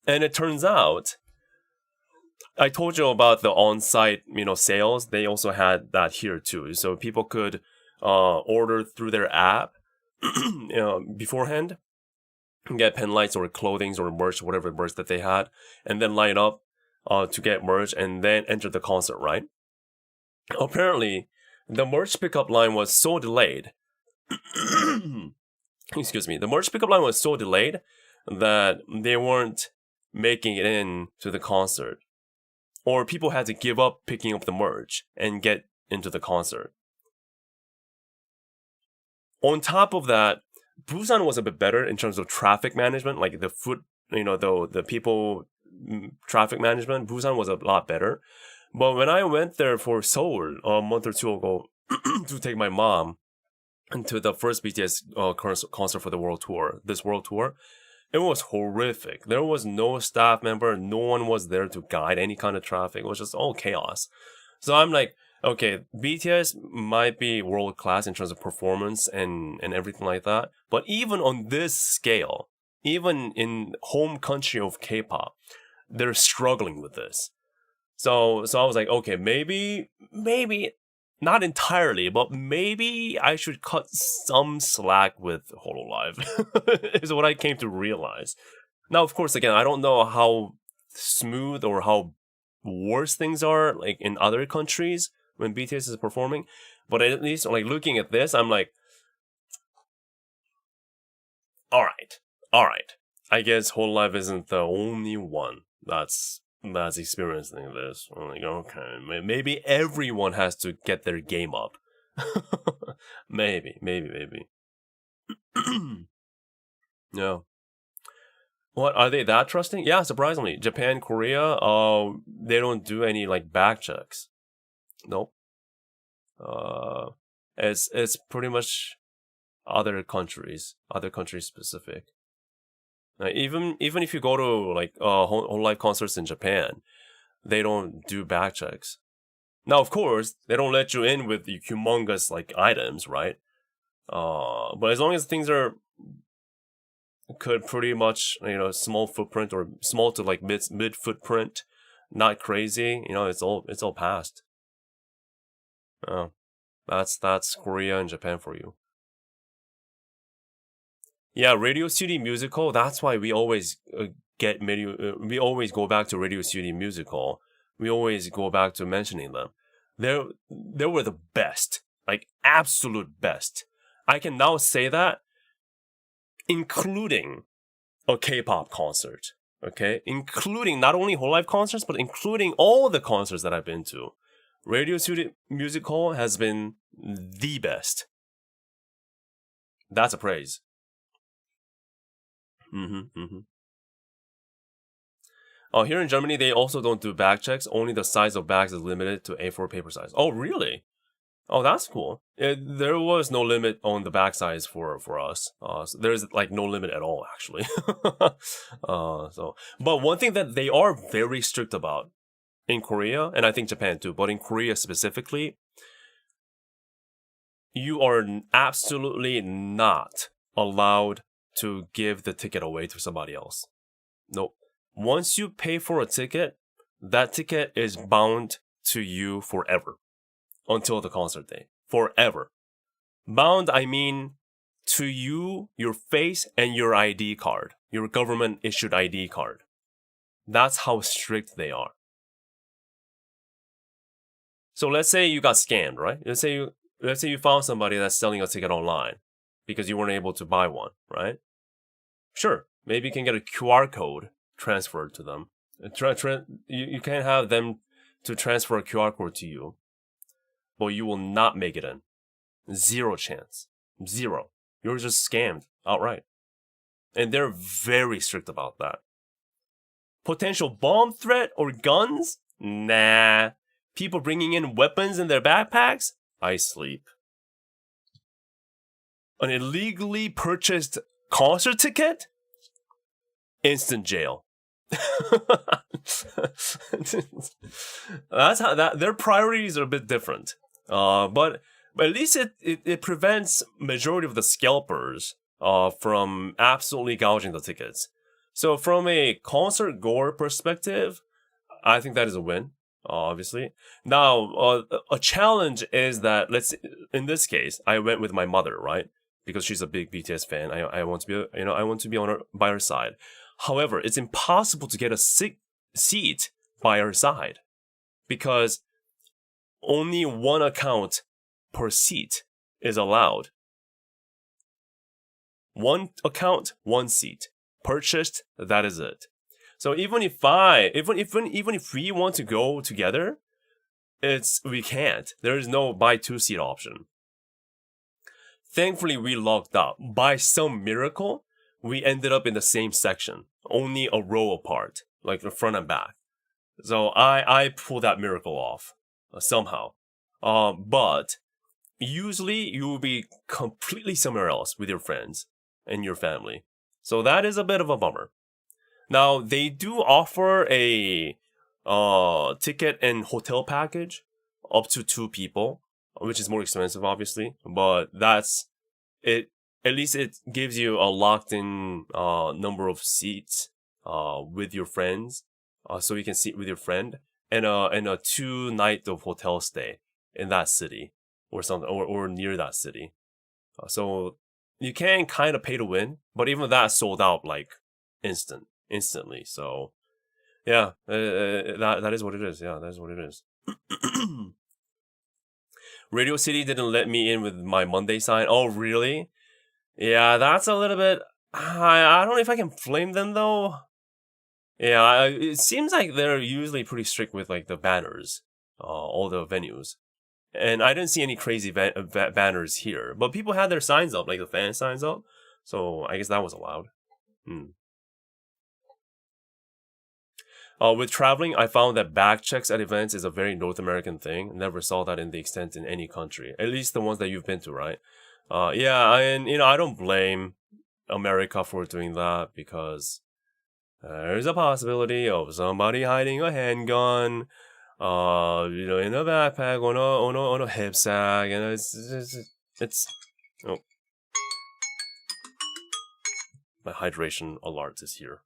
And it turns out, I told you about the on-site, you know, sales. They also had that here too. So people could order through their app you know, beforehand, get pen lights or clothing or merch, whatever merch that they had, and then line up to get merch and then enter the concert, right? Apparently, the merch pickup line was so delayed. Excuse me. The merch pickup line was so delayed that they weren't making it in to the concert. Or people had to give up picking up the merch and get into the concert. On top of that, Busan was a bit better in terms of traffic management, like the foot, you know, the people traffic management. Busan was a lot better. But when I went there for Seoul a month or two ago to take my mom to the first BTS concert for the world tour, this world tour, it was horrific. There was no staff member. No one was there to guide any kind of traffic. It was just all chaos. So I'm like, okay, BTS might be world class in terms of performance and everything like that. But even on this scale, even in home country of K-pop, they're struggling with this. So I was like, okay, maybe not entirely, but maybe I should cut some slack with HoloLive, is what I came to realize. Now, of course, again, I don't know how smooth or how worse things are like in other countries when BTS is performing, but at least like looking at this, I'm like, all right. I guess HoloLive isn't the only one that's experiencing this. I'm like, okay, maybe everyone has to get their game up. maybe. No. What, are they that trusting? Yeah, surprisingly. Japan, Korea, they don't do any like back checks. Nope. It's pretty much other countries specific. Even if you go to like whole life concerts in Japan, they don't do back checks. Now, of course, they don't let you in with the humongous like items, right? But as long as things are could pretty much, you know, small footprint or small to like mid footprint, not crazy, you know, it's all passed. Oh, that's Korea and Japan for you. Yeah, Radio City Musical. That's why we always we always go back to Radio City Musical. We always go back to mentioning them. They were the best. like absolute best. I can now say that, including a K-pop concert. Okay, including not only whole life concerts, but including all the concerts that I've been to. Radio City Music Hall has been the best. That's a praise. Here in Germany, they also don't do bag checks. Only the size of bags is limited to A4 paper size. Oh, really? Oh, that's cool. There was no limit on the bag size for us. So there's like no limit at all, actually. But one thing that they are very strict about in Korea, and I think Japan too, but in Korea specifically, you are absolutely not allowed to give the ticket away to somebody else. Nope. Once you pay for a ticket, that ticket is bound to you forever. Until the concert day. Forever. Bound, I mean, to you, your face, and your ID card. Your government-issued ID card. That's how strict they are. So let's say you got scammed, right? Let's say you found somebody that's selling a ticket online because you weren't able to buy one, right? Sure, maybe you can get a QR code transferred to them. You can have them to transfer a QR code to you, but you will not make it in. Zero chance. Zero. You're just scammed outright. And they're very strict about that. Potential bomb threat or guns? Nah. People bringing in weapons in their backpacks? I sleep. An illegally purchased concert ticket? Instant jail. That's how their priorities are a bit different. But at least it prevents majority of the scalpers from absolutely gouging the tickets. So from a concert goer perspective, I think that is a win, obviously. Now, a challenge is that in this case, I went with my mother, right? Because she's a big BTS fan. I want to be by her side. However, it's impossible to get a seat by her side because only one account per seat is allowed. One account, one seat. Purchased, that is it. So even if we want to go together, we can't. There is no buy 2-seat option. Thankfully, we logged out. By some miracle, we ended up in the same section, only a row apart, like the front and back. So I pulled that miracle off somehow. But usually you will be completely somewhere else with your friends and your family. So that is a bit of a bummer. Now, they do offer a ticket and hotel package up to 2 people, which is more expensive, obviously. But that's it. At least it gives you a locked-in number of seats with your friends, so you can sit with your friend, and a 2-night of hotel stay in that city or something, or near that city. So you can kind of pay to win, but even that sold out like instantly. So yeah, that is what it is. Yeah, that is what it is. Radio City didn't let me in with my Monday sign. Oh, really? Yeah, that's a little bit. I don't know if I can blame them though. Yeah, it seems like they're usually pretty strict with like the banners, all the venues, and I didn't see any crazy banners here. But people had their signs up, like the fan signs up, so I guess that was allowed. With traveling, I found that bag checks at events is a very North American thing. Never saw that in the extent in any country, at least the ones that you've been to, right? Yeah, and I don't blame America for doing that because there's a possibility of somebody hiding a handgun, in a backpack on a hip sack, and it's oh, my hydration alert is here.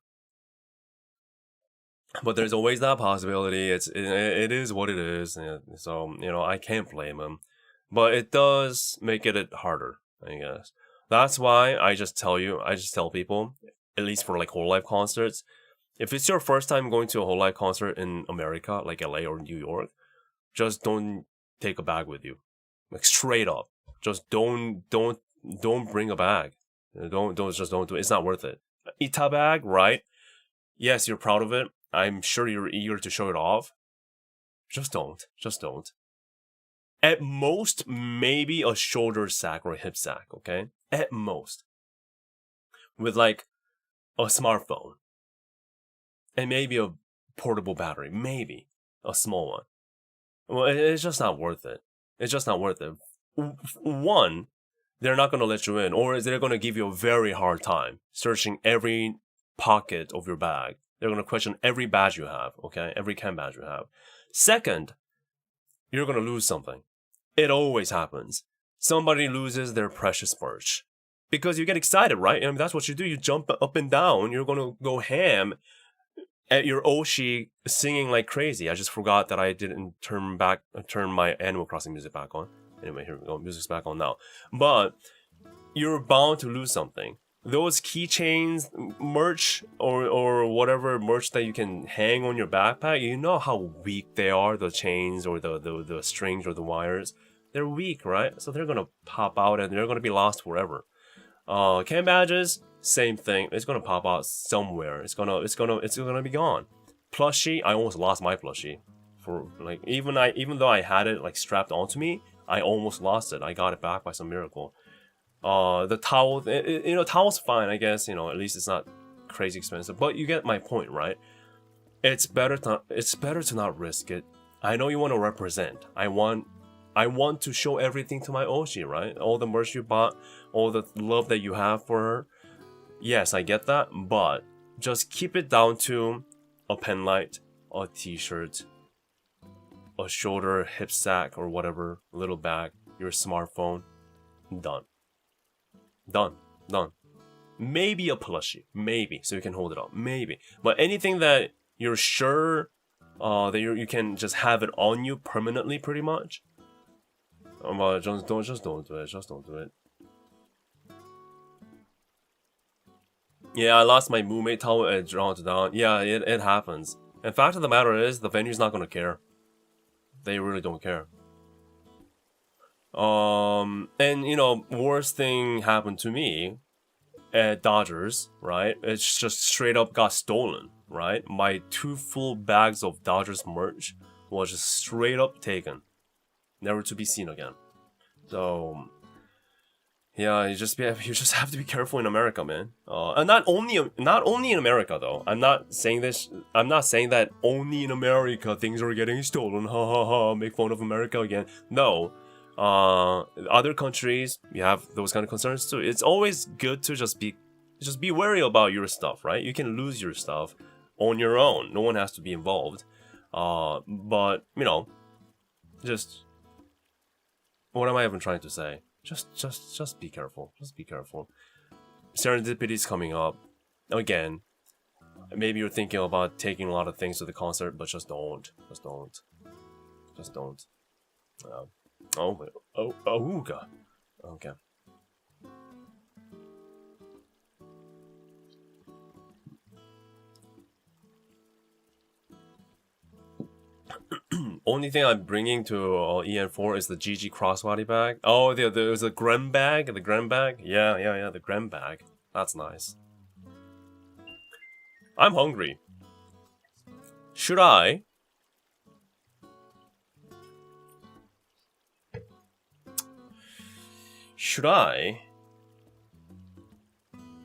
But there's always that possibility. It is what it is, so I can't blame them. But it does make it harder, I guess. That's why I just tell people, at least for like whole life concerts, if it's your first time going to a whole life concert in America, like LA or New York, just don't take a bag with you. Like straight up. Just don't bring a bag. Don't do it. It's not worth it. Ita bag, right? Yes, you're proud of it. I'm sure you're eager to show it off. Just don't. At most, maybe a shoulder sack or a hip sack, okay? At most. With like a smartphone. And maybe a portable battery. Maybe. A small one. Well, it's just not worth it. It's just not worth it. One, they're not going to let you in, or they're going to give you a very hard time searching every pocket of your bag. They're going to question every badge you have, okay? Every chem badge you have. Second, you're going to lose something. It always happens. Somebody loses their precious merch. Because you get excited, right? I mean, that's what you do. You jump up and down. You're going to go ham at your Oshi singing like crazy. I just forgot that I didn't turn my Animal Crossing music back on. Anyway, here we go. Music's back on now. But you're bound to lose something. Those keychains, merch, or whatever merch that you can hang on your backpack, you know how weak they are, the chains or the strings or the wires. They're weak, right? So they're gonna pop out and they're gonna be lost forever. Cam badges, same thing. It's gonna pop out somewhere. It's gonna be gone. Plushie, I almost lost my plushie. For like even though I had it like strapped onto me, I almost lost it. I got it back by some miracle. The towel, towel's fine, I guess. At least it's not crazy expensive. But you get my point, right? It's better to not risk it. I know you want to represent. I want to show everything to my Oshi, right? All the merch you bought, all the love that you have for her. Yes, I get that, but just keep it down to a pen light, a t-shirt, a shoulder hip sack or whatever, little bag, your smartphone. Done. Maybe a plushie, maybe, so you can hold it up, maybe. But anything that you're sure that you can just have it on you permanently, pretty much. Just don't do it. Yeah, I lost my Moomate towel and dropped it down. Yeah, it happens. And fact of the matter is, the venue's not gonna care. They really don't care. And worst thing happened to me at Dodgers, right? It's just straight up got stolen, right? My 2 full bags of Dodgers merch was just straight up taken. Never to be seen again. So yeah, you just have to be careful in America, man. And not only in America though. I'm not saying that only in America things are getting stolen. Ha ha ha. Make fun of America again. No. Other countries, you have those kind of concerns too. It's always good to just be wary about your stuff, right? You can lose your stuff on your own. No one has to be involved. But just what am I even trying to say? Just be careful. Just be careful. Serendipity's coming up. Again, maybe you're thinking about taking a lot of things to the concert, but just don't. Just don't. God. Okay. Only thing I'm bringing to EN4 is the GG crossbody bag. Oh, there's a Grem bag. The Grem bag. Yeah. The Grem bag. That's nice. I'm hungry. Should I?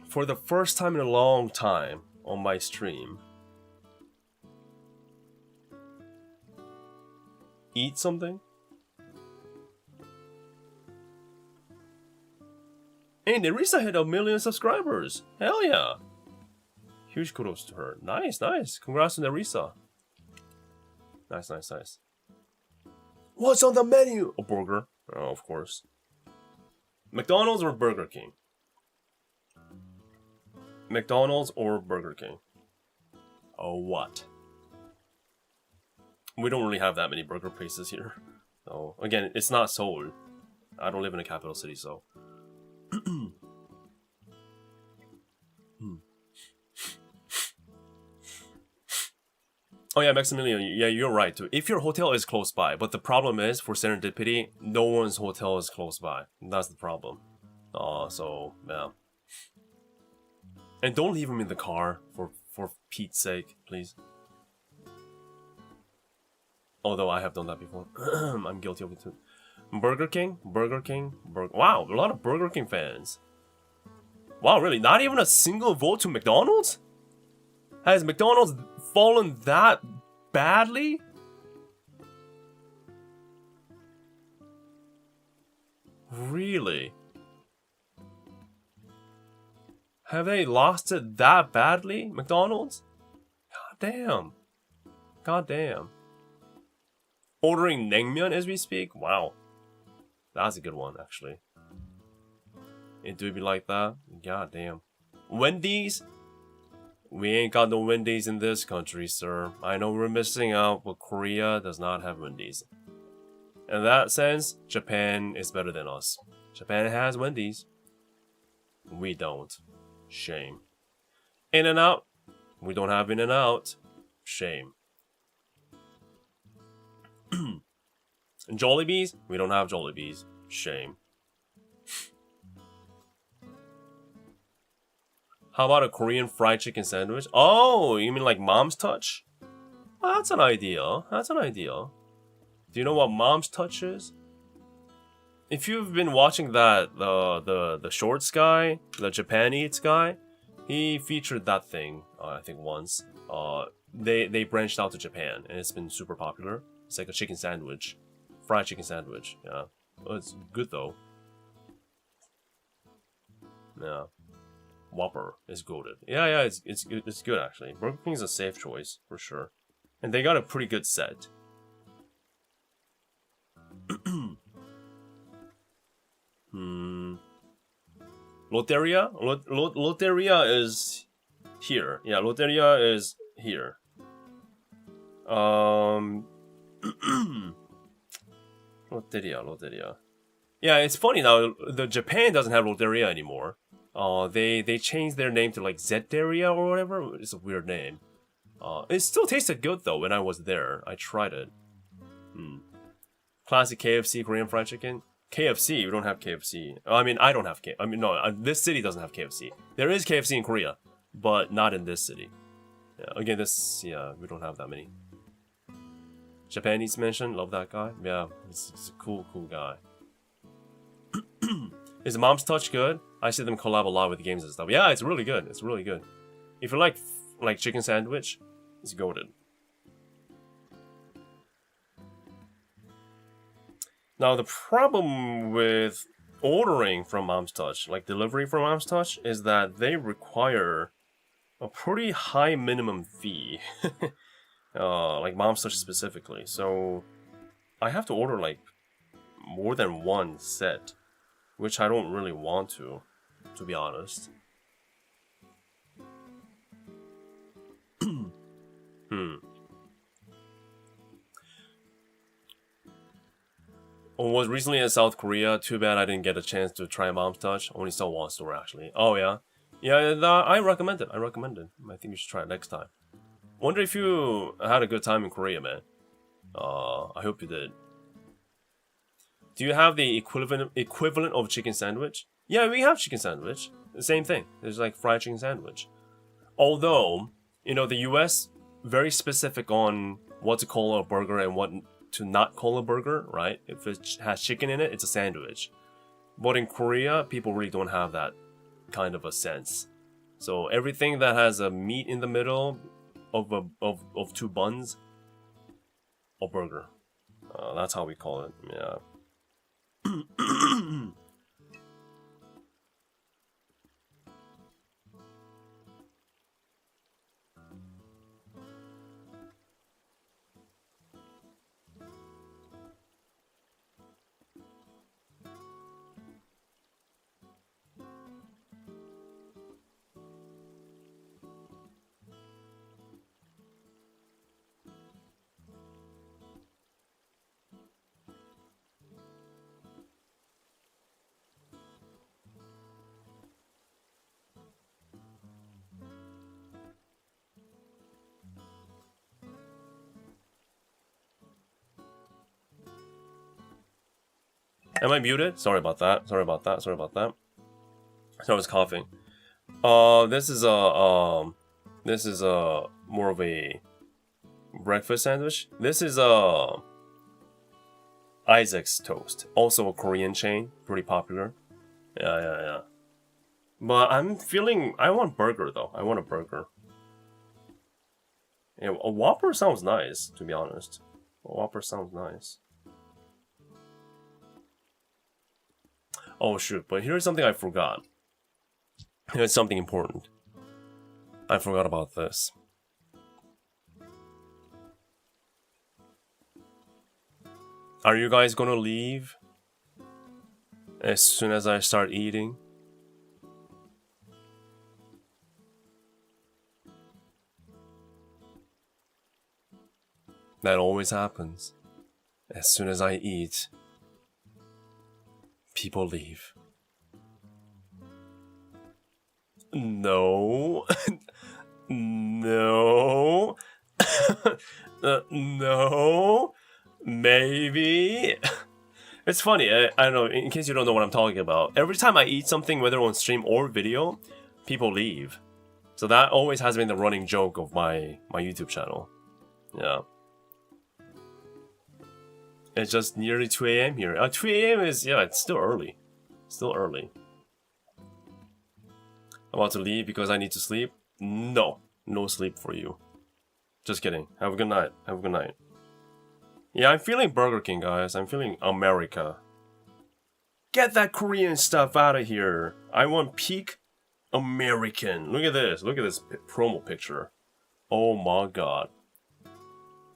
For the first time in a long time on my stream, eat something? Hey, Nerissa hit 1 million subscribers. Hell yeah. Huge kudos to her. Nice. Congrats to Nerissa. Nice. What's on the menu? A burger. Oh, of course. McDonald's or Burger King? McDonald's or Burger King? Oh, what? We don't really have that many burger places here. So, again, it's not Seoul. I don't live in a capital city, so. Oh yeah, Maximilian, yeah, you're right too. If your hotel is close by, but the problem is for serendipity, no one's hotel is close by. That's the problem. So yeah. And don't leave him in the car for Pete's sake, please. Although I have done that before. I'm guilty of it too. Burger King? Wow, a lot of Burger King fans. Wow, really? Not even a single vote to McDonald's? Has McDonald's fallen that badly? Really? Have they lost it that badly, McDonald's? God damn. God damn. Ordering naengmyeon as we speak? Wow. That's a good one, actually. It do be like that? God damn. Wendy's? We ain't got no Wendy's in this country, sir. I know we're missing out, but Korea does not have Wendy's. In that sense, Japan is better than us. Japan has Wendy's. We don't. Shame. In-N-Out? We don't have In-N-Out. Shame. Jollibees? We don't have Jollibees. Shame. How about a Korean fried chicken sandwich? Oh, you mean like Mom's Touch? Well, that's an idea. That's an idea. Do you know what Mom's Touch is? If you've been watching that, the Shorts guy, the Japan Eats guy, he featured that thing, I think once. They branched out to Japan, and it's been super popular. It's like a chicken sandwich. Fried chicken sandwich, yeah. Well, it's good though. Yeah. Whopper is goated. Yeah, it's good actually. Burger King's a safe choice, for sure. And they got a pretty good set. Loteria? Loteria is here. Yeah, Loteria is here. Loteria. Yeah, it's funny now. The Japan doesn't have Loteria anymore. They changed their name to like Zteria or whatever. It's a weird name. It still tasted good though when I was there. I tried it. Classic KFC Korean fried chicken. KFC, we don't have KFC. I mean, I don't have KFC. I mean, no, this city doesn't have KFC. There is KFC in Korea, but not in this city. Yeah, again, we don't have that many. Japanese mention, love that guy. Yeah, he's a cool guy. Is Mom's Touch good? I see them collab a lot with games and stuff. Yeah, it's really good. It's really good. If you like chicken sandwich, it's goated. Now the problem with ordering from Mom's Touch, like delivery from Mom's Touch, is that they require a pretty high minimum fee. Like Mom's Touch specifically. So I have to order like more than one set, which I don't really want to be honest. I was recently in South Korea. Too bad I didn't get a chance to try Mom's Touch. Only saw one store actually. Oh yeah, I recommend it. I think you should try it next time. Wonder if you had a good time in Korea, man. I hope you did. Do you have the equivalent of chicken sandwich? Yeah, we have chicken sandwich. The same thing. There's like fried chicken sandwich. Although, you know, the US very specific on what to call a burger and what to not call a burger, right? If it has chicken in it, it's a sandwich. But in Korea, people really don't have that kind of a sense. So everything that has a meat in the middle of two buns, a burger. That's how we call it. Yeah. Am I muted? Sorry about that. Sorry about that. Sorry about that. So I was coughing. This is more of a breakfast sandwich. This is Isaac's Toast, also a Korean chain, pretty popular. Yeah. But I'm feeling I want burger though. I want a burger. Yeah, a Whopper sounds nice, to be honest. A Whopper sounds nice. Oh shoot, but here's something I forgot. Here's something important. I forgot about this. Are you guys gonna leave as soon as I start eating? That always happens. As soon as I eat, people leave. No. No. No. Maybe. It's funny, I don't know, in case you don't know what I'm talking about. Every time I eat something, whether on stream or video, people leave. So that always has been the running joke of my YouTube channel. Yeah. It's just nearly 2 a.m. here. 2 a.m. is, yeah, it's still early. Still early. I'm about to leave because I need to sleep? No. No sleep for you. Just kidding. Have a good night. Have a good night. Yeah, I'm feeling Burger King, guys. I'm feeling America. Get that Korean stuff out of here. I want peak American. Look at this. Look at this promo picture. Oh my god.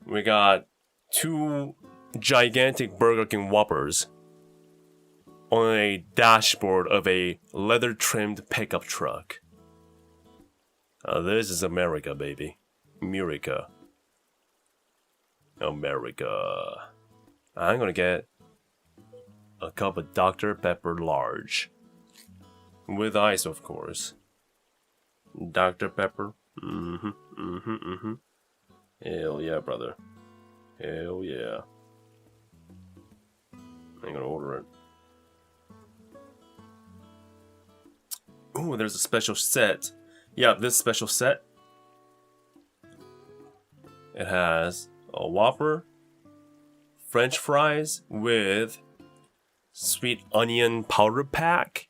We got 2 gigantic Burger King Whoppers on a dashboard of a leather-trimmed pickup truck. This is America, baby. America. America. I'm gonna get a cup of Dr. Pepper large. With ice, of course. Dr. Pepper. Hell yeah, brother. Hell yeah. I'm gonna order it. Ooh, there's a special set. Yeah, this special set. It has a Whopper, French fries with sweet onion powder pack,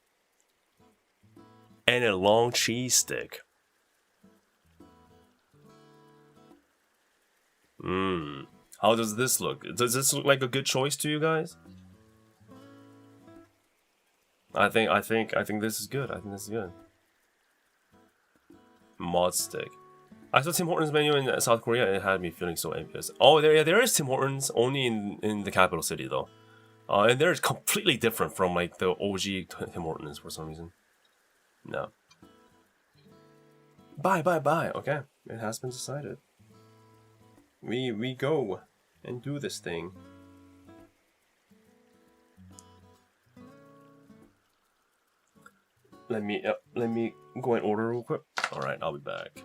and a long cheese stick. How does this look? Does this look like a good choice to you guys? I think this is good. I think this is good. Mod stick. I saw Tim Hortons menu in South Korea and it had me feeling so envious. Oh, there is Tim Hortons, only in the capital city though. And they're completely different from like the OG Tim Hortons for some reason. No. Bye. Okay, it has been decided. We go and do this thing. Let me go and order real quick. All right, I'll be back.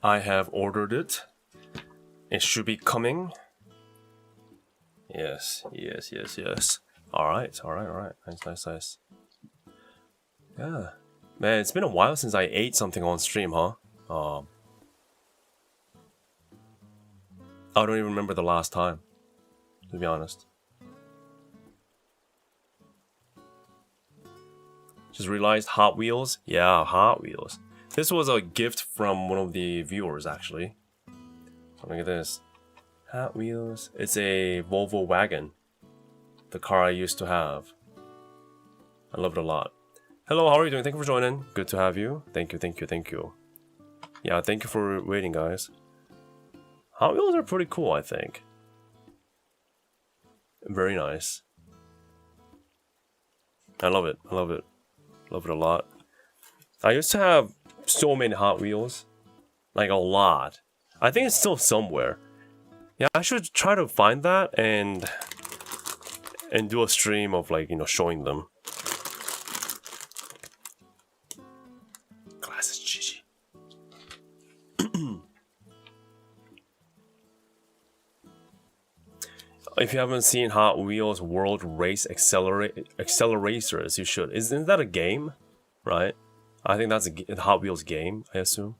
I have ordered it. It should be coming. Yes. Alright. Nice. Yeah. Man, it's been a while since I ate something on stream, huh? I don't even remember the last time, to be honest. Just realized Hot Wheels. Yeah, Hot Wheels. This was a gift from one of the viewers, actually. Look at this. Hot Wheels. It's a Volvo wagon. The car I used to have. I love it a lot. Hello, how are you doing? Thank you for joining. Good to have you. Thank you. Yeah, thank you for waiting, guys. Hot Wheels are pretty cool, I think. Very nice. I love it. Love it a lot. I used to have so many Hot Wheels. Like a lot. I think it's still somewhere. Yeah, I should try to find that and do a stream of, like, you know, showing them. Glasses GG. If you haven't seen Hot Wheels World Race Acceleracers, you should. Isn't that a game? Right? I think that's a Hot Wheels game, I assume.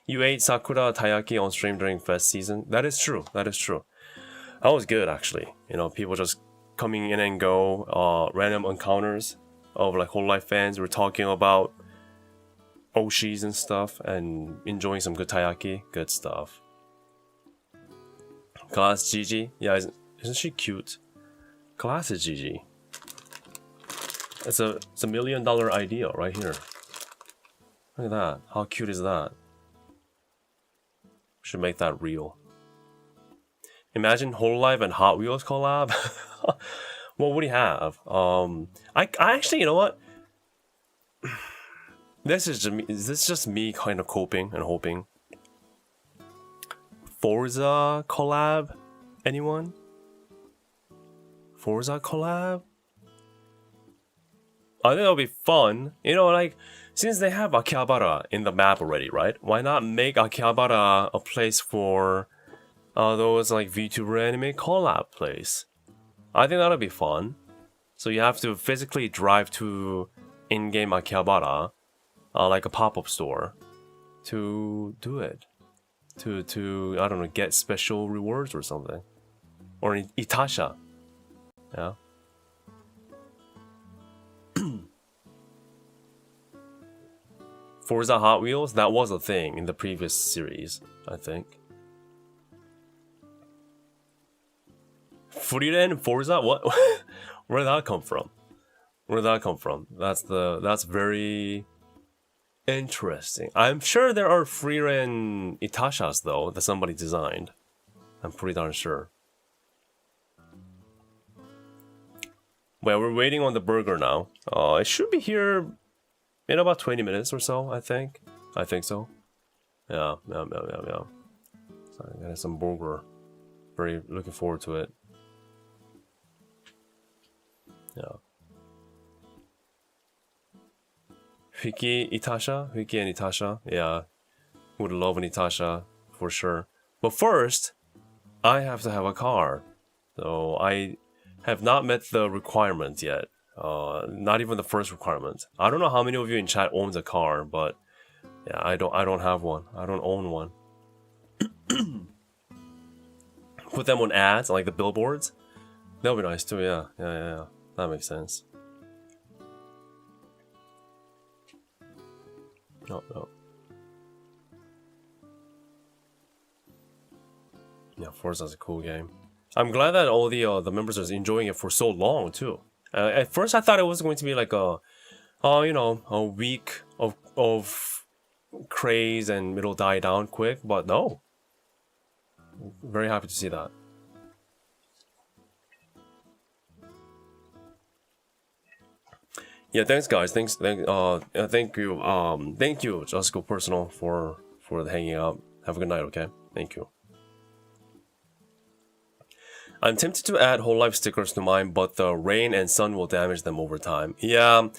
You ate Sakura Taiyaki on stream during fest season? That is true. That was good, actually. You know, people just coming in and go, random encounters of, like, whole life fans. We're talking about Oshis and stuff, and enjoying some good taiyaki. Good stuff. Class Gigi. Yeah, isn't she cute? Class is Gigi. It's a $1 million idea right here. Look at that. How cute is that? Should make that real. Imagine Whole Life and Hot Wheels collab. What would he have? I actually, you know what? This is just me kind of coping and hoping. Forza collab? Anyone? Forza collab? I think it'll be fun. You know, like, since they have Akihabara in the map already, right? Why not make Akihabara a place for those, like, VTuber anime collab place? I think that'll be fun. So you have to physically drive to in-game Akihabara, like a pop-up store, to do it. To I don't know, get special rewards or something. Or Itasha. Yeah. Forza Hot Wheels, that was a thing in the previous series, I think. Frieren Forza? What? Where did that come from? That's very interesting. I'm sure there are Frieren Itashas though that somebody designed. I'm pretty darn sure. Well, we're waiting on the burger now. It should be here in about 20 minutes or so, I think. I think so. Yeah. So I got some burger. Very looking forward to it. Yeah. Hwikky and Itasha. Yeah. Would love an Itasha for sure. But first, I have to have a car. So I have not met the requirement yet. Not even the first requirement. I don't know how many of you in chat owns a car, but yeah, I don't have one. I don't own one. Put them on ads, like the billboards. That'll be nice too, yeah. Yeah. That makes sense. No. Yeah, Forza's a cool game. I'm glad that all the members are enjoying it for so long too. At first, I thought it was going to be like a week of craze and it'll die down quick, but no. Very happy to see that. Yeah, thanks guys. Thank you. Thank you, Just Go Personal, for hanging out. Have a good night, okay? Thank you. I'm tempted to add whole life stickers to mine, but the rain and sun will damage them over time. Yeah,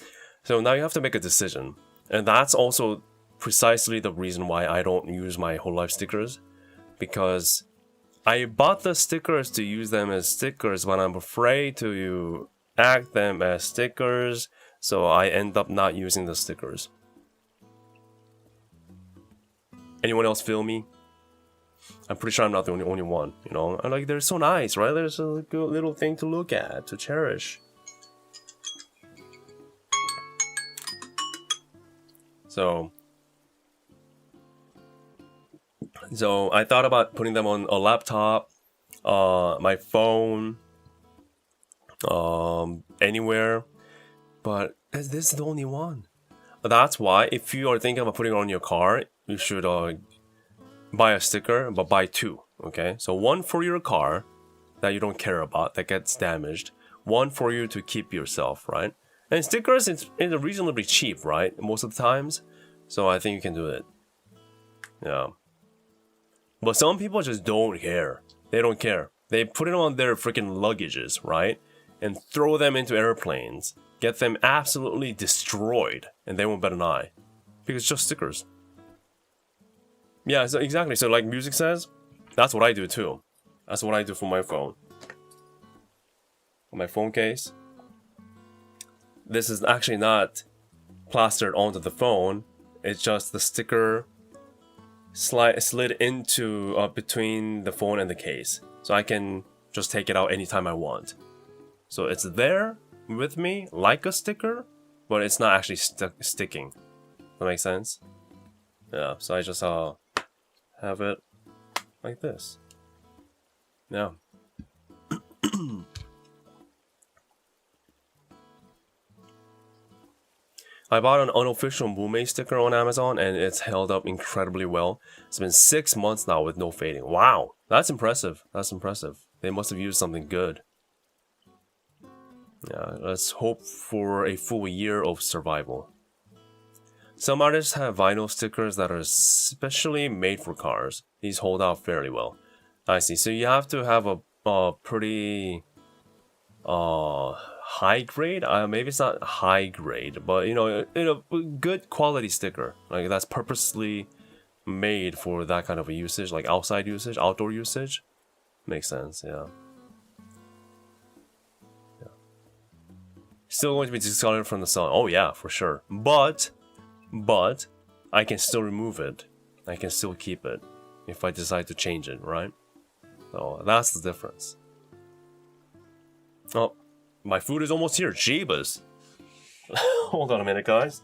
So now you have to make a decision. And that's also precisely the reason why I don't use my whole life stickers. Because I bought the stickers to use them as stickers, but I'm afraid to act them as stickers, so I end up not using the stickers. Anyone else feel me? I'm pretty sure I'm not the only one, you know? And like, they're so nice, right? There's a good little thing to look at, to cherish. So I thought about putting them on a laptop, my phone, anywhere, but this is the only one. That's why if you are thinking about putting it on your car, you should buy a sticker, but buy two, okay? So one for your car that you don't care about, that gets damaged, one for you to keep yourself, right? And stickers, it's reasonably cheap, right? Most of the times. So I think you can do it. Yeah. But some people just don't care. They don't care. They put it on their freaking luggages, right? And throw them into airplanes. Get them absolutely destroyed. And they won't bat an eye. Because it's just stickers. Yeah, so exactly. So like music says, that's what I do too. That's what I do for my phone. For my phone case. This is actually not plastered onto the phone. It's just the sticker slid into between the phone and the case. So I can just take it out anytime I want. So it's there with me like a sticker, but it's not actually sticking. That makes sense? Yeah, so I just have it like this. Yeah. I bought an unofficial Mume sticker on Amazon and it's held up incredibly well. It's been 6 months now with no fading. Wow, that's impressive. That's impressive. They must have used something good. Yeah, let's hope for a full year of survival. Some artists have vinyl stickers that are specially made for cars. These hold out fairly well. I see. So you have to have a pretty high grade. Maybe it's not high grade, but you know, good quality sticker. Like that's purposely made for that kind of a usage, like outside usage, outdoor usage. Makes sense. Yeah. Still going to be discarded from the sun. Oh yeah, for sure. But I can still remove it. I can still keep it if I decide to change it, right? So that's the difference. Oh, my food is almost here. Jeebus. Hold on a minute, guys.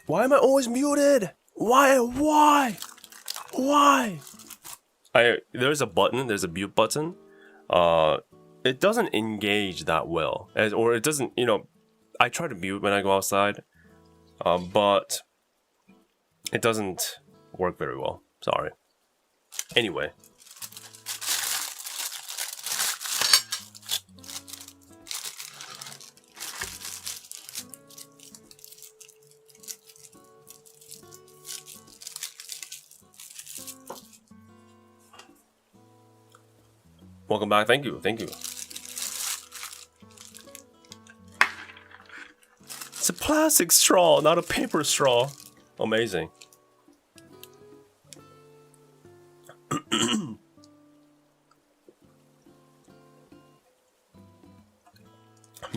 Why am I always muted? Why? There's a button, there's a mute button. It doesn't engage that well. Or it doesn't, you know, I try to mute when I go outside. But it doesn't work very well. Sorry. Anyway. Welcome back. Thank you. It's a plastic straw, not a paper straw. Amazing.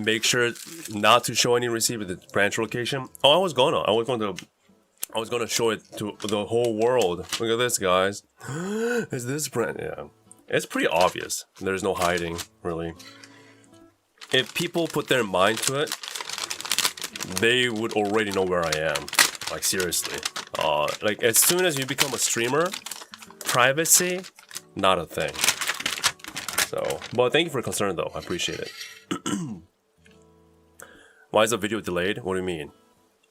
Make sure not to show any receipt at the branch location. Oh, I was gonna show it to the whole world. Look at this, guys. Is this branch? Yeah. It's pretty obvious. There's no hiding, really. If people put their mind to it, they would already know where I am. Like, seriously. Like, as soon as you become a streamer, privacy, not a thing. So, but thank you for your concern, though. I appreciate it. Why is the video delayed? What do you mean?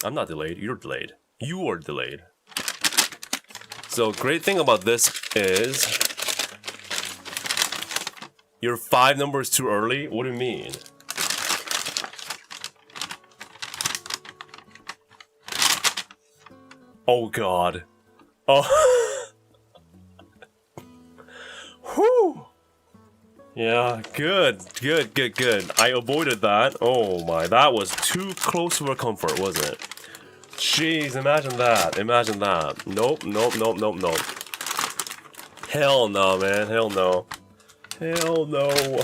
I'm not delayed. You're delayed. You are delayed. So, great thing about this is... Your 5 number is too early? What do you mean? Oh god. Oh. Whew. Yeah, good. I avoided that. Oh my, that was too close for comfort, wasn't it? Jeez, imagine that. Nope. Hell no, man. Hell no. There we go.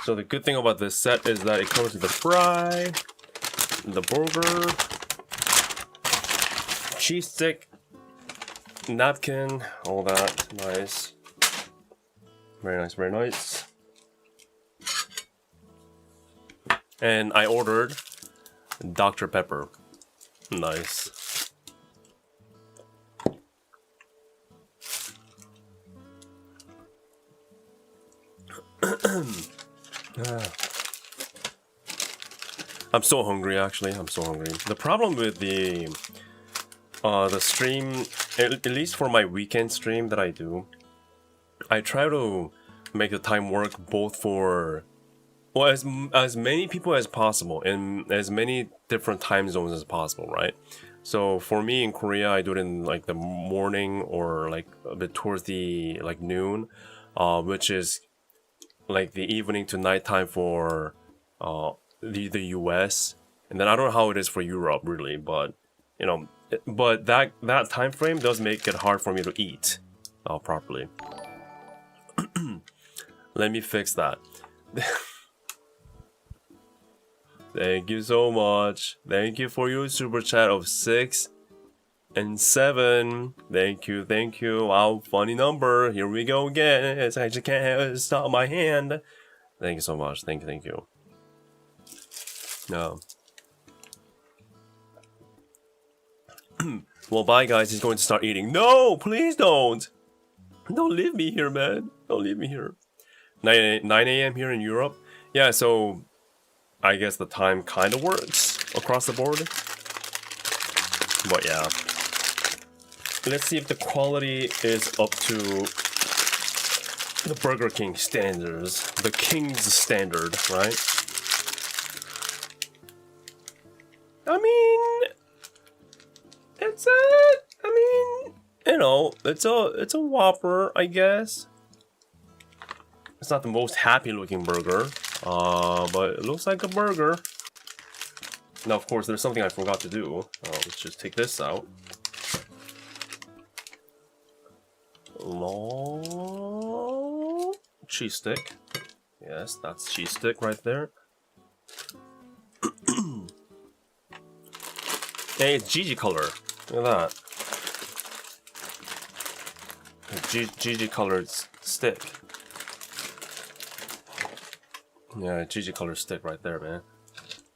So the good thing about this set is that it comes with the fry, the burger, cheese stick, napkin, all that. Nice. Very nice. And I ordered Dr. Pepper. Nice. I'm so hungry, actually. The problem with the stream, at least for my weekend stream that I do, I try to make the time work both for, well, as many people as possible in as many different time zones as possible, right? So for me in Korea, I do it in like the morning or like a bit towards the like noon, which is like the evening to nighttime for the US. And then I don't know how it is for Europe really, but you know, but that time frame does make it hard for me to eat properly. Let me fix that. Thank you so much. Thank you for your super chat of 6 and 7. Thank you. Wow, funny number. Here we go again. I just can't stop my hand. Thank you so much. Thank you. No. Well, bye guys. He's going to start eating. No, please don't. Don't leave me here, man. Don't leave me here. 9 a.m. here in Europe. Yeah, so I guess the time kind of works across the board. But yeah. Let's see if the quality is up to the Burger King standards. The King's standard, right? I mean, you know, it's a Whopper, I guess. It's not the most happy looking burger, but it looks like a burger. Now, of course, there's something I forgot to do. Let's just take this out. Long cheese stick. Yes, that's cheese stick right there. Hey, it's Gigi color. Look at that. GG colored stick. Yeah, GG colored stick right there, man.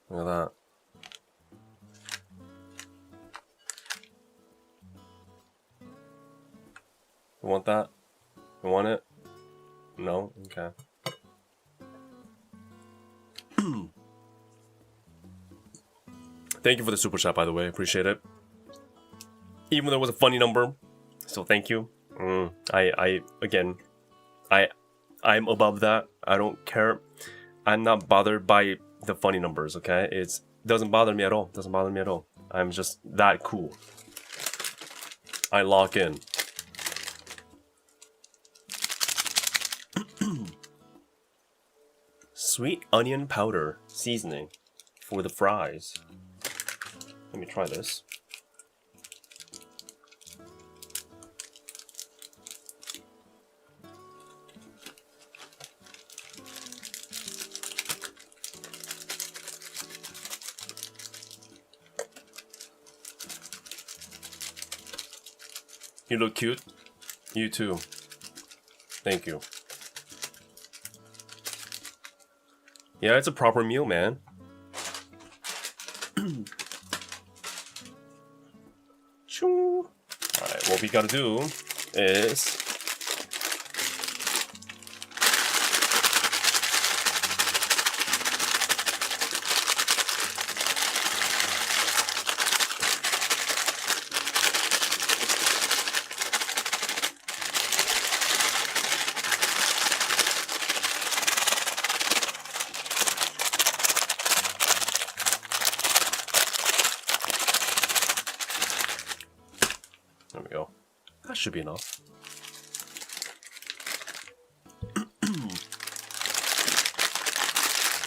Look at that. You want that? You want it? No? Okay. Thank you for the super chat, by the way. Appreciate it. Even though it was a funny number, so thank you. I'm above that. I don't care. I'm not bothered by the funny numbers. Okay, it doesn't bother me at all. Doesn't bother me at all. I'm just that cool. I lock in. Sweet onion powder seasoning for the fries. Let me try this. You look cute. You too. Thank you. Yeah, it's a proper meal, man. Alright, what we gotta do is... There we go. That should be enough.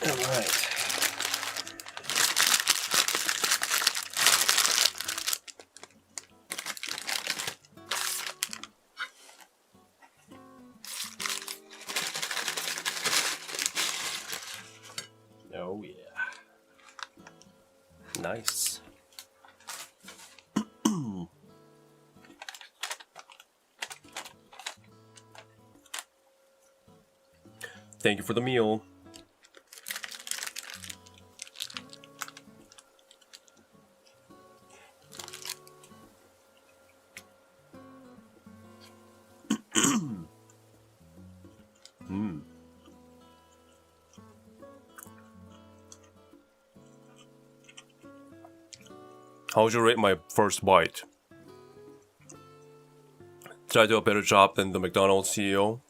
Alright. Oh yeah. Nice. Thank you for the meal. How would you rate my first bite? Did I do a better job than the McDonald's CEO?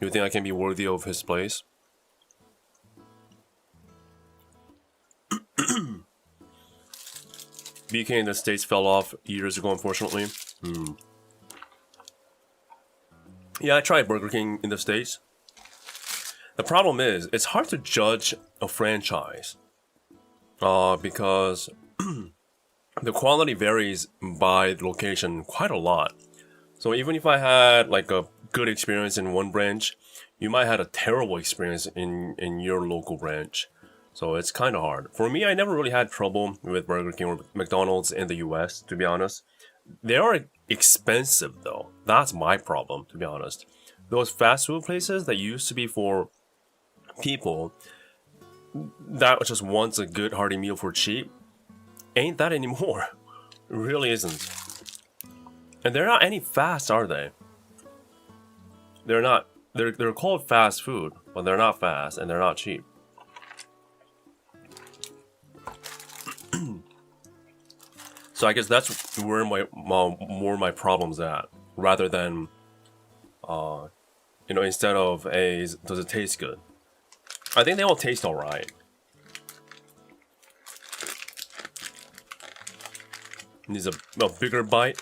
You think I can be worthy of his place? BK in the States fell off years ago, unfortunately. Yeah, I tried Burger King in the States. The problem is, it's hard to judge a franchise. Because the quality varies by the location quite a lot. So even if I had like a good experience in one branch, you might have a terrible experience in your local branch. So it's kind of hard. For me, I never really had trouble with Burger King or McDonald's in the US, to be honest. They are expensive though. That's my problem, to be honest. Those fast food places that used to be for people that just wants a good hearty meal for cheap, ain't that anymore. It really isn't. And they're not any fast, are they? They're not. They're called fast food, but they're not fast and they're not cheap. So I guess that's where more my problem's at, rather than, instead of does it taste good? I think they all taste alright. Needs a bigger bite.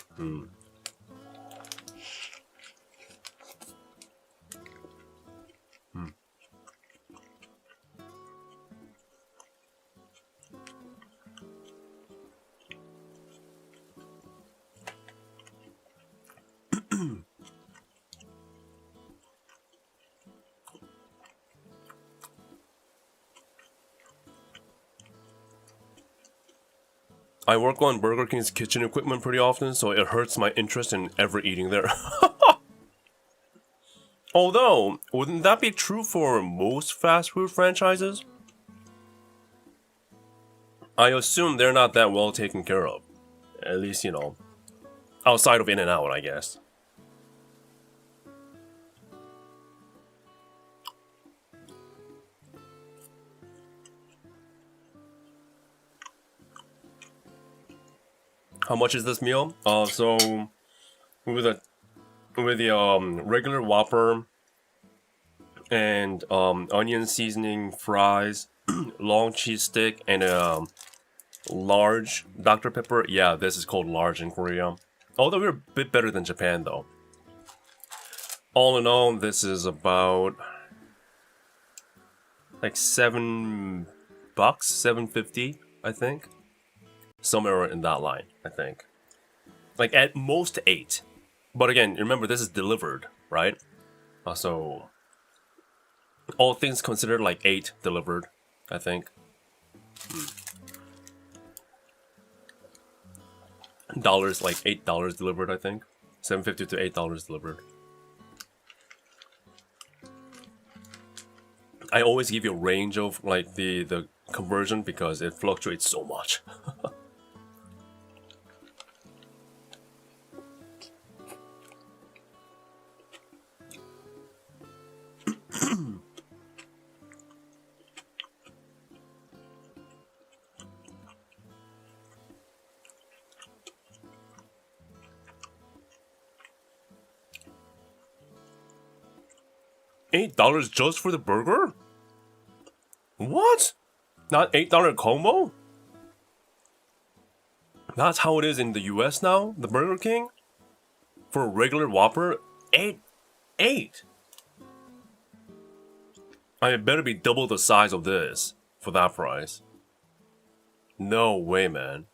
I work on Burger King's kitchen equipment pretty often, so it hurts my interest in ever eating there. Although, wouldn't that be true for most fast food franchises? I assume they're not that well taken care of. At least, you know, outside of In-N-Out, I guess. How much is this meal? So with the regular Whopper and onion seasoning fries, long cheese stick, and a large Dr. Pepper. Yeah, this is called large in Korea. Although we're a bit better than Japan though. All in all, this is about like $7, $7.50, I think. Somewhere in that line, I think. Like at most 8. But again, remember this is delivered, right? So all things considered, like 8 delivered, I think. Dollars, like $8 delivered, I think. $7.50 to $8 delivered. I always give you a range of like the conversion because it fluctuates so much. $8 just for the burger? What? Not $8 combo? That's how it is in the US now? The Burger King? For a regular Whopper? 8? It better be double the size of this for that price. No way, man.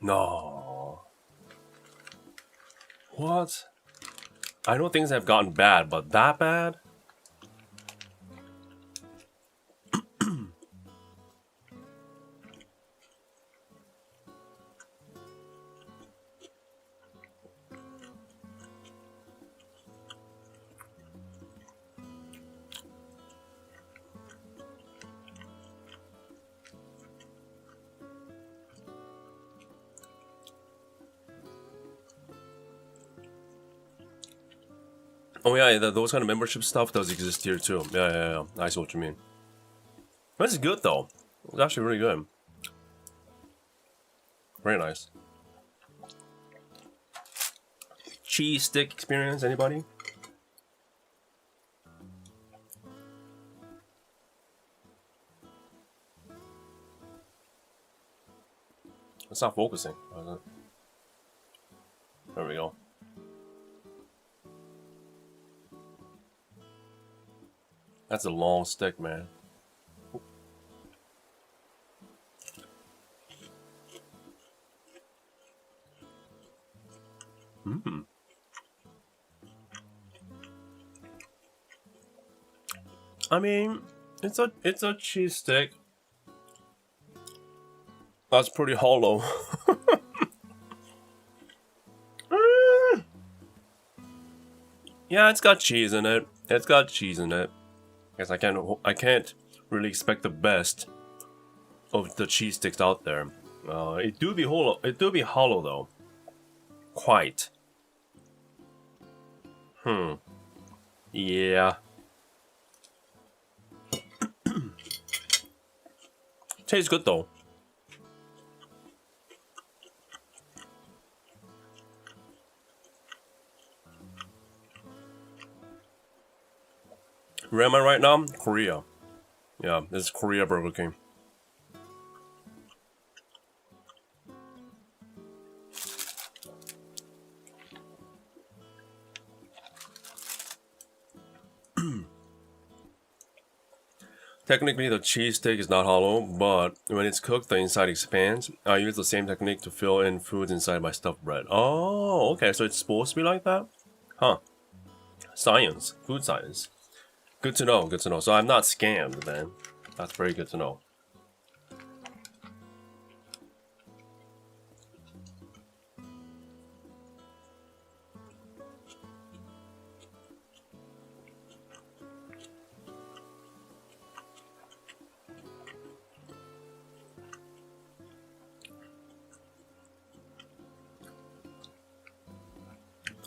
No. What? I know things have gotten bad, but that bad? Oh yeah, those kind of membership stuff does exist here too. Yeah. I see what you mean. This is good though. It's actually really good. Very nice. Cheese stick experience, anybody? It's not focusing. There we go. That's a long stick, man. I mean, it's a cheese stick. That's pretty hollow. Yeah, it's got cheese in it. Guess I can't really expect the best of the cheese sticks out there. It do be hollow though. Quite. Yeah. Tastes good though. Where am I right now? Korea. Yeah, this is Korea Burger King. Technically, the cheese stick is not hollow, but when it's cooked, the inside expands. I use the same technique to fill in foods inside my stuffed bread. Oh, okay, so it's supposed to be like that? Huh. Science. Food science. Good to know, good to know. So I'm not scammed, then. That's very good to know.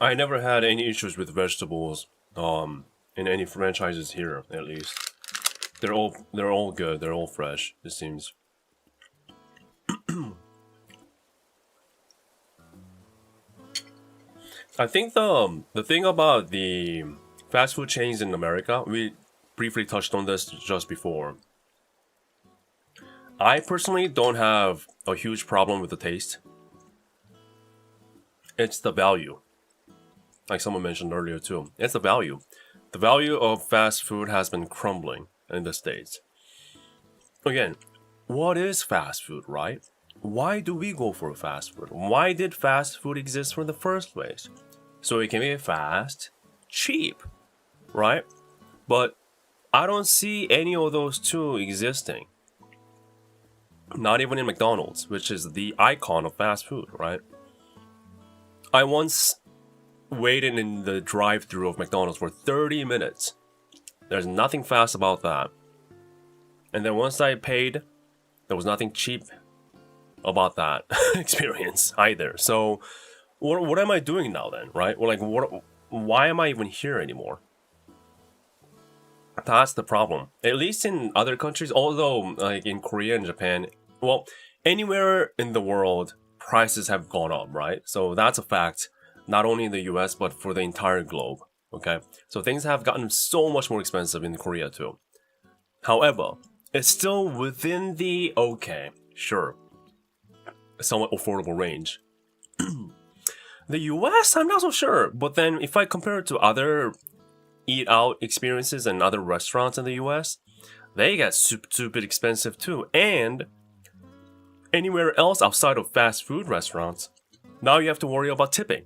I never had any issues with vegetables in any franchises here, at least. They're all good. They're all fresh, it seems. I think the thing about the fast food chains in America, we briefly touched on this just before. I personally don't have a huge problem with the taste. It's the value. Like someone mentioned earlier too. It's the value. The value of fast food has been crumbling in the States. Again, what is fast food, right? Why do we go for fast food? Why did fast food exist in the first place? So it can be fast, cheap, right? But I don't see any of those two existing. Not even in McDonald's, which is the icon of fast food, right? I once waited in the drive-thru of McDonald's for 30 minutes. There's nothing fast about that. And then once I paid, there was nothing cheap about that experience either. So what am I doing now then, right? Well, like, why am I even here anymore? That's the problem. At least in other countries, although like in Korea and Japan, well, anywhere in the world, prices have gone up, right? So that's a fact, not only in the US, but for the entire globe, okay? So things have gotten so much more expensive in Korea too. However, it's still within the, okay, sure, somewhat affordable range. The US, I'm not so sure. But then if I compare it to other eat out experiences and other restaurants in the US, they get stupid expensive too. And anywhere else outside of fast food restaurants, now you have to worry about tipping.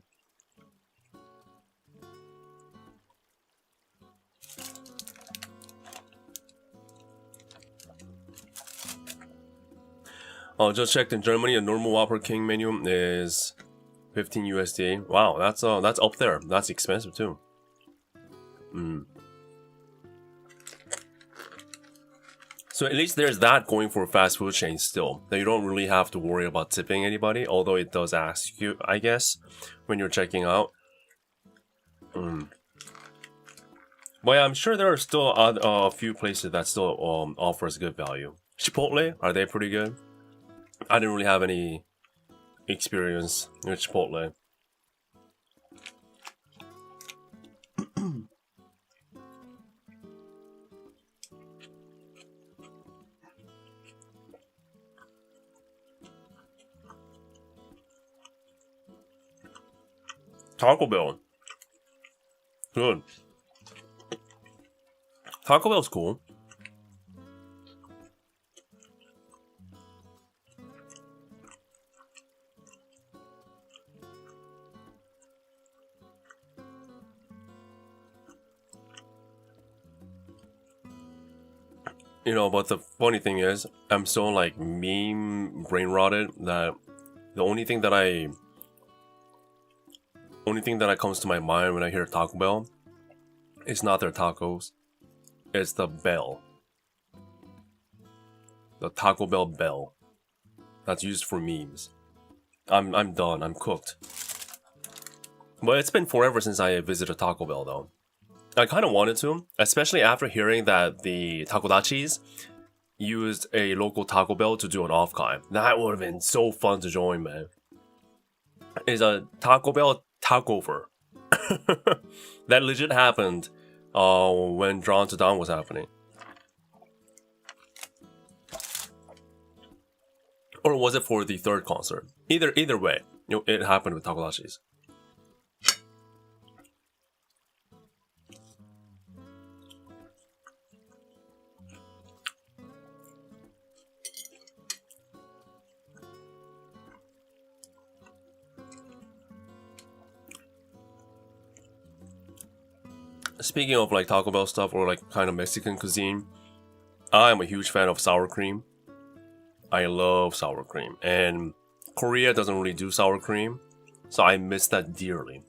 Just checked in Germany, a normal Whopper King menu is 15 USD. Wow, that's up there. That's expensive too. So at least there's that going for fast food chains still. That you don't really have to worry about tipping anybody, although it does ask you, I guess, when you're checking out. But yeah, I'm sure there are still a few places that still offers good value. Chipotle, are they pretty good? I didn't really have any experience with Chipotle. Taco Bell. Good. Taco Bell's cool. You know, but the funny thing is, I'm so like meme brain rotted that the only thing that comes to my mind when I hear Taco Bell is not their tacos, it's the bell. The Taco Bell bell that's used for memes. I'm done, I'm cooked. But it's been forever since I visited Taco Bell though. I kind of wanted to, especially after hearing that the Takodachis used a local Taco Bell to do an off-kai. That would have been so fun to join, man. It's a Taco Bell takeover. That legit happened when Drawn to Dawn was happening. Or was it for the third concert? Either way, it happened with Takodachis. Speaking of like Taco Bell stuff or like kind of Mexican cuisine, I'm a huge fan of sour cream. I love sour cream, and Korea doesn't really do sour cream, so I miss that dearly.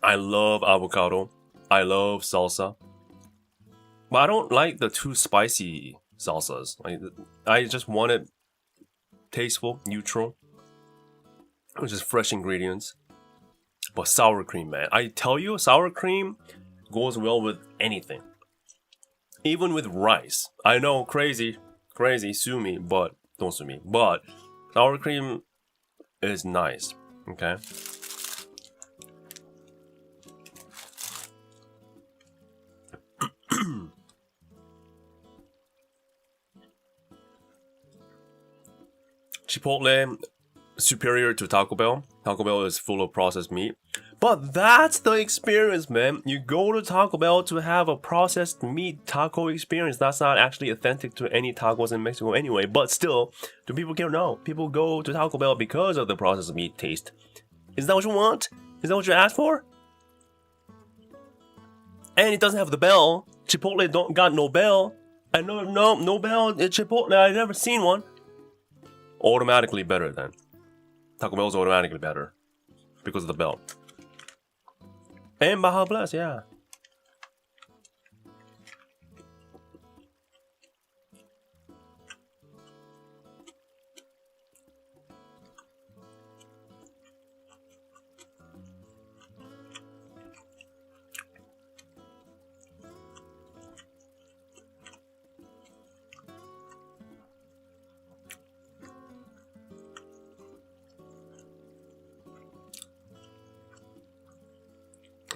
I love avocado. I love salsa, but I don't like the too spicy salsas. I just want it tasteful, neutral, which is fresh ingredients. But sour cream, man. I tell you, sour cream goes well with anything. Even with rice. I know, crazy, sue me, but don't sue me. But sour cream is nice, okay? Chipotle, superior to Taco Bell. Taco Bell is full of processed meat. But that's the experience, man. You go to Taco Bell to have a processed meat taco experience. That's not actually authentic to any tacos in Mexico anyway. But still, do people care? No. People go to Taco Bell because of the processed meat taste. Is that what you want? Is that what you asked for? And it doesn't have the bell. Chipotle don't got no bell. I know no bell at Chipotle. I've never seen one. Automatically better then. Taco Bell's automatically better because of the bell. And Baja Blast, yeah.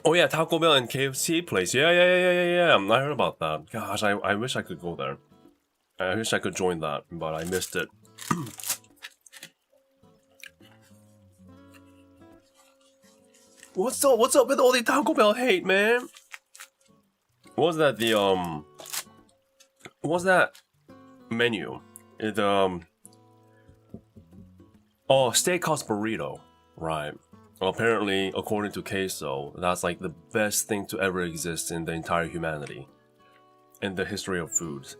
Oh yeah, Taco Bell and KFC place. Yeah. I heard about that. Gosh, I wish I could go there. I wish I could join that, but I missed it. What's up with all the Taco Bell hate, man? What's that what's that menu? It oh, steakhouse burrito, right? Apparently, according to Queso, that's like the best thing to ever exist in the entire humanity, in the history of foods.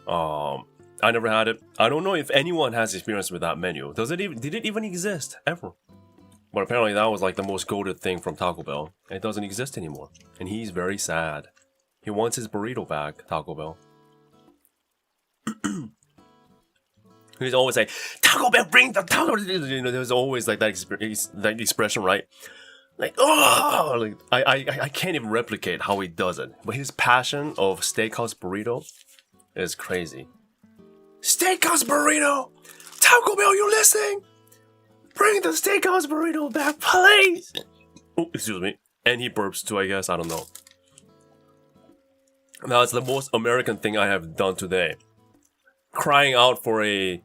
I never had it. I don't know if anyone has experience with that menu. Did it even exist ever? But apparently that was like the most goated thing from Taco Bell. It doesn't exist anymore, and he's very sad. He wants his burrito back, Taco Bell. He's always like, Taco Bell, bring the taco. You know, there's always like that expression, right? Like, oh, like I can't even replicate how he does it. But his passion of steakhouse burrito is crazy. Steakhouse burrito, Taco Bell, you listening? Bring the steakhouse burrito back, please. Oh, excuse me. And he burps too, I guess. I don't know. That's the most American thing I have done today. Crying out for a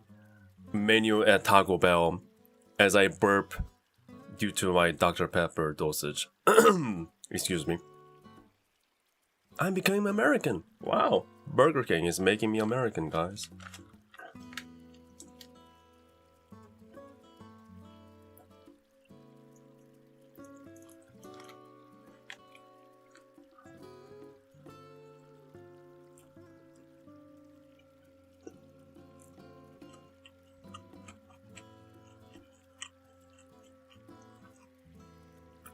menu at Taco Bell as I burp due to my Dr. Pepper dosage. Excuse me. I'm becoming American. Wow. Burger King is making me American, guys.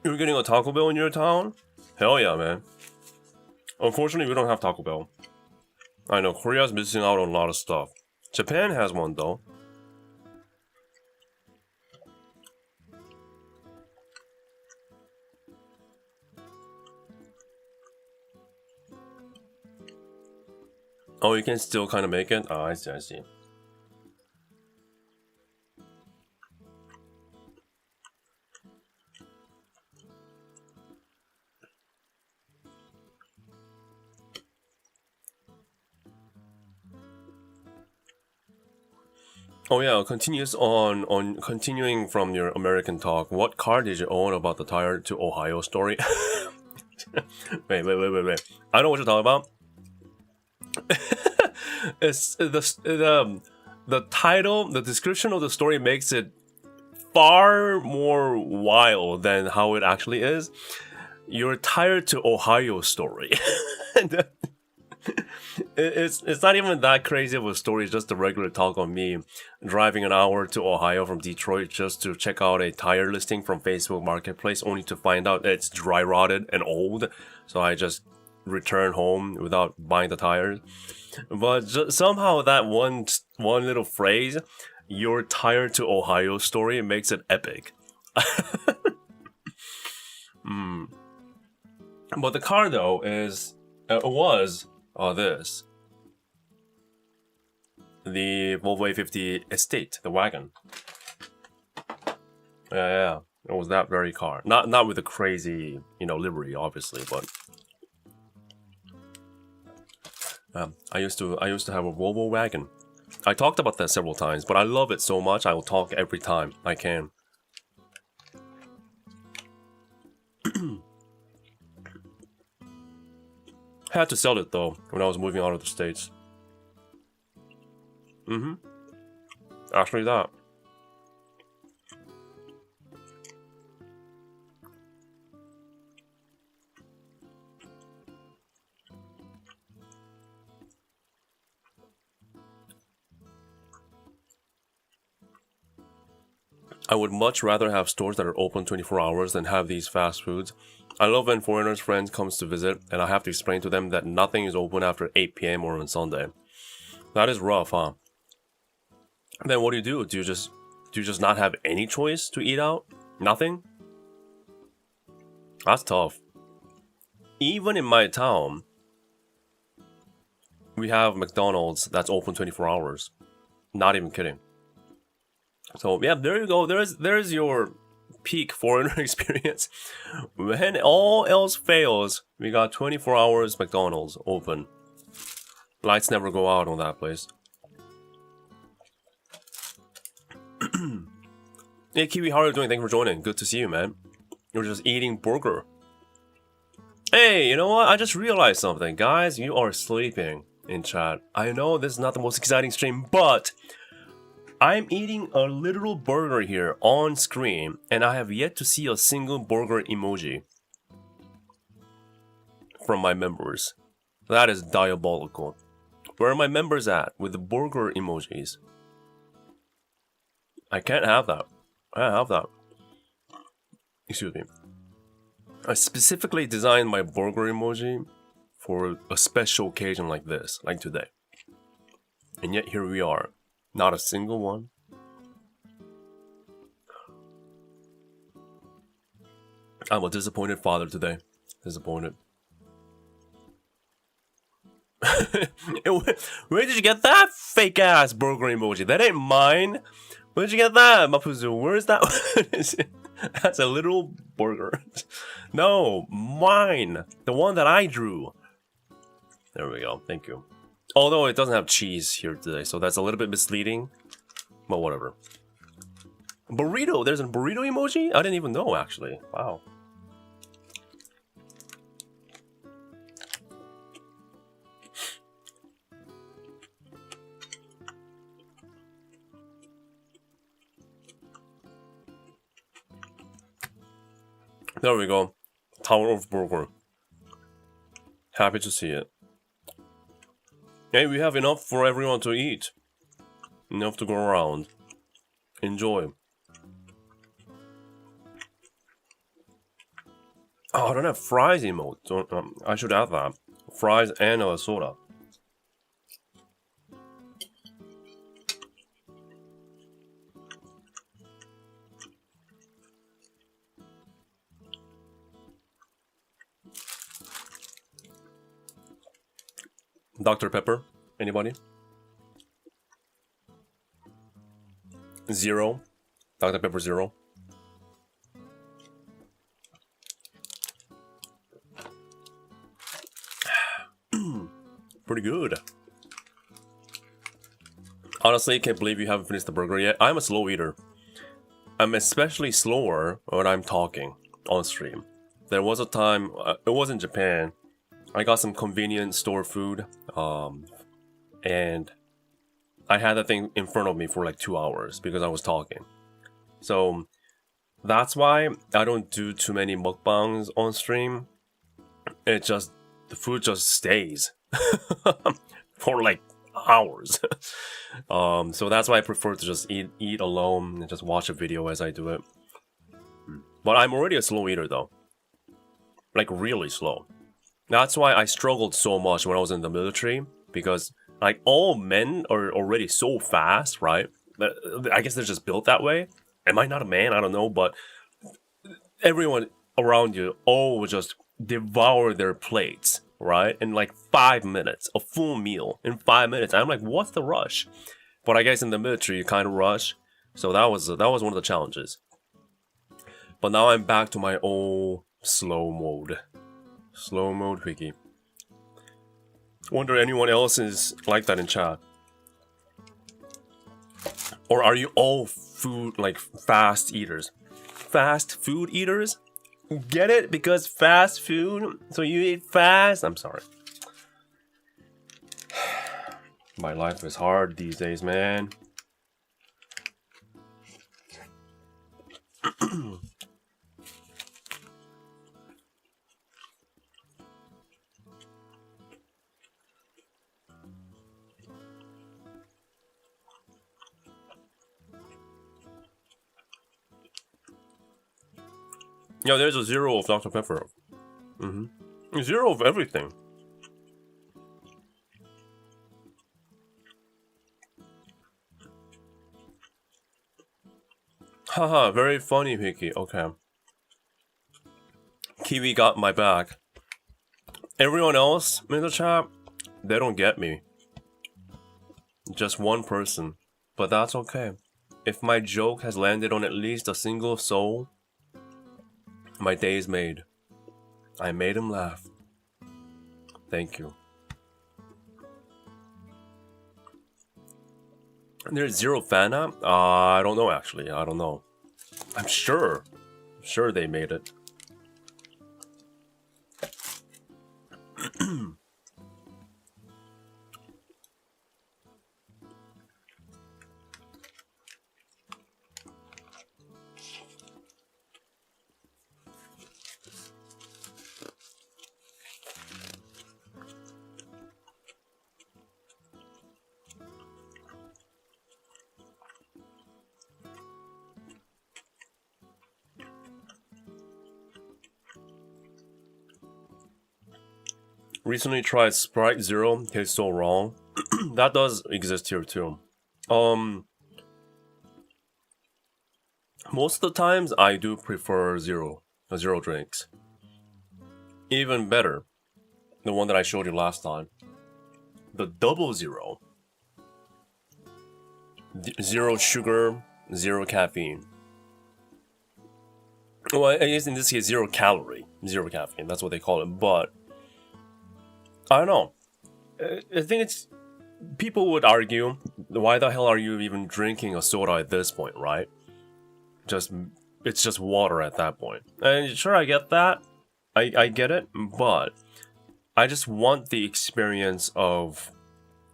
You're getting a Taco Bell in your town? Hell yeah, man. Unfortunately, we don't have Taco Bell. I know, Korea's missing out on a lot of stuff. Japan has one, though. Oh, you can still kind of make it? Oh, I see. Oh yeah, continuing from your American talk. What car did you own about the tire to Ohio story? wait. I know what you're talking about. It's the title, the description of the story makes it far more wild than how it actually is. Your tire to Ohio story. It's not even that crazy of a story. It's just a regular talk on me driving an hour to Ohio from Detroit just to check out a tire listing from Facebook Marketplace, only to find out it's dry rotted and old. So I just return home without buying the tires. But somehow that one little phrase, "your tire to Ohio story," makes it epic. But the car though is was this. The Volvo A50 Estate, the wagon. Yeah, it was that very car. Not with the crazy, livery, obviously, but I used to have a Volvo wagon. I talked about that several times, but I love it so much I will talk every time I can. Had to sell it though when I was moving out of the States. Actually that. I would much rather have stores that are open 24 hours than have these fast foods. I love when foreigners' friends comes to visit and I have to explain to them that nothing is open after 8 p.m. or on Sunday. That is rough, huh? Then what do? Do you just not have any choice to eat out? Nothing? That's tough. Even in my town, we have McDonald's that's open 24 hours. Not even kidding. So yeah, there you go. There's your peak foreigner experience. When all else fails, we got 24 hours McDonald's open. Lights never go out on that place. Hey Kiwi, how are you doing? Thanks for joining. Good to see you, man. You're just eating burger. Hey, you know what? I just realized something. Guys, you are sleeping in chat. I know this is not the most exciting stream, but I'm eating a literal burger here on screen, and I have yet to see a single burger emoji from my members. That is diabolical. Where are my members at with the burger emojis? I can't have that. I can't have that. Excuse me. I specifically designed my burger emoji for a special occasion like this, like today. And yet here we are. Not a single one. I'm a disappointed father today. Disappointed. Where did you get that fake ass burger emoji? That ain't mine. Where did you get that, Mapuzu? Where is that? That's a little burger. No, mine. The one that I drew. There we go. Thank you. Although it doesn't have cheese here today, so that's a little bit misleading. But whatever. Burrito. There's a burrito emoji? I didn't even know, actually. Wow. There we go. Tower of Burger. Happy to see it. Hey, we have enough for everyone to eat. Enough to go around. Enjoy. Oh, I don't have fries emote. I should add that. Fries and a soda. Dr. Pepper, anybody? Zero. Dr. Pepper Zero. Pretty good. Honestly, can't believe you haven't finished the burger yet. I'm a slow eater. I'm especially slower when I'm talking on stream. There was a time, it was in Japan, I got some convenience store food, and I had that thing in front of me for like 2 hours because I was talking. So that's why I don't do too many mukbangs on stream. It just, the food just stays for like hours. So that's why I prefer to just eat alone and just watch a video as I do it. But I'm already a slow eater though. Like really slow. That's why I struggled so much when I was in the military, because like all men are already so fast, right? I guess they're just built that way. Am I not a man? I don't know, but everyone around you all will just devour their plates, right? In like 5 minutes, a full meal in 5 minutes. I'm like, what's the rush? But I guess in the military, you kind of rush. So that was one of the challenges. But now I'm back to my old slow mode. Slow mode hwikky. Wonder anyone else is like that in chat. Or are you all food, like fast eaters? Fast food eaters? Get it? Because fast food? So you eat fast? I'm sorry. My life is hard these days, man. Yeah, there's a 0 of Dr. Pepper. 0 of everything. Haha, very funny, hwikky. Okay. Kiwi got my back. Everyone else in the chat, they don't get me. Just one person. But that's okay. If my joke has landed on at least a single soul, my day is made. I made him laugh. Thank you. There's 0 fan app? I don't know actually. I don't know. I'm sure they made it. Recently tried Sprite Zero, tastes so wrong. That does exist here too. Most of the times I do prefer zero drinks. Even better, the one that I showed you last time. The double zero. 0 sugar, 0 caffeine. Well, I guess in this case 0 calorie, 0 caffeine, that's what they call it, but I don't know. I think it's... People would argue, why the hell are you even drinking a soda at this point, right? It's just water at that point. And sure, I get that. I get it, but I just want the experience of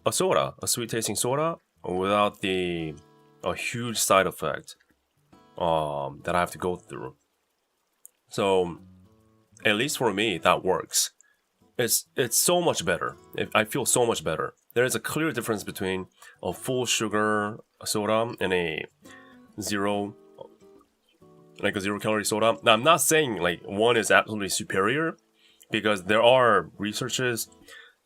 a soda, a sweet tasting soda, without a huge side effect that I have to go through. So, at least for me, that works. It's so much better. I feel so much better. There is a clear difference between a full sugar soda and a 0 calorie soda. Now, I'm not saying like one is absolutely superior, because there are researches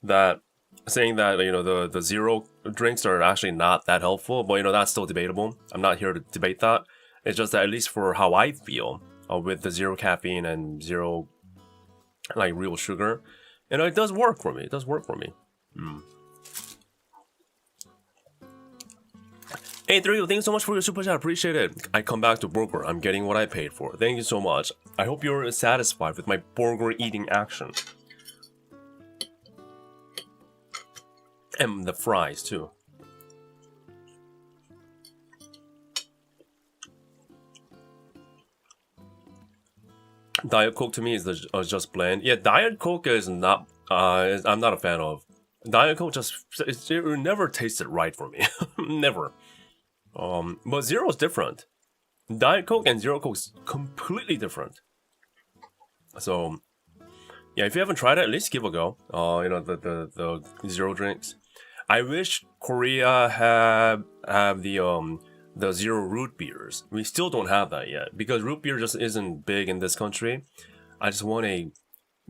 that saying that, you know, the 0 drinks are actually not that helpful, but you know, that's still debatable. I'm not here to debate that. It's just that at least for how I feel with the 0 caffeine and 0 like real sugar, you know, it does work for me. It does work for me. Hey, 3, thanks so much for your super chat. Appreciate it. I come back to burger. I'm getting what I paid for. Thank you so much. I hope you're satisfied with my burger eating action. And the fries, too. Diet Coke to me is just bland. Yeah, Diet Coke is not... I'm not a fan of. Diet Coke it never tasted right for me. Never. But 0 is different. Diet Coke and 0 Coke is completely different. So, yeah, if you haven't tried it, at least give a go. You know, the 0 drinks. I wish Korea have the 0 root beers. We still don't have that yet, because root beer just isn't big in this country. I just want a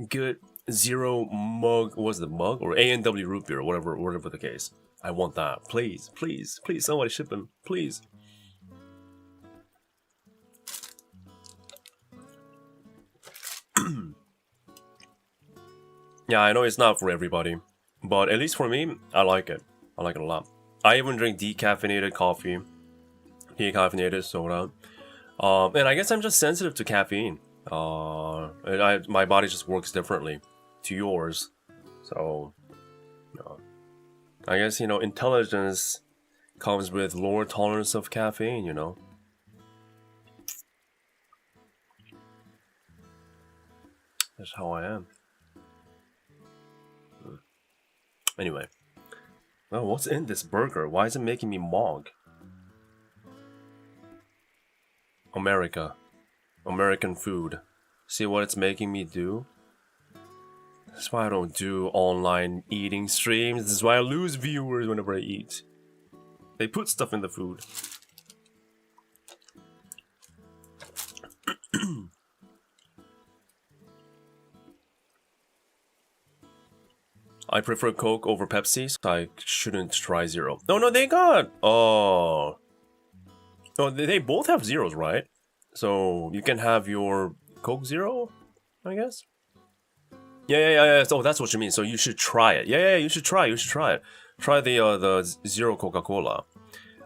good 0 mug. What's the mug? Or A&W root beer, whatever the case. I want that. Please, please, please, somebody ship them. Please. Yeah, I know it's not for everybody, but at least for me, I like it. I like it a lot. I even drink decaffeinated coffee, decaffeinated soda. And I guess I'm just sensitive to caffeine. My body just works differently to yours. So, I guess, intelligence comes with lower tolerance of caffeine. That's how I am. Anyway. Oh, what's in this burger? Why is it making me mog? America. American food. See what it's making me do? That's why I don't do online eating streams. This is why I lose viewers whenever I eat. They put stuff in the food. I prefer Coke over Pepsi, so I shouldn't try Zero. No, they got... Oh, they both have zeros, right? So you can have your Coke Zero, I guess? Yeah. So that's what you mean. So you should try it. Yeah, you should try it. Try the Zero Coca-Cola.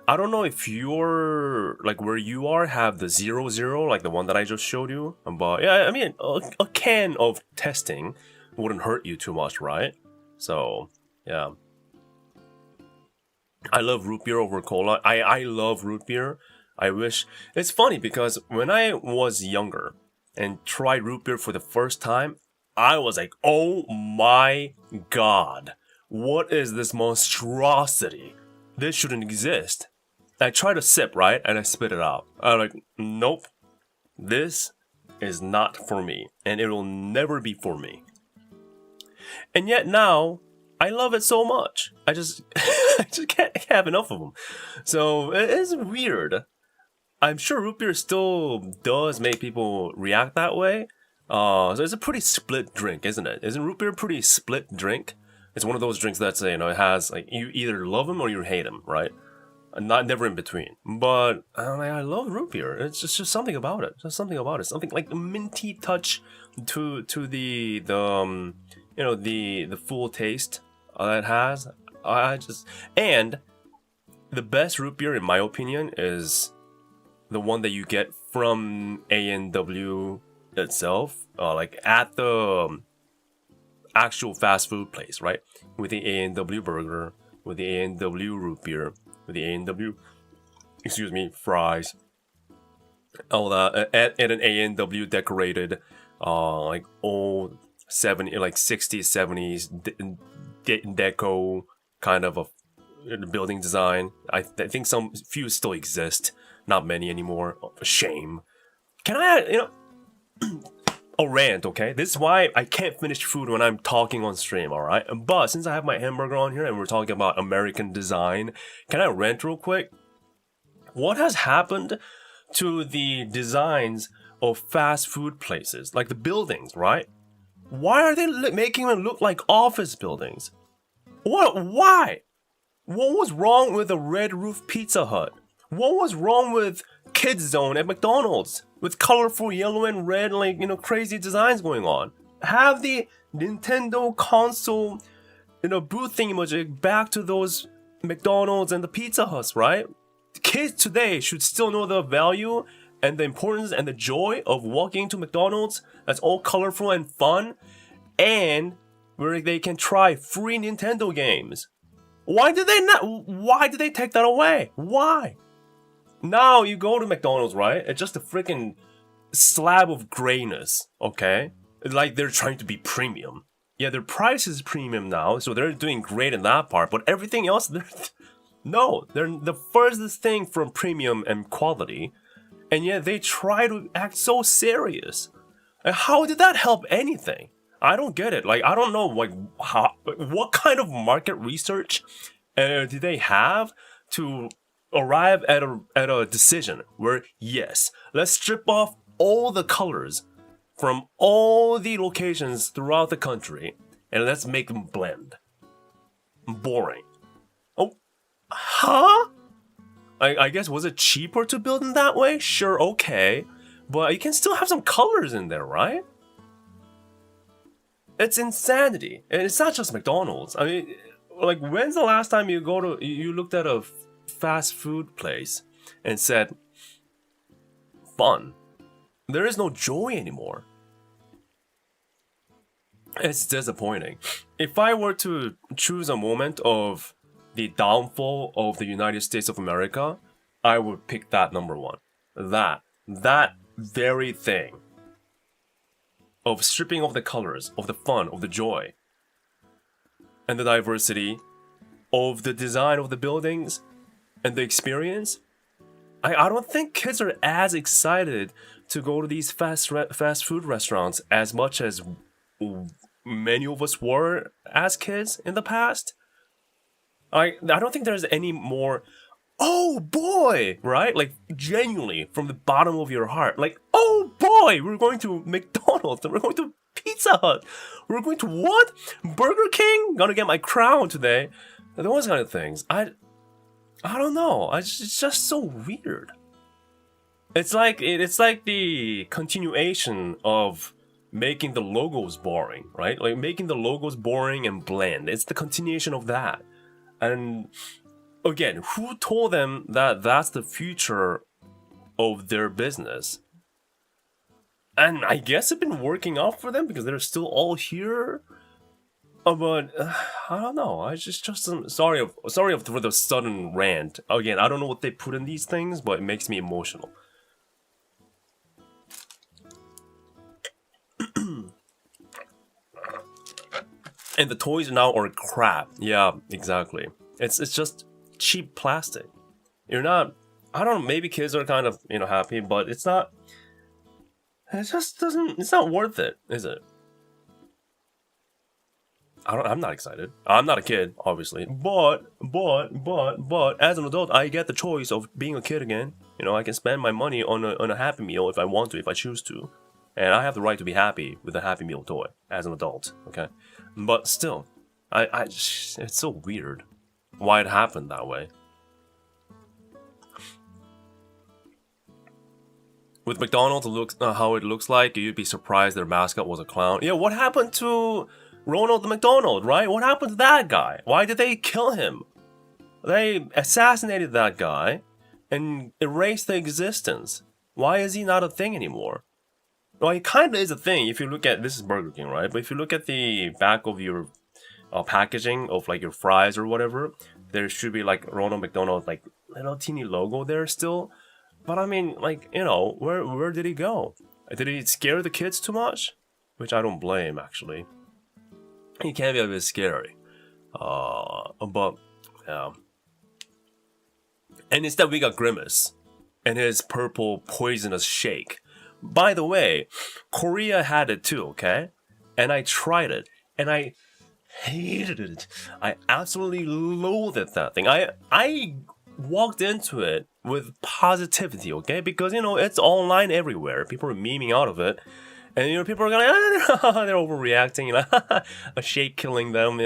I don't know if you're, like, where you are have the 00, like the one that I just showed you. But yeah, I mean, a can of testing wouldn't hurt you too much, right? So, yeah. I love root beer over cola. I love root beer. I wish... It's funny because when I was younger and tried root beer for the first time, I was like, oh my god. What is this monstrosity? This shouldn't exist. I tried a sip, right? And I spit it out. I'm like, nope. This is not for me. And it will never be for me. And yet now, I love it so much. I just can't have enough of them. So it's weird. I'm sure root beer still does make people react that way. So it's a pretty split drink, isn't it? Isn't root beer a pretty split drink? It's one of those drinks that's, it has, like, you either love them or you hate them, right? Never in between. But I love root beer. It's just something about it. Just something about it. Something like a minty touch to the full taste that it has. And the best root beer, in my opinion, is the one that you get from A&W itself, like at the actual fast food place, right? With the A&W burger, with the A&W root beer, with the A&W, fries, all that, at an A&W decorated, like old 60s, 70s deco kind of a building design. I think some few still exist, not many anymore. A shame. Can I, a rant, okay? This is why I can't finish food when I'm talking on stream, alright? But since I have my hamburger on here and we're talking about American design, can I rant real quick? What has happened to the designs of fast food places? Like the buildings, right? Why are they making them look like office buildings? Why? What was wrong with a red roof Pizza Hut? What was wrong with Kids Zone at McDonald's? With colorful yellow and red, crazy designs going on. Have the Nintendo console, booth thingamajig back to those McDonald's and the Pizza Huts, right? Kids today should still know the value and the importance and the joy of walking into McDonald's that's all colorful and fun, and where they can try free Nintendo games. Why did they take that away? Why? Now you go to McDonald's, right? It's just a freaking slab of grayness, okay? Like they're trying to be premium. Yeah, their price is premium now, so they're doing great in that part, but everything else, they're the furthest thing from premium and quality, and yet they try to act so serious. And how did that help anything? I don't get it. Like, I don't know, what kind of market research do they have to arrive at a decision where, yes, let's strip off all the colors from all the locations throughout the country and let's make them blend. Boring. Oh, huh? I guess, was it cheaper to build in that way? Sure, okay. But you can still have some colors in there, right? It's insanity. And it's not just McDonald's. I mean, like, when's the last time you looked at a fast food place and said, fun? There is no joy anymore. It's disappointing. If I were to choose a moment of the downfall of the United States of America, I would pick that number one. That very thing of stripping off the colors, of the fun, of the joy, and the diversity, of the design of the buildings, and the experience. I don't think kids are as excited to go to these fast food restaurants as much as many of us were as kids in the past. I don't think there's any more, oh boy, right? Like, genuinely, from the bottom of your heart, like, oh boy, we're going to McDonald's, we're going to Pizza Hut, we're going to what? Burger King? Gonna get my crown today. Those kind of things. I don't know. It's just so weird. It's like the continuation of making the logos boring, right? Like, making the logos boring and bland. It's the continuation of that. And again, who told them that that's the future of their business? And I guess it's been working out for them because they're still all here. But I don't know. I just sorry for the sudden rant. Again, I don't know what they put in these things, but it makes me emotional. And the toys now are crap. Yeah, exactly. It's just cheap plastic. You're not. I don't know. Maybe kids are kind of happy, but it's not. It just doesn't. It's not worth it, is it? I'm not excited. I'm not a kid, obviously. But as an adult, I get the choice of being a kid again. I can spend my money on a Happy Meal if I want to, if I choose to. And I have the right to be happy with a Happy Meal toy as an adult, okay? But still, it's so weird why it happened that way. With McDonald's, how it looks like, you'd be surprised their mascot was a clown. Yeah, what happened to Ronald McDonald, right? What happened to that guy? Why did they kill him? They assassinated that guy and erased the existence. Why is he not a thing anymore? Well, it kind of is a thing if you look at, this is Burger King, right? But if you look at the back of your packaging of like your fries or whatever, there should be like Ronald McDonald, like little teeny logo there still. But I mean, like, where did he go? Did he scare the kids too much? Which I don't blame, actually. He can be a bit scary. But, yeah. And instead we got Grimace and his purple poisonous shake. By the way, Korea had it too, okay? And I tried it, and I hated it. I absolutely loathed that thing. I walked into it with positivity, okay? Because, it's online everywhere. People are memeing out of it. And, people are going, they're overreacting, a shake killing them,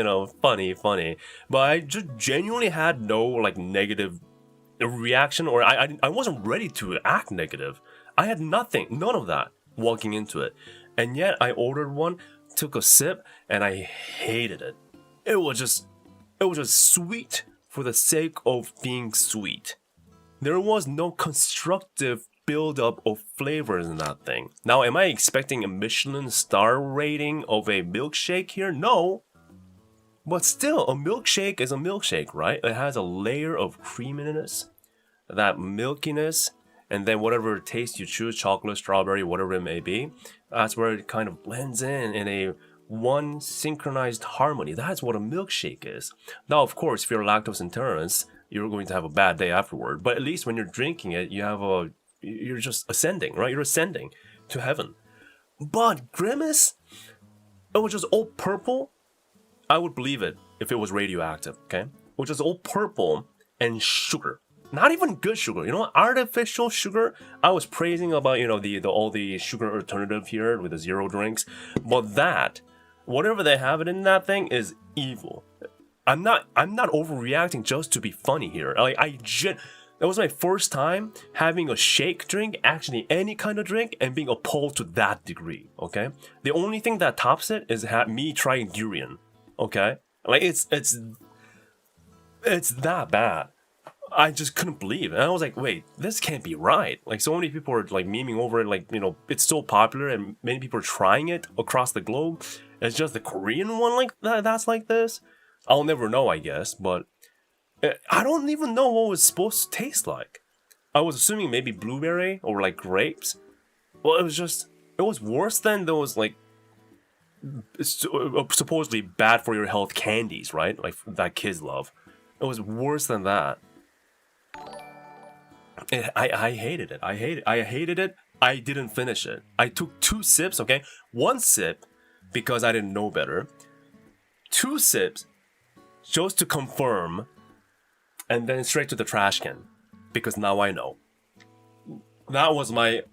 funny. But I just genuinely had no, like, negative reaction, or I wasn't ready to act negative. I had nothing, none of that walking into it. And yet I ordered one, took a sip, and I hated it. It was just sweet for the sake of being sweet. There was no constructive build-up of flavors in that thing. Now, am I expecting a Michelin star rating of a milkshake here? No. But still, a milkshake is a milkshake, right? It has a layer of creaminess, that milkiness, and then whatever taste you choose, chocolate, strawberry, whatever it may be, that's where it kind of blends in a one synchronized harmony. That's what a milkshake is. Now, of course, if you're lactose intolerant, you're going to have a bad day afterward. But at least when you're drinking it, you're just ascending, right? You're ascending to heaven. But Grimace, it was just all purple. I would believe it if it was radioactive, okay? It was just all purple and sugar. Not even good sugar, artificial sugar. I was praising about, all the sugar alternative here with the zero drinks. But that, whatever they have it in that thing is evil. I'm not overreacting just to be funny here. That was my first time having a shake drink, actually any kind of drink, and being appalled to that degree, okay? The only thing that tops it is me trying durian, okay? Like, it's that bad. I just couldn't believe it. And I was like, wait, this can't be right. Like, so many people are, like, memeing over it, like, you know, it's so popular, and many people are trying it across the globe. It's just the Korean one like that's like this? I'll never know, I guess, but I don't even know what it was supposed to taste like. I was assuming maybe blueberry or like grapes. Well, it was worse than those like supposedly bad for your health candies, right? Like that kids love. It was worse than that. I hated it. I hated it. I didn't finish it. I took 2 sips, okay? 1 sip because I didn't know better. 2 sips just to confirm, and then straight to the trash can because now I know. That was my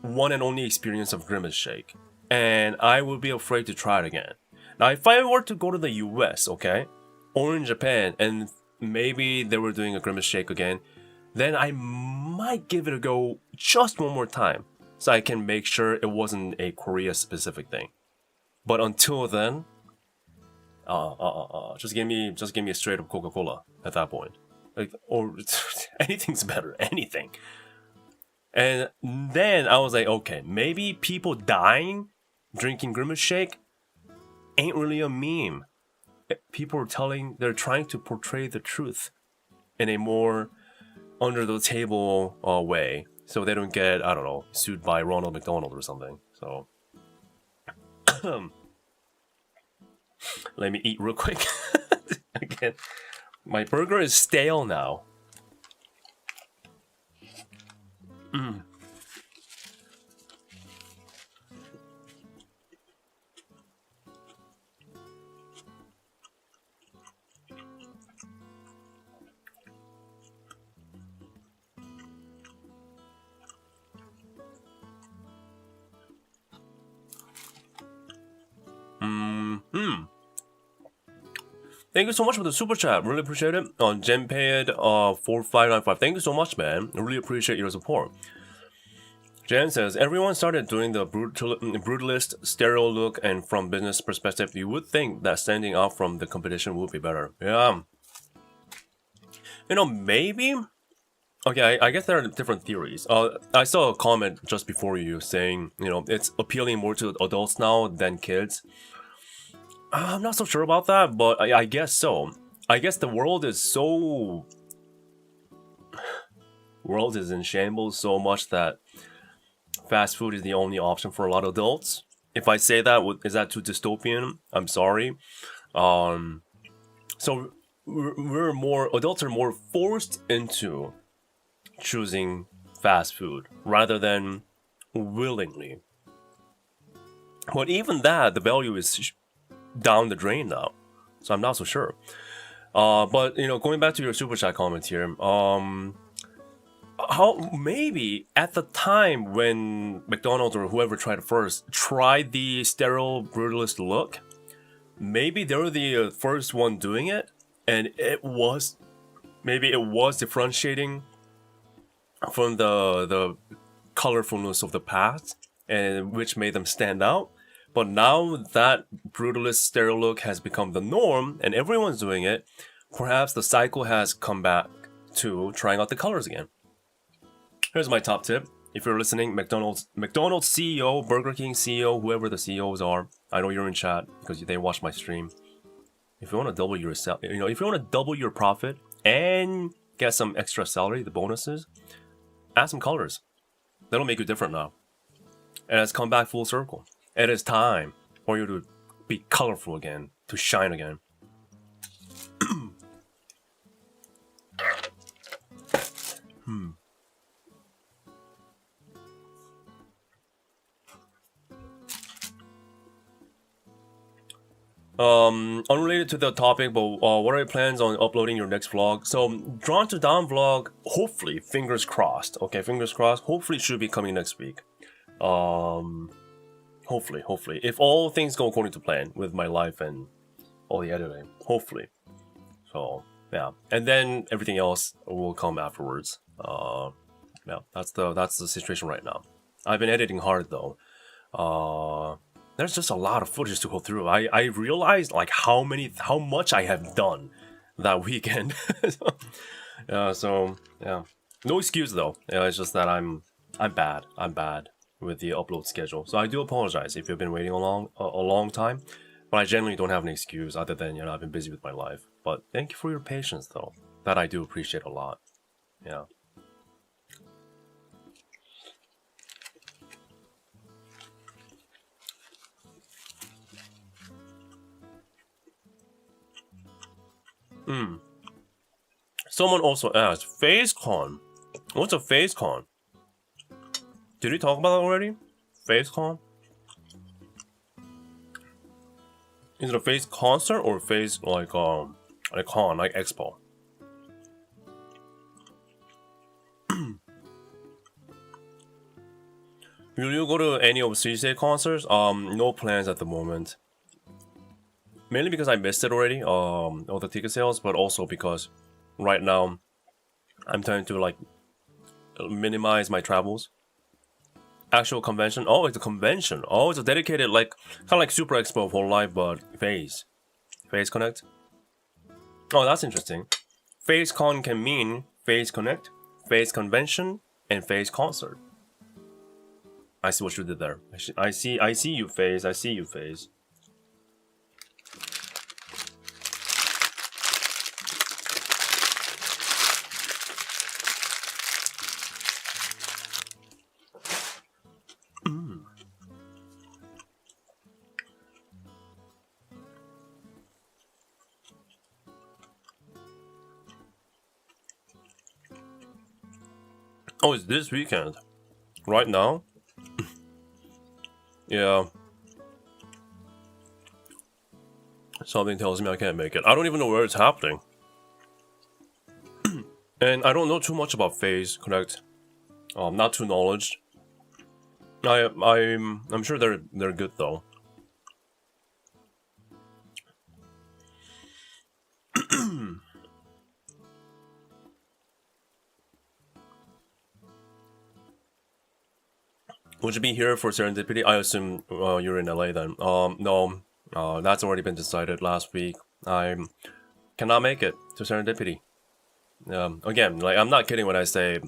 one and only experience of Grimace Shake, and I would be afraid to try it again. Now, if I were to go to the US, okay, or in Japan, and maybe they were doing a Grimace Shake again, then I might give it a go just one more time, so I can make sure it wasn't a Korea-specific thing. But until then, just give me a straight up Coca-Cola at that point, like, or anything's better, anything. And then I was like, okay, maybe people dying drinking Grimace Shake ain't really a meme. People are they're trying to portray the truth in a more under the table way, so they don't get, I don't know, sued by Ronald McDonald or something. So let me eat real quick. Again, my burger is stale now. Thank you so much for the super chat. Really appreciate it. On Genpaid 4595. Thank you so much, man. I really appreciate your support. Jan says, everyone started doing the brutalist stereo look, and from business perspective, you would think that standing out from the competition would be better. Yeah. You know, maybe. Okay, I guess there are different theories. I saw a comment just before you saying, you know, it's appealing more to adults now than kids. I'm not so sure about that, but I guess so. I guess the world is in shambles so much that fast food is the only option for a lot of adults. If I say that, is that too dystopian? I'm sorry. So adults are more forced into choosing fast food rather than willingly. But even that, the value is down the drain now, so I'm not so sure. But you know, going back to your super chat comment here, how maybe at the time when McDonald's or whoever tried the sterile brutalist look, maybe they were the first one doing it, and it was differentiating from the colorfulness of the past, and which made them stand out. But now that brutalist sterile look has become the norm and everyone's doing it, perhaps the cycle has come back to trying out the colors again. Here's my top tip. If you're listening, McDonald's CEO, Burger King CEO, whoever the CEOs are, I know you're in chat because they watch my stream. If you want to double your profit and get some extra salary, the bonuses, add some colors. That'll make you different now. And it's come back full circle. It is time for you to be colorful again, to shine again. Unrelated to the topic, but what are your plans on uploading your next vlog? So, Drawn to Dawn vlog, hopefully, fingers crossed, okay, fingers crossed, hopefully should be coming next week. Hopefully. If all things go according to plan with my life and all the editing. Hopefully. So, Yeah, and then everything else will come afterwards. Yeah, that's the situation right now. I've been editing hard though. There's just a lot of footage to go through. I realized like how much I have done that weekend. So yeah, no excuse though. Yeah, it's just that I'm bad. I'm bad with the upload schedule. So I do apologize if you've been waiting a long time. But I generally don't have an excuse other than, I've been busy with my life. But thank you for your patience though. That I do appreciate a lot. Yeah. Someone also asked, FaceCon. What's a FaceCon? Did we talk about that already? FaceCon? Is it a Face concert or Face like con, like expo? Will you go to any of CJ concerts? No plans at the moment. Mainly because I missed it already, all the ticket sales, but also because right now I'm trying to like minimize my travels. Actual convention? Oh, it's a convention. Oh, it's a dedicated like kind of like Super Expo for live, but Face Connect. Oh, that's interesting. FaceCon can mean Face Connect, Face Convention, and Face Concert. I see what you did there. I see you, Face. I see you, Face. Oh, it's this weekend. Right now? Yeah. Something tells me I can't make it. I don't even know where it's happening. And I don't know too much about Phase Connect. Not too knowledge. I'm sure they're good though. Would you be here for Serendipity? I assume you're in LA then. No, that's already been decided last week. I cannot make it to Serendipity. Again, like I'm not kidding when I say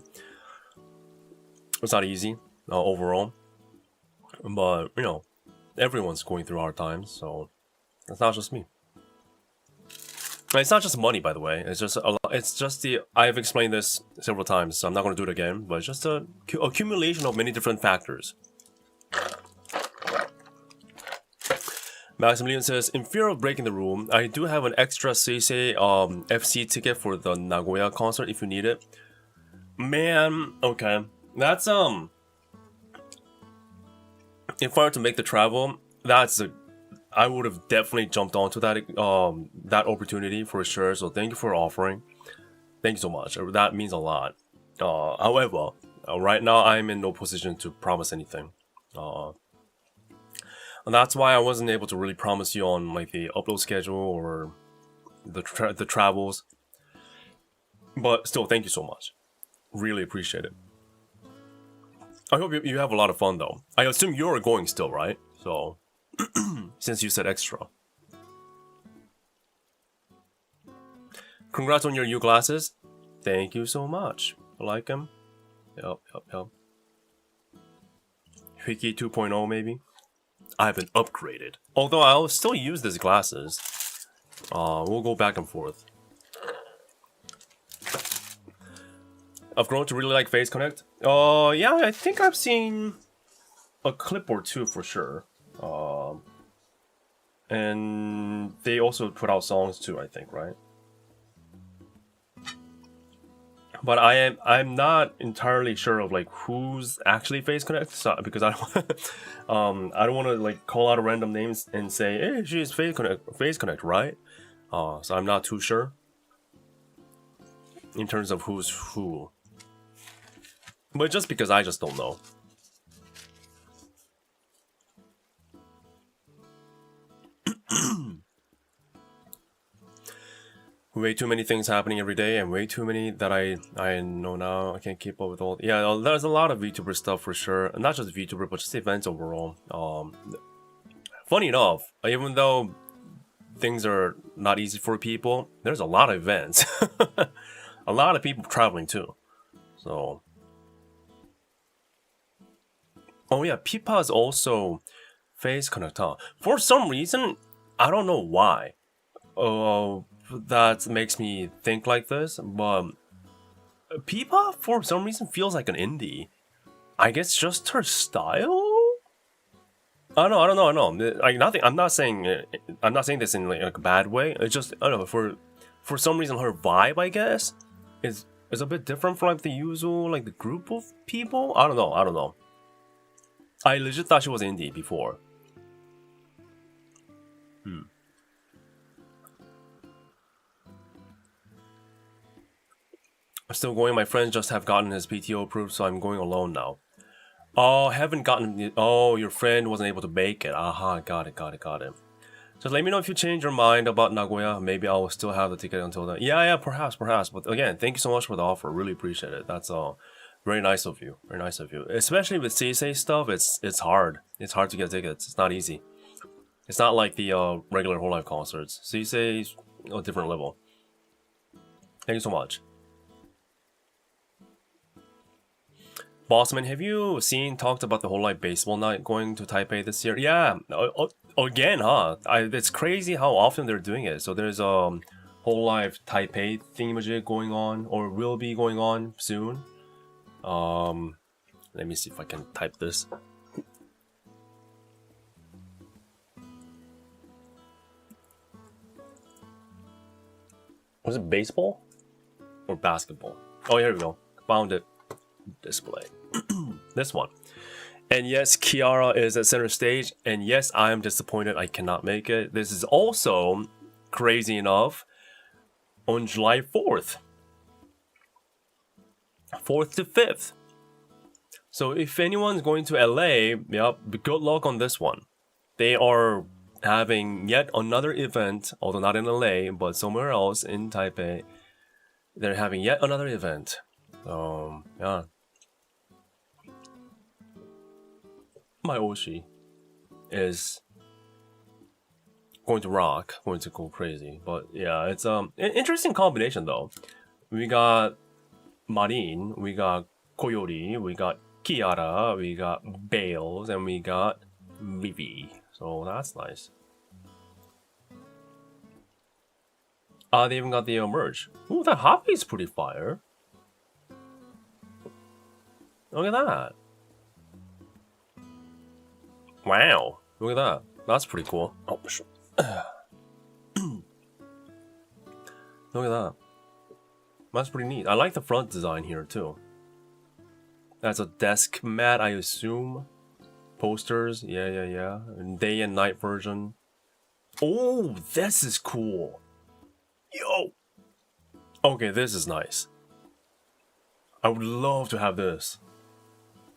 it's not easy overall, but everyone's going through hard times, so it's not just me. It's not just money, by the way. It's just I've explained this several times, so I'm not going to do it again. But it's just a accumulation of many different factors. Maximilian says, in fear of breaking the rule, I do have an extra CC FC ticket for the Nagoya concert if you need it. Man, okay, that's if I were to make the travel, I would have definitely jumped onto that opportunity for sure. So thank you for offering. Thank you so much. That means a lot. However, right now I'm in no position to promise anything. And that's why I wasn't able to really promise you on like the upload schedule or the travels. But still, thank you so much. Really appreciate it. I hope you have a lot of fun though. I assume you're going still, right? So. Since you said extra. Congrats on your new glasses. Thank you so much. I like them. Yep. hwikky 2.0 maybe. I've been upgraded. Although I'll still use these glasses. We'll go back and forth. I've grown to really like Face Connect. Yeah, I think I've seen a clip or two for sure. And they also put out songs too, I think, right? But I'm not entirely sure of like who's actually Face Connect, so, because I don't want to like call out a random names and say, hey, she's Face Connect, right? So I'm not too sure in terms of who's who. But just because I just don't know. way too many things happening every day, and way too many that I know now. I can't keep up with all. Yeah, there's a lot of VTuber stuff for sure, and not just VTuber, but just events overall. Funny enough, even though things are not easy for people, there's a lot of events. A lot of people traveling too. So, oh yeah, Pipa is also face connector. For some reason, I don't know why. That makes me think like this, but Pipa for some reason feels like an indie. I guess just her style. I don't know. Like nothing. I'm not saying this in like a bad way. It's just I don't know. For some reason, her vibe, I guess, is a bit different from like the usual like the group of people. I don't know. I legit thought she was indie before. I'm still going. My friends just have gotten his PTO approved, so I'm going alone now. Oh, haven't gotten. Oh, your friend wasn't able to make it. Aha, got it. Just let me know if you change your mind about Nagoya. Maybe I'll still have the ticket until then. Yeah, perhaps. But again, thank you so much for the offer. Really appreciate it. That's very nice of you. Very nice of you. Especially with CSA stuff, it's hard. It's hard to get tickets. It's not easy. It's not like the regular whole life concerts. CSA is a different level. Thank you so much. Bossman, have you talked about the whole life baseball night going to Taipei this year? Yeah, again, huh? It's crazy how often they're doing it. So there's a whole life Taipei thingamajig going on, or will be going on soon. Let me see if I can type this. Was it baseball or basketball? Oh, here we go. Found it. Display. This one. And yes, Kiara is at center stage. And yes, I am disappointed I cannot make it. This is also, crazy enough, on July 4th. 4th to 5th. So if anyone's going to LA, yep, good luck on this one. They are having yet another event, although not in LA, but somewhere else in Taipei. They're having yet another event. Yeah. My Oshi is going to rock, going to go crazy. But yeah, it's an interesting combination though. We got Marin, we got Koyori, we got Kiara, we got Bales, and we got Vivi. So that's nice. They even got the merge. Ooh, that Hoppy is pretty fire. Look at that. Wow. Look at that. That's pretty cool. Oh, sure. Look at that. That's pretty neat. I like the front design here too. That's a desk mat, I assume. Posters. Yeah. Day and night version. Oh, this is cool. Yo. Okay, this is nice. I would love to have this.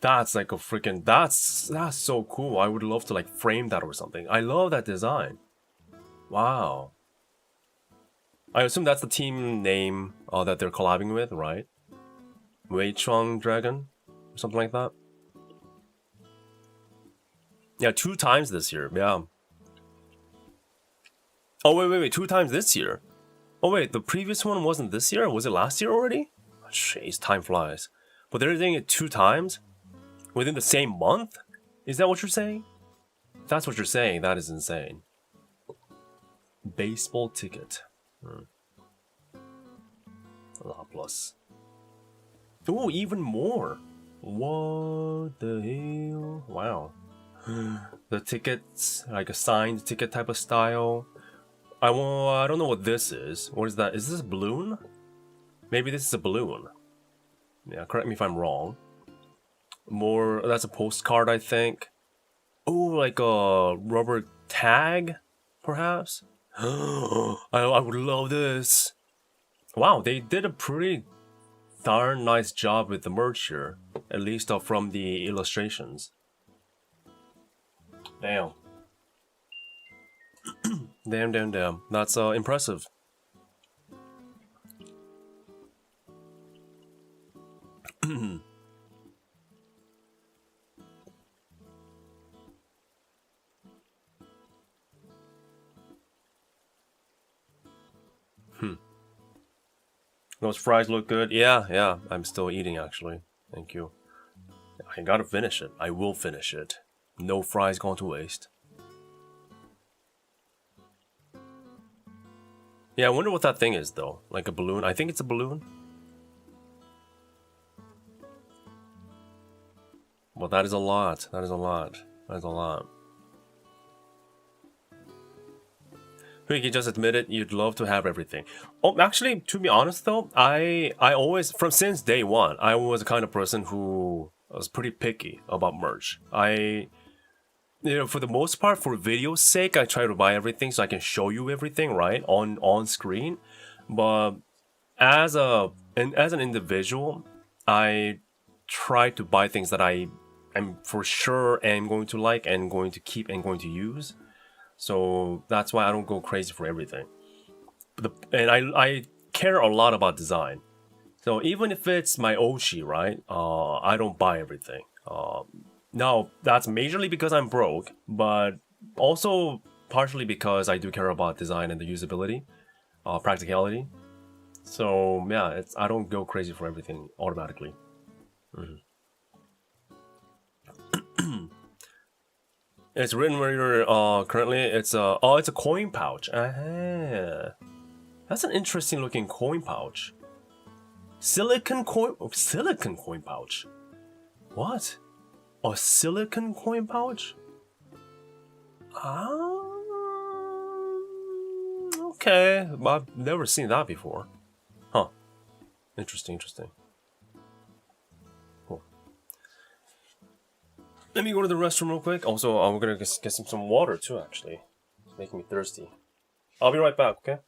That's like a freaking, that's so cool. I would love to like frame that or something. I love that design. Wow. I assume that's the team name that they're collabing with, right? Wei Chuang Dragon? Or something like that? Yeah, 2 times this year, yeah. Oh, wait, 2 times this year? Oh wait, the previous one wasn't this year? Was it last year already? Jeez, time flies. But they're doing it 2 times? Within the same month? Is that what you're saying? If that's what you're saying, that is insane. Baseball ticket. Plus. Ooh, even more. What the hell? Wow. The tickets, like a signed ticket type of style. I don't know what this is. What is that? Is this a balloon? Maybe this is a balloon. Yeah, correct me if I'm wrong. More, that's a postcard, I think. Oh, like a rubber tag, perhaps? I would love this. Wow, they did a pretty darn nice job with the merch here. At least from the illustrations. Damn. Damn. That's impressive. Those fries look good. Yeah. I'm still eating actually. Thank you. I gotta finish it. I will finish it. No fries going to waste. Yeah, I wonder what that thing is though. Like a balloon. I think it's a balloon. Well, that is a lot. That is a lot. That is a lot. Hwikky, just admit it, you'd love to have everything. Oh, actually, to be honest though, I always, from since day one, I was the kind of person who was pretty picky about merch. For the most part, for video's sake, I try to buy everything so I can show you everything, right, on screen. But as an individual, I try to buy things that I am for sure am going to like and going to keep and going to use. So that's why I don't go crazy for everything. And I care a lot about design. So even if it's my Oshi, right? I don't buy everything. Now that's majorly because I'm broke, but also partially because I do care about design and the usability, practicality. So yeah, I don't go crazy for everything automatically. It's written where you're currently. It's a coin pouch. That's an interesting looking coin pouch. Silicon coin pouch. What? A silicon coin pouch? Okay. I've never seen that before. Huh. Interesting. Cool. Let me go to the restroom real quick. Also, I'm gonna get some water too, actually. It's making me thirsty. I'll be right back, okay?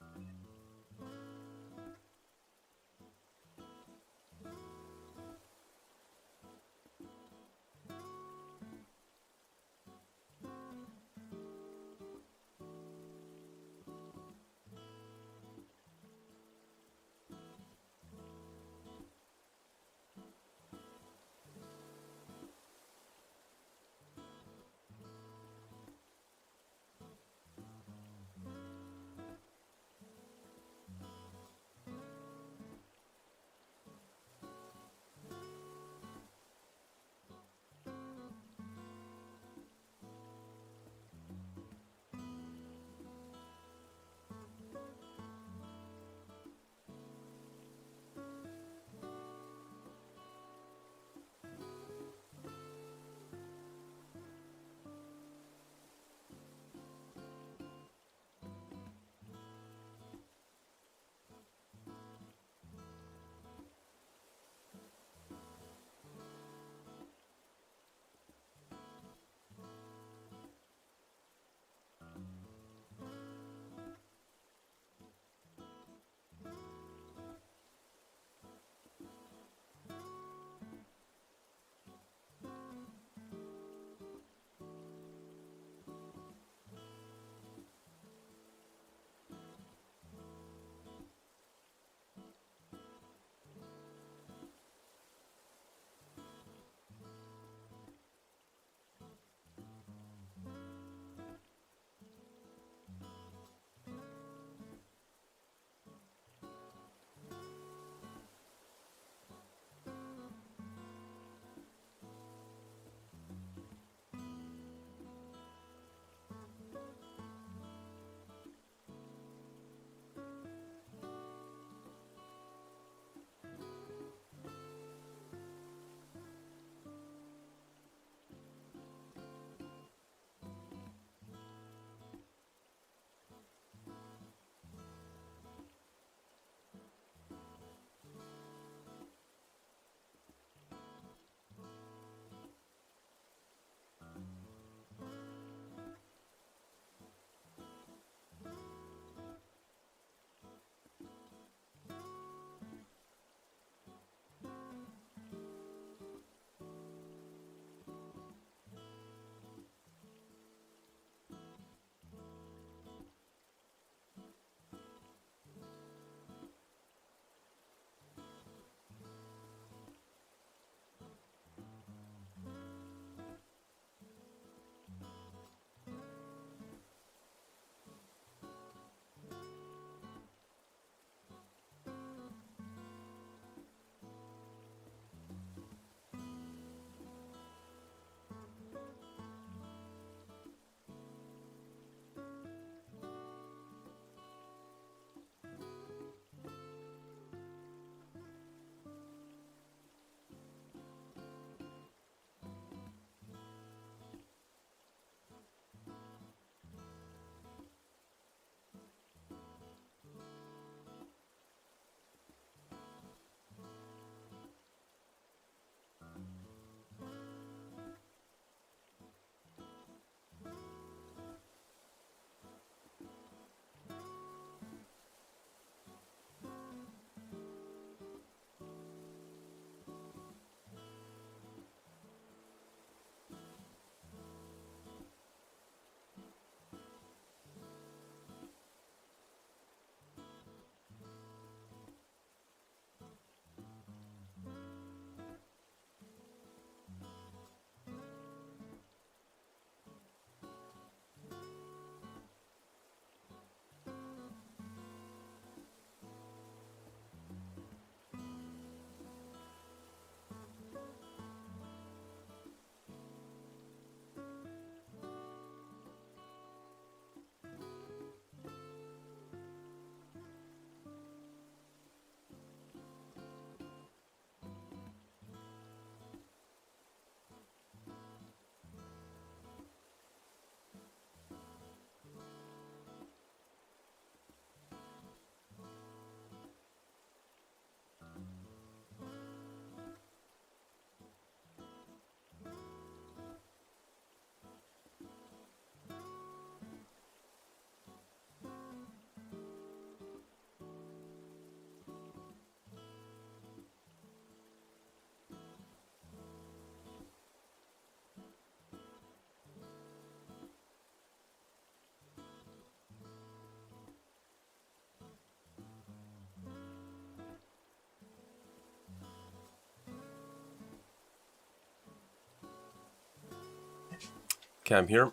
Okay, I'm here.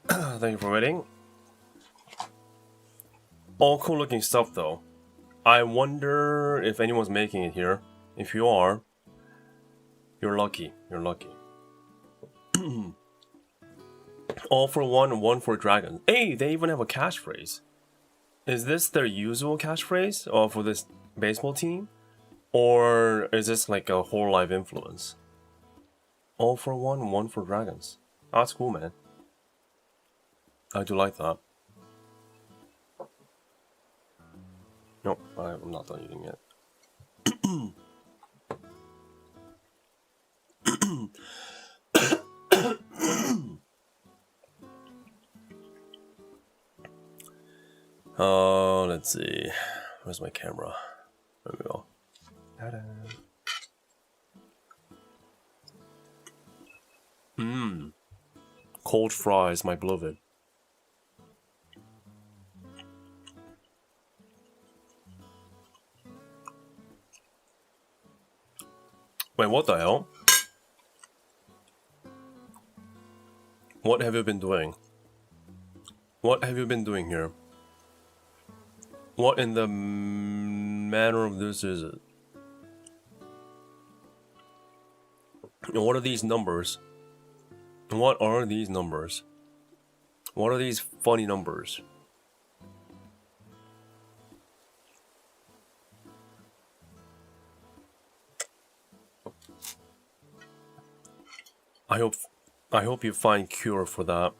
Thank you for waiting. All cool looking stuff though. I wonder if anyone's making it here. If you are, you're lucky. You're lucky. All for one, one for dragon. Hey, they even have a catchphrase. Is this their usual catchphrase for this baseball team? Or is this like a whole life influence? All for one, one for dragons. That's cool, man. I do like that. Nope, I'm not done eating it. Let's see. Where's my camera? There we go. Ta-da. Cold fries, my beloved. Wait, what the hell? What have you been doing? What have you been doing here? What in the manner of this is it? And what are these numbers? What are these numbers? What are these funny numbers? I hope you find cure for that.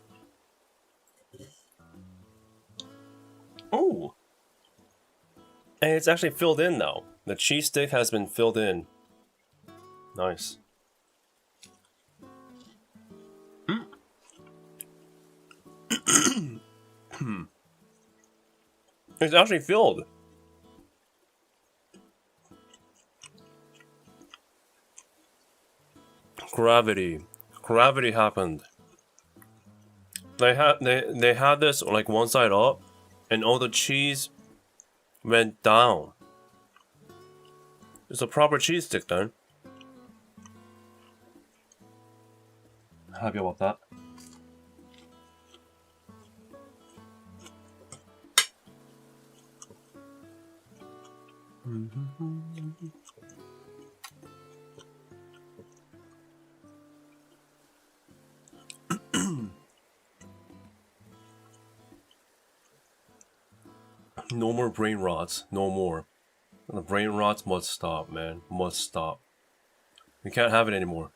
Oh! And it's actually filled in now. The cheese stick has been filled in. Nice. It's actually filled. Gravity. Gravity happened. They had this like one side up, and all the cheese went down. It's a proper cheese stick then. Happy about that. No more brain rots. No more. The brain rots must stop, man. Must stop. We can't have it anymore.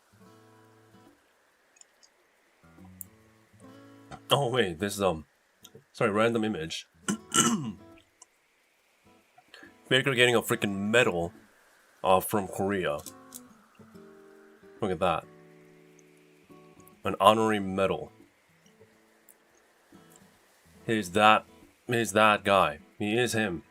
Oh wait, this sorry, random image. Baker getting a freaking medal from Korea. Look at that. An honorary medal. He's that guy. He is him.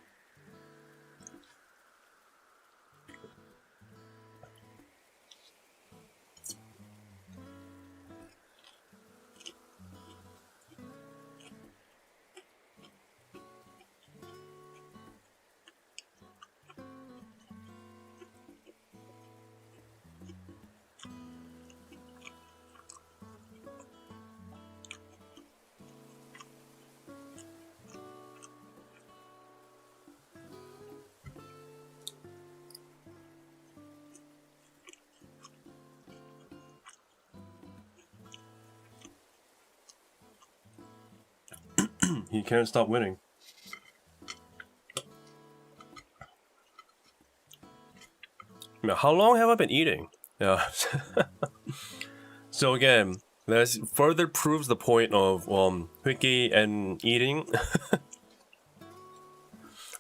He can't stop winning. Now, how long have I been eating? Yeah. So again, this further proves the point of hwikky and eating.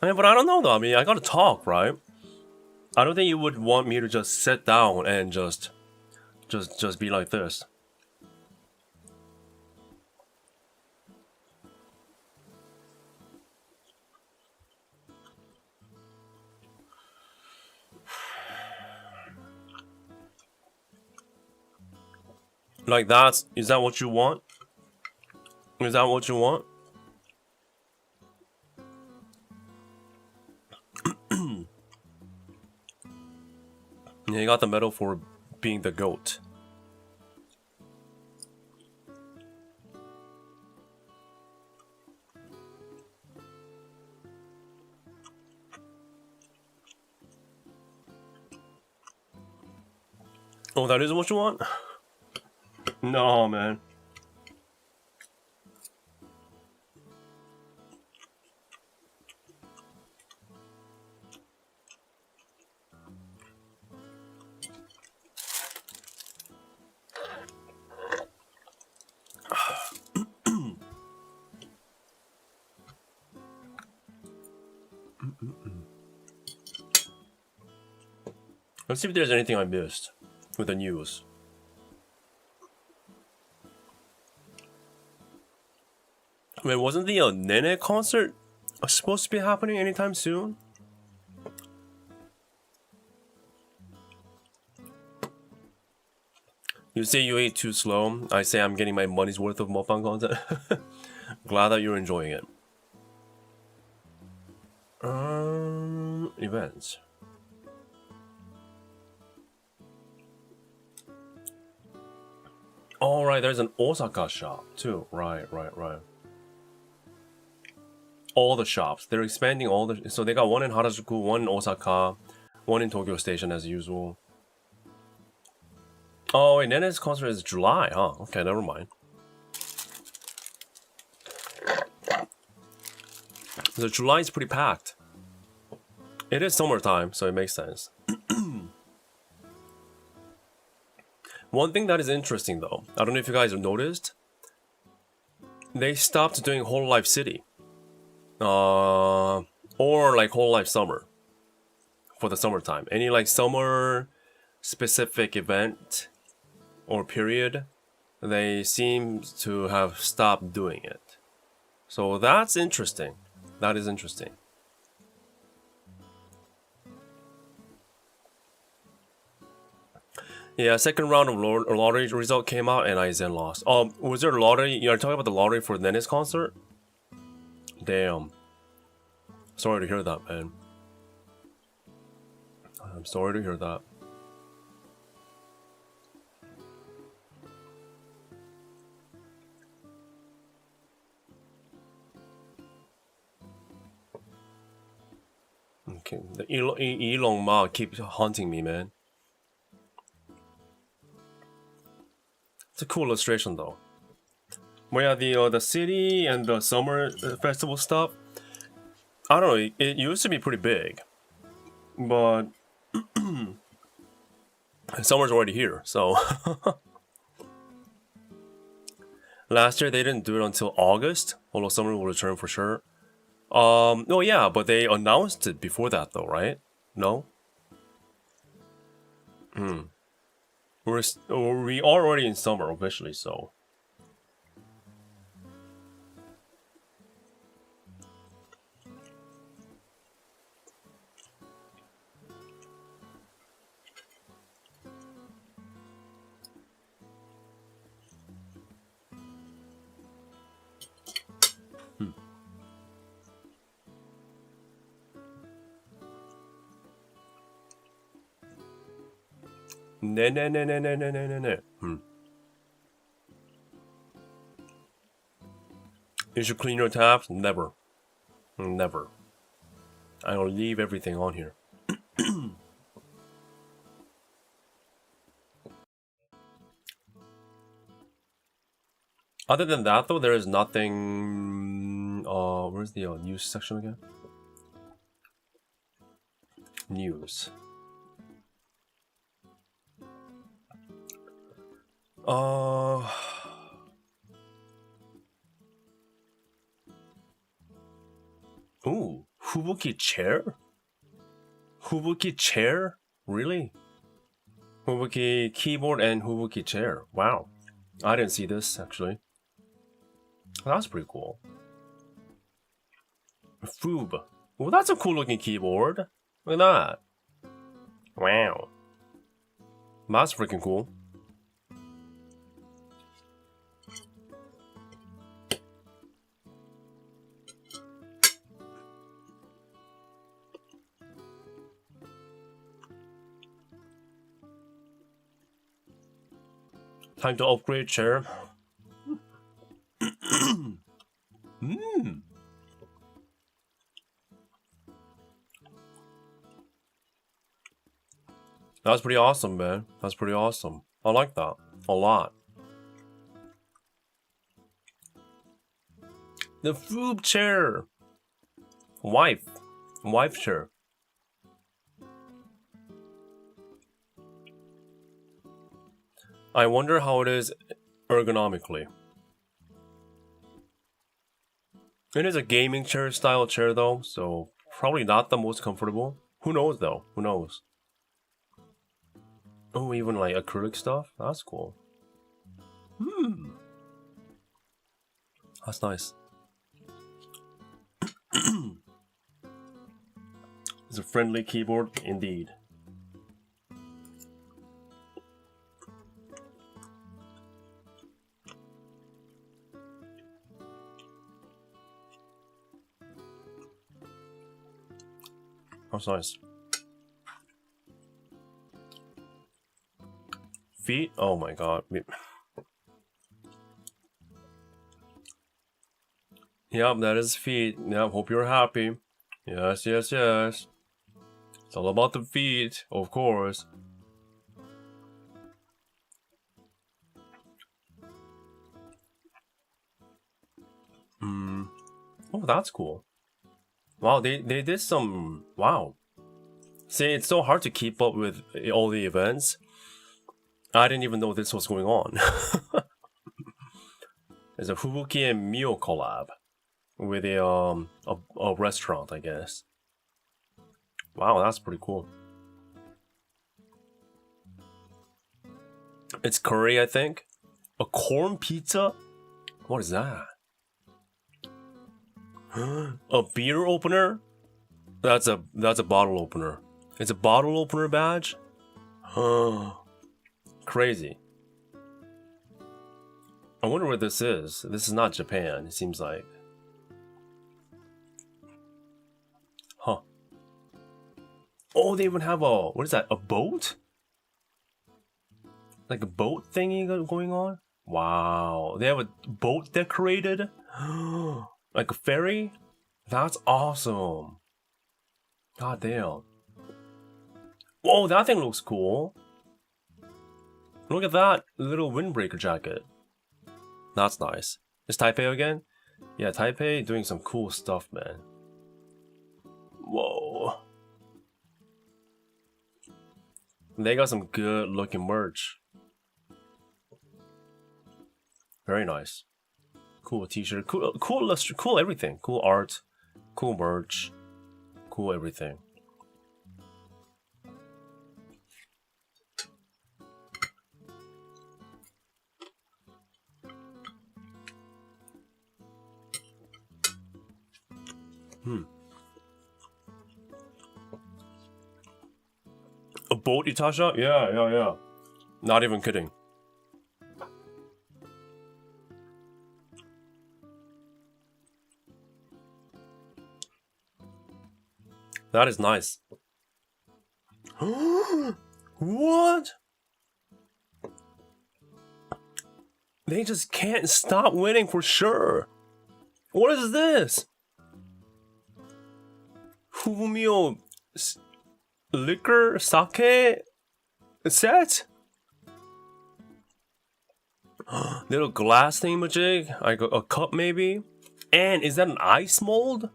I mean, but I don't know though. I mean, I gotta talk, right? I don't think you would want me to just sit down and just be like this. Like that? Is that what you want? Is that what you want? Yeah, you got the medal for being the GOAT. Oh, that is what you want? No, man. Let's see if there's anything I missed with the news. Wait, wasn't the Nene concert supposed to be happening anytime soon? You say you ate too slow. I say I'm getting my money's worth of mukbang content. Glad that you're enjoying it. Events. Oh, right, there's an Osaka shop too. Right. All the shops. They're expanding all the... So they got one in Harajuku, one in Osaka, one in Tokyo Station as usual. Oh, wait, Nene's concert is July, huh? Okay, never mind. So July is pretty packed. It is summertime, so it makes sense. One thing that is interesting though, I don't know if you guys have noticed, they stopped doing Whole Life City. Or like Whole Life Summer. For the summertime. Any like summer specific event or period, they seem to have stopped doing it. So that's interesting. That is interesting. Yeah, second round of lottery result came out and Aizen lost. Was there a lottery? You're talking about the lottery for Nene's concert? Damn. Sorry to hear that, man. I'm sorry to hear that. Okay, the Elon Ma keeps haunting me, man. It's a cool illustration, though. Well, yeah, the city and the summer festival stuff. I don't know. It used to be pretty big, but summer's already here. So last year they didn't do it until August. Although summer will return for sure. Oh yeah, but they announced it before that, though, right? No. We are already in summer officially, so. No. You should clean your taps? Never. Never. I'll leave everything on here. Other than that, though, there is nothing... where's the news section again? News. Ooh, hwikky chair? Hwikky chair? Really? Hwikky keyboard and hwikky chair. Wow. I didn't see this, actually. That's pretty cool. Foob. Well, that's a cool looking keyboard. Look at that. Wow. That's freaking cool. Time to upgrade chair. That's pretty awesome, man. That's pretty awesome. I like that a lot. The food chair. Wife chair. I wonder how it is ergonomically. It is a gaming chair style chair though, so probably not the most comfortable. Who knows though? Who knows? Oh, even like acrylic stuff? That's cool. That's nice. It's a friendly keyboard indeed. That's nice. Feet? Oh my god. Yep, that is feet. Yep, hope you're happy. Yes, yes, yes. It's all about the feet, of course. Oh, that's cool. Wow, they did some... Wow. See, it's so hard to keep up with all the events. I didn't even know this was going on. There's a hwikky and Mio collab with a restaurant, I guess. Wow, that's pretty cool. It's curry, I think. A corn pizza? What is that? A beer opener? That's a bottle opener. It's a bottle opener badge? Crazy. I wonder what this is. This is not Japan, it seems like. Huh. Oh, they even have a... What is that? A boat? Like a boat thingy going on? Wow. They have a boat decorated? Like a ferry? That's awesome. God damn. Whoa, that thing looks cool. Look at that little windbreaker jacket. That's nice. Is Taipei again? Yeah, Taipei doing some cool stuff, man. Whoa. They got some good looking merch. Very nice. Cool t-shirt, cool everything. Cool art, cool merch, cool everything. A boat, Itasha? Yeah. Not even kidding. That is nice. What? They just can't stop winning for sure. What is this? Fumio liquor sake set? Little glass thingamajig, like a cup maybe? And is that an ice mold?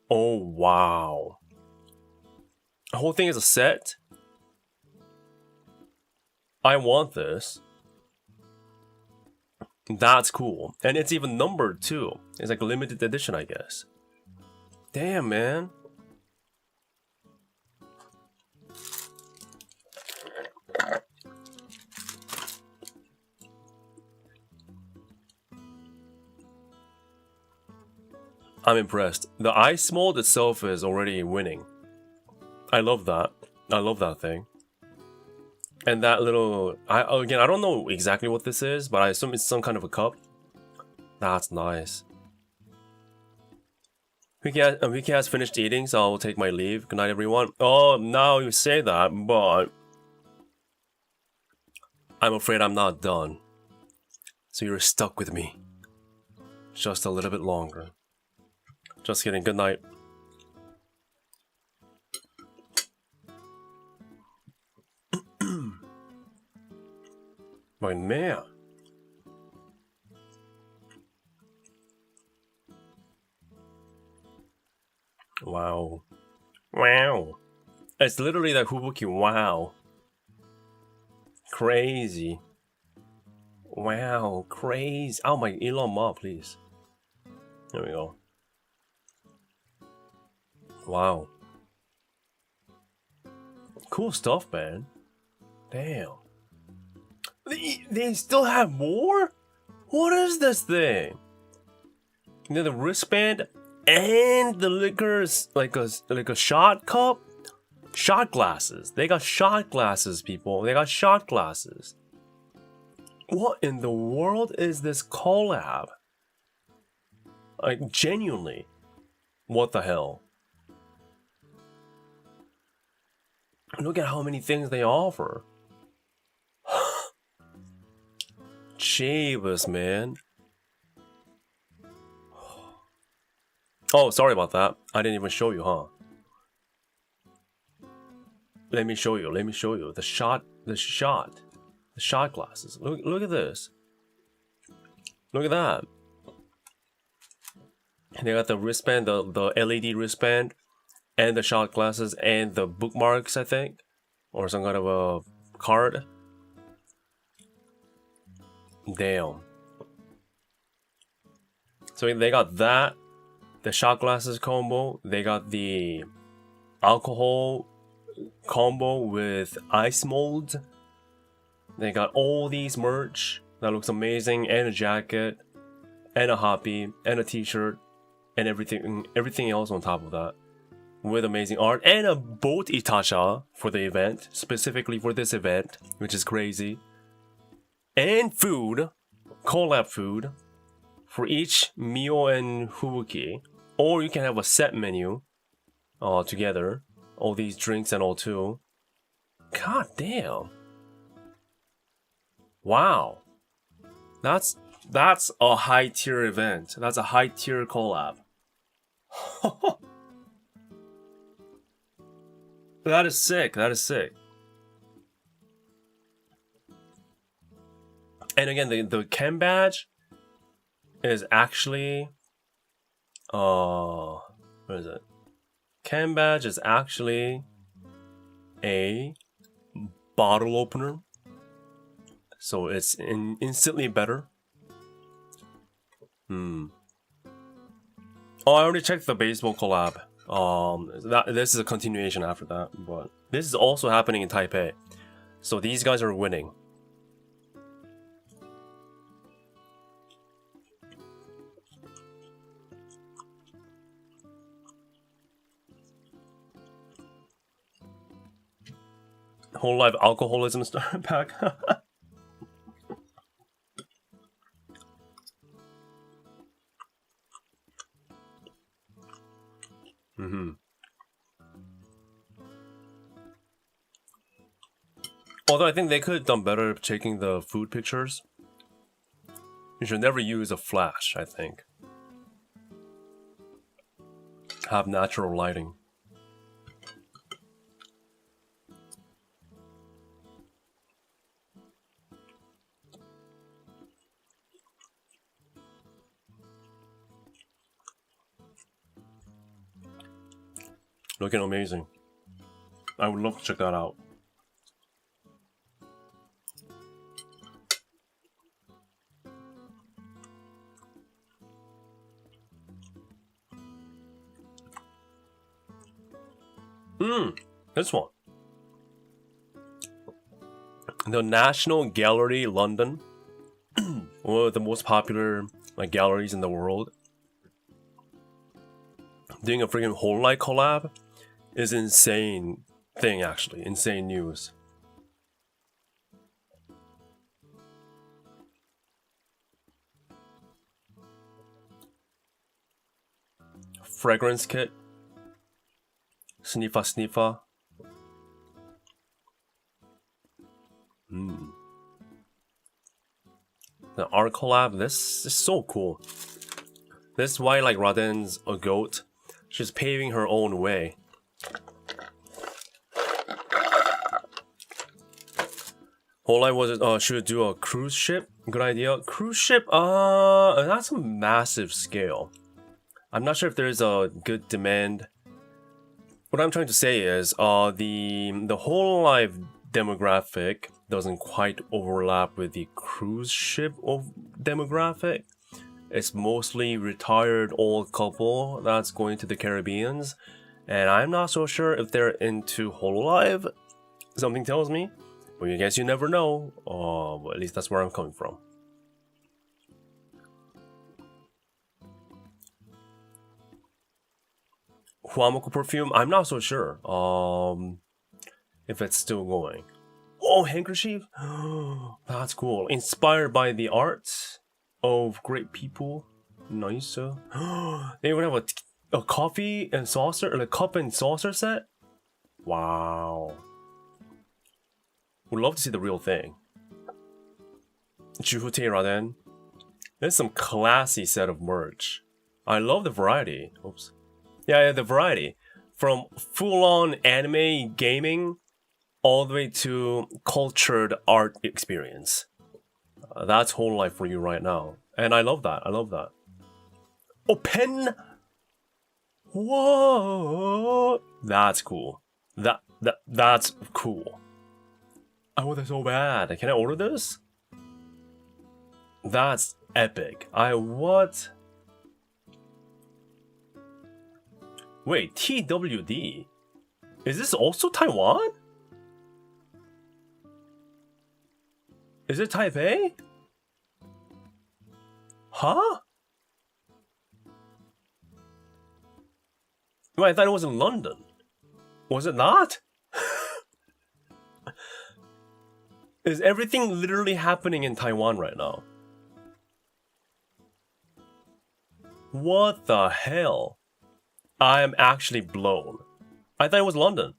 Oh wow. The whole thing is a set? I want this. That's cool. And it's even numbered too. It's like a limited edition, I guess. Damn, man. I'm impressed. The ice mold itself is already winning. I love that. I love that thing. And that little... I don't know exactly what this is, but I assume it's some kind of a cup. That's nice. Wiki has finished eating, so I'll take my leave. Good night, everyone. Oh, now you say that, but... I'm afraid I'm not done. So you're stuck with me. Just a little bit longer. Just kidding, good night. My man. Wow. Wow. It's literally like hwikky. Wow. Crazy. Wow. Crazy. Oh my, Elon Musk, please. There we go. Wow. Cool stuff, man. Damn. They still have more? What is this thing? You know, the wristband and the liquors, like a shot cup? Shot glasses. They got shot glasses, people. They got shot glasses. What in the world is this collab? Like, genuinely. What the hell? Look at how many things they offer. Jeebus, man. Oh, sorry about that. I didn't even show you, huh? Let me show you. Let me show you. The shot glasses. Look at this. Look at that. And they got the wristband, the LED wristband, and the shot glasses, and the bookmarks, I think, or some kind of a card. Damn. So they got that, the shot glasses combo. They got the alcohol combo with ice molds. They got all these merch that looks amazing, and a jacket, and a hoppy, and a t-shirt, and everything else on top of that, with amazing art, and a boat itacha for the event, specifically for this event, which is crazy. And food, collab food, for each meal and hwikky. Or you can have a set menu together. All these drinks and all too. God damn. Wow. That's a high tier event. That's a high tier collab. That is sick. That is sick. And again, the chem badge is actually what is it? Chem badge is actually a bottle opener, so it's instantly better. Oh, I already checked the baseball collab. This is a continuation after that, but this is also happening in Taipei, so these guys are winning. Whole life alcoholism starter pack. Although I think they could have done better taking the food pictures. You should never use a flash, I think. Have natural lighting. Looking amazing. I would love to check that out. This one. The National Gallery London. One of the most popular galleries in the world. Doing a freaking whole light collab is insane thing, actually. Insane news. Fragrance kit. Sniffa sniffa. The art collab, this is so cool. This is why Raden's a goat. She's paving her own way. Whole Life was it? Should do a cruise ship. Good idea. Cruise ship. That's a massive scale. I'm not sure if there's a good demand. What I'm trying to say is, the Whole Life demographic doesn't quite overlap with the cruise ship of demographic. It's mostly retired old couple that's going to the Caribbeans, and I'm not so sure if they're into Whole Life. Something tells me, but I guess you never know. But at least that's where I'm coming from. Huamoku perfume, I'm not so sure. If it's still going. Oh, handkerchief? That's cool. Inspired by the arts of great people. Nice. They even have a coffee and saucer, or a cup and saucer set? Wow. Would love to see the real thing. Juhute Raden. There's some classy set of merch. I love the variety. Oops. Yeah, the variety. From full-on anime gaming all the way to cultured art experience. That's Whole Life for you right now. And I love that. I love that. Oh, pen! Whoa! That's cool. That's cool. I want that so bad. Can I order this? That's epic. What? Wait, TWD? Is this also Taiwan? Is it Taipei? Huh? Wait, I thought it was in London. Was it not? Is everything literally happening in Taiwan right now? What the hell? I am actually blown. I thought it was London.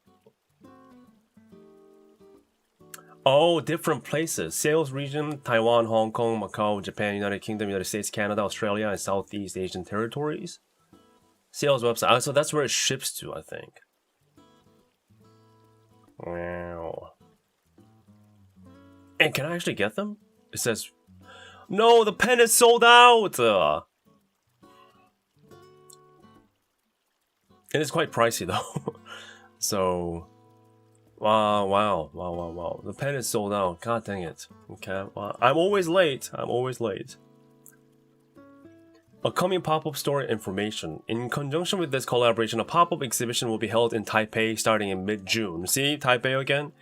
Oh, different places. Sales region, Taiwan, Hong Kong, Macau, Japan, United Kingdom, United States, Canada, Australia, and Southeast Asian territories. Sales website. So that's where it ships to, I think. Wow. And can I actually get them? It says, no, the pen is sold out! It is quite pricey though. So, wow. The pen is sold out. God dang it. Okay, well, I'm always late. Upcoming pop-up store information. In conjunction with this collaboration, a pop-up exhibition will be held in Taipei starting in mid-June. See, Taipei again?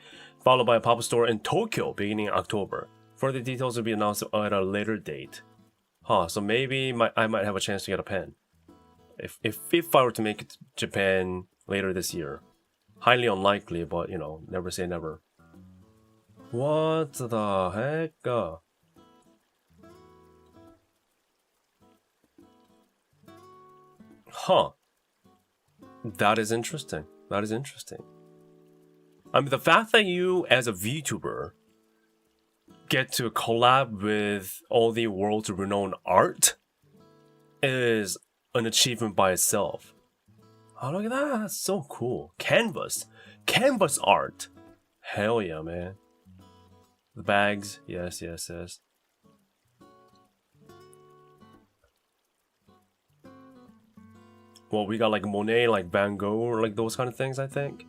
Followed by a pop-up store in Tokyo beginning in October. Further details will be announced at a later date. Huh, so maybe I might have a chance to get a pen. If I were to make it to Japan later this year. Highly unlikely, but you know, never say never. What the heck? Huh. That is interesting. I mean, the fact that you, as a VTuber, get to collab with all the world's renowned art is an achievement by itself. Oh, look at that. That's so cool. Canvas art. Hell yeah, man. The bags. Yes. Well, we got like Monet, like Van Gogh, or like those kind of things, I think.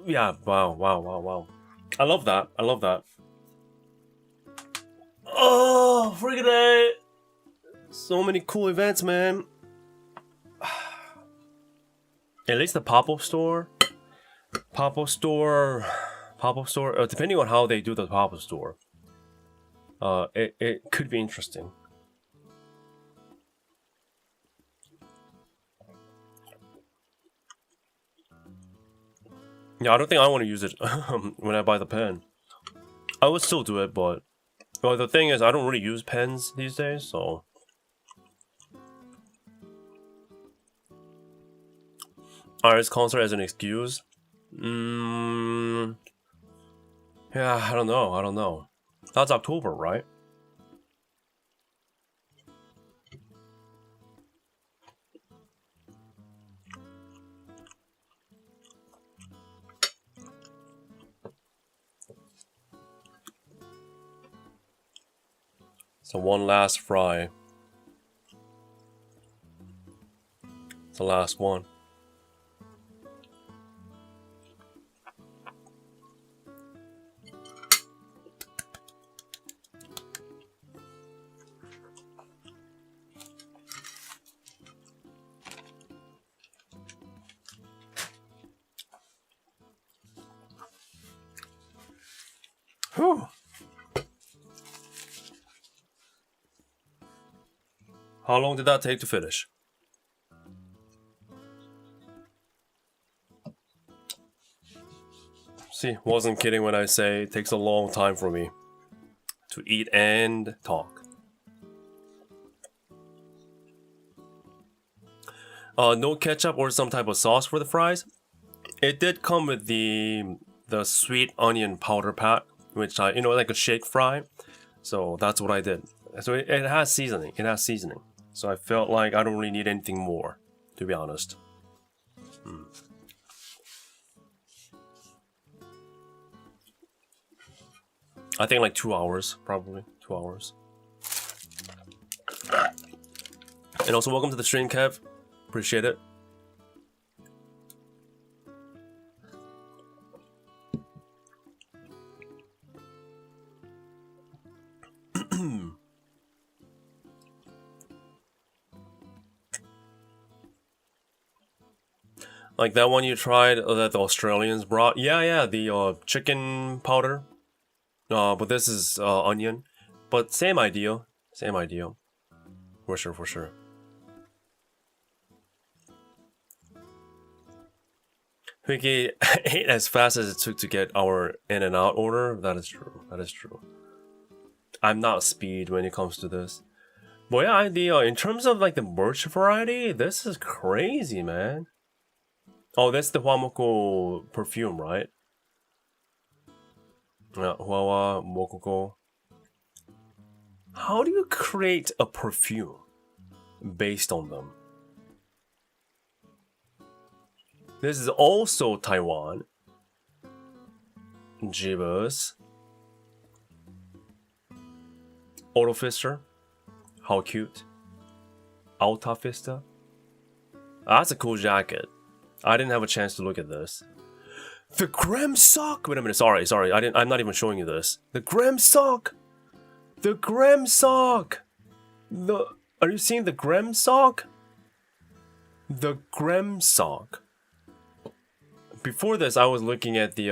Yeah, wow. I love that. Oh, friggin' A! So many cool events, man. At least the pop-up store, depending on how they do the pop-up store, it could be interesting. Yeah, I don't think I want to use it when I buy the pen. I would still do it, but well, the thing is, I don't really use pens these days, so. Artist concert as an excuse? Yeah, I don't know. That's October, right? So one last fry. It's the last one. Whew. How long did that take to finish? See, wasn't kidding when I say it takes a long time for me to eat and talk. No ketchup or some type of sauce for the fries. It did come with the sweet onion powder pack, which I, like a shake fry. So that's what I did. So it has seasoning. It has seasoning. So I felt like I don't really need anything more, to be honest. I think like 2 hours, probably 2 hours. And also welcome to the stream, Kev. Appreciate it. Like that one you tried that the Australians brought. Yeah, the chicken powder. But this is onion. But same idea. Same idea. For sure, for sure. Hwikky ate as fast as it took to get our In-N-Out order. That is true. That is true. I'm not speed when it comes to this. But yeah, in terms of like the merch variety, this is crazy, man. Oh, that's the hwamoko perfume, right? Yeah, Hwawa Mokoko. How do you create a perfume based on them? This is also Taiwan. Jibus. Autofister. How cute. Altafista. That's a cool jacket. I didn't have a chance to look at this. The Graham sock! Wait a minute, sorry. I'm not even showing you this. The Graham sock! The Graham sock! Are you seeing the Graham sock? The Graham sock. Before this, I was looking at the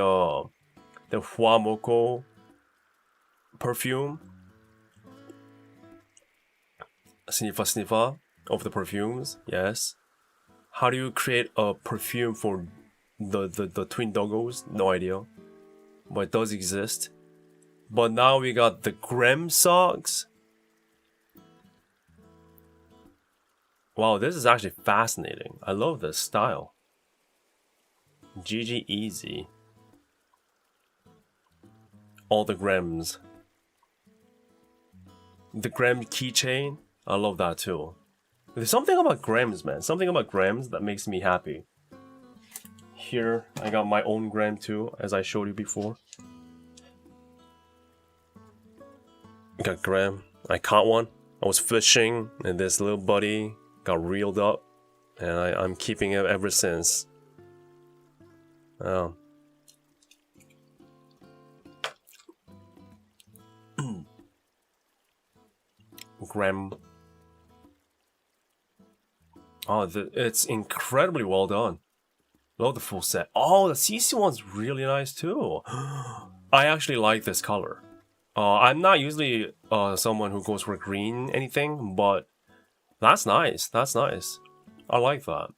Hwamoko perfume. Sniffa of the perfumes, yes. How do you create a perfume for the twin doggos? No idea. But it does exist. But now we got the Graham socks. Wow, this is actually fascinating. I love this style. GG easy. All the Grahams. The Graham keychain. I love that too. There's something about grams, man. Something about grams that makes me happy. Here, I got my own gram too, as I showed you before. I got gram. I caught one. I was fishing, and this little buddy got reeled up, and I'm keeping it ever since. Oh. Gram. Oh, it's incredibly well done. Love the full set. Oh, the CC one's really nice too. I actually like this color. I'm not usually someone who goes for green anything, but that's nice. That's nice. I like that.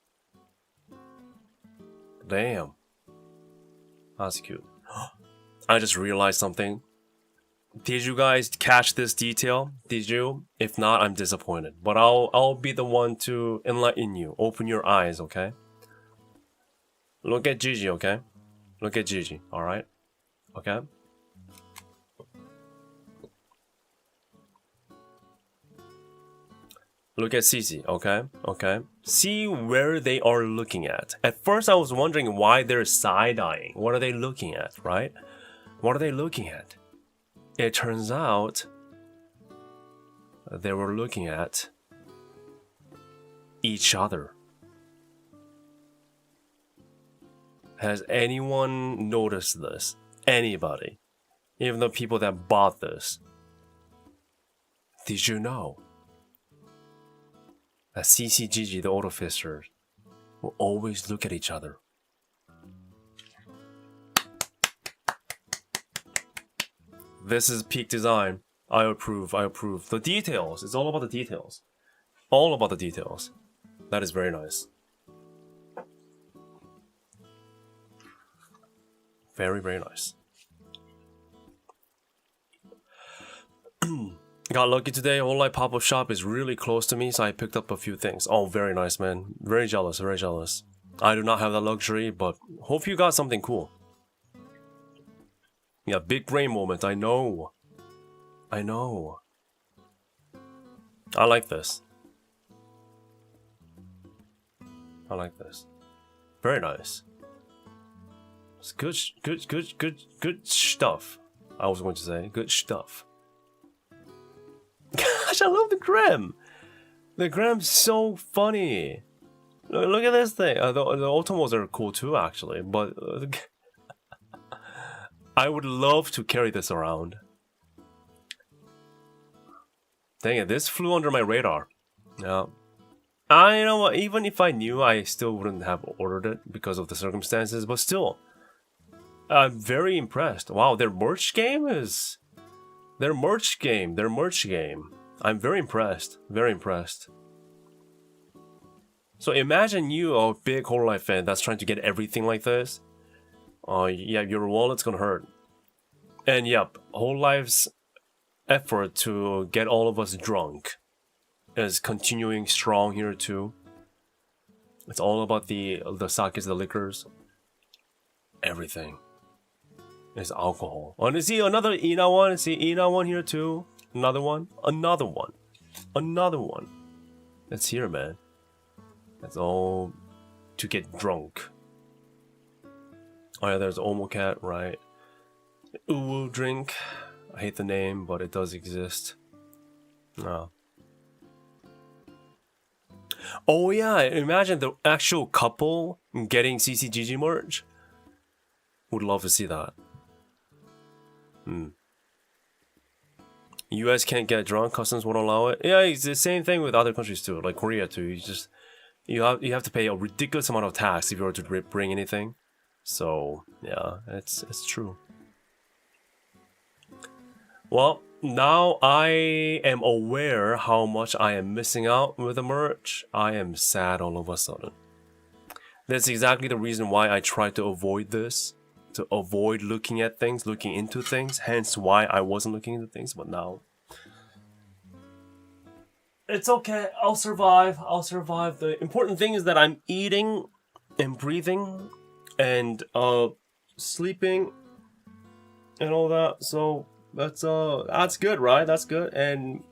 Damn. That's cute. I just realized something. Did you guys catch this detail? Did you? If not, I'm disappointed. But I'll be the one to enlighten you. Open your eyes, okay? Look at Gigi, okay? Look at Gigi, alright? Okay? Look at Cici, okay? Okay? See where they are looking at. At first I was wondering why they're side-eyeing. What are they looking at, right? What are they looking at? It turns out they were looking at each other. Has anyone noticed this? Anybody? Even the people that bought this. Did you know that CCGG, the auto fisters, will always look at each other? This is peak design. I approve, I approve. The details, it's all about the details. All about the details. That is very nice. Very, very nice. Got lucky today. Online pop-up shop is really close to me, so I picked up a few things. Oh, very nice, man. Very jealous, very jealous. I do not have that luxury, but hope you got something cool. Yeah, big brain moment. I know. I know. I like this. I like this. Very nice. It's good stuff. I was going to say good stuff. Gosh, I love the Graham. The Graham's so funny. Look at this thing. The Automos are cool too, actually. But I would love to carry this around. Dang it, this flew under my radar. Yeah. I know what, even if I knew, I still wouldn't have ordered it because of the circumstances, but still. I'm very impressed. Wow, their merch game is... Their merch game. I'm very impressed. Very impressed. So imagine you, a big Hololive fan that's trying to get everything like this. Yeah, your wallet's gonna hurt. And yep, Hololive's effort to get all of us drunk is continuing strong here too. It's all about the sakes, the liquors. Everything is alcohol. Oh, and see another Ina one. See Ina one here too. Another one. Another one. Another one. It's here, man. It's all to get drunk. Oh yeah, there's Omocat, right? Uwu drink. I hate the name, but it does exist. No. Oh yeah, imagine the actual couple getting CCGG merch. Would love to see that. US can't get drunk, customs won't allow it. Yeah, it's the same thing with other countries too, like Korea too. You have to pay a ridiculous amount of tax if you were to bring anything. So yeah, it's true. Well, now I am aware how much I am missing out with the merch. I am sad all of a sudden. That's exactly the reason why I try to avoid this. To avoid looking at things, looking into things. Hence why I wasn't looking into things, but now... It's okay, I'll survive. I'll survive. The important thing is that I'm eating and breathing and sleeping and all that. So that's good, right? That's good. And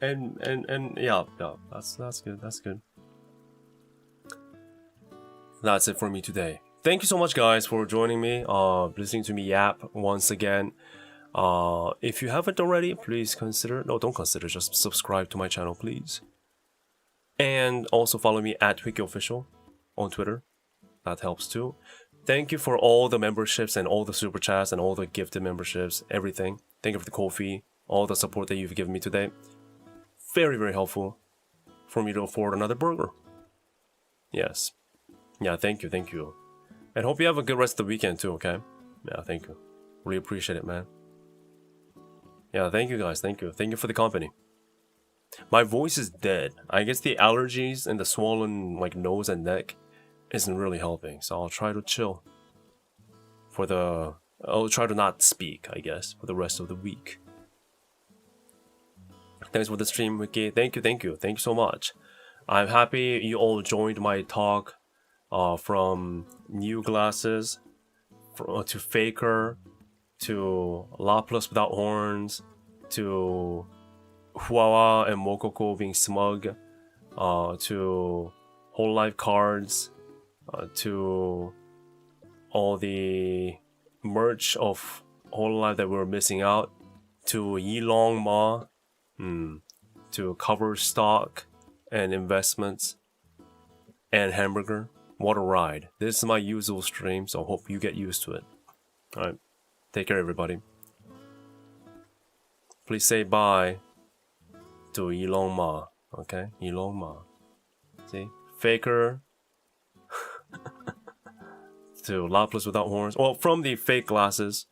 yeah, that's good. That's good. That's it for me today. Thank you so much, guys, for joining me, listening to me yap once again. If you haven't already, please don't consider, just subscribe to my channel, please. And also follow me at hwikky on Twitter. That helps too. Thank you for all the memberships and all the super chats and all the gifted memberships, everything. Thank you for the coffee, all the support that you've given me today. Very, very helpful for me to afford another burger. Yes. Yeah, thank you. And hope you have a good rest of the weekend too, okay? Yeah, thank you. Really appreciate it, man. Yeah, thank you guys, thank you. Thank you for the company. My voice is dead. I guess the allergies and the swollen nose and neck isn't really helping, so I'll try to chill. I'll try to not speak, I guess, for the rest of the week. Thanks for the stream, Wiki. Thank you so much. I'm happy you all joined my talk. From new glasses to Faker to Laplace without horns to Huawa and Mokoko being smug to Hololive cards to all the merch of Hololive that we're missing out to Yilong Ma. to cover stock and investments and hamburger. What a ride. This is my usual stream, so hope you get used to it. Alright, take care everybody. Please say bye to Elon Ma, okay? Elon Ma. See? Faker to Lapras without horns. Well, from the fake glasses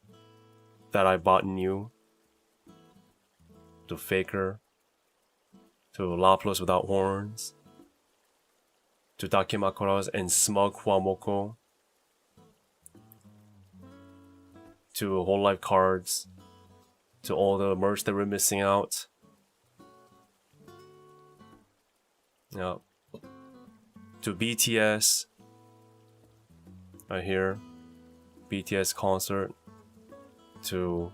that I bought new to Faker to Lapras without horns to Dakimakuras and Smug Huamoko to Whole Life cards to all the merch that we're missing out. Yeah. To BTS. Right here. BTS concert. To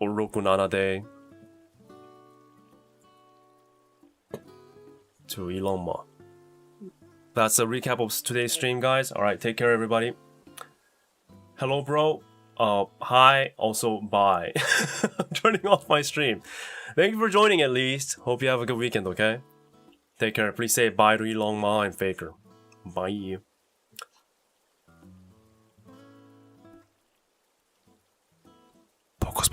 Orokunana Day. To Elon Ma. That's a recap of today's stream, guys. Alright, take care everybody. Hello bro. Hi, also bye. I'm turning off my stream. Thank you for joining at least. Hope you have a good weekend, okay? Take care. Please say bye to Elon Ma and Faker. Bye. Focus,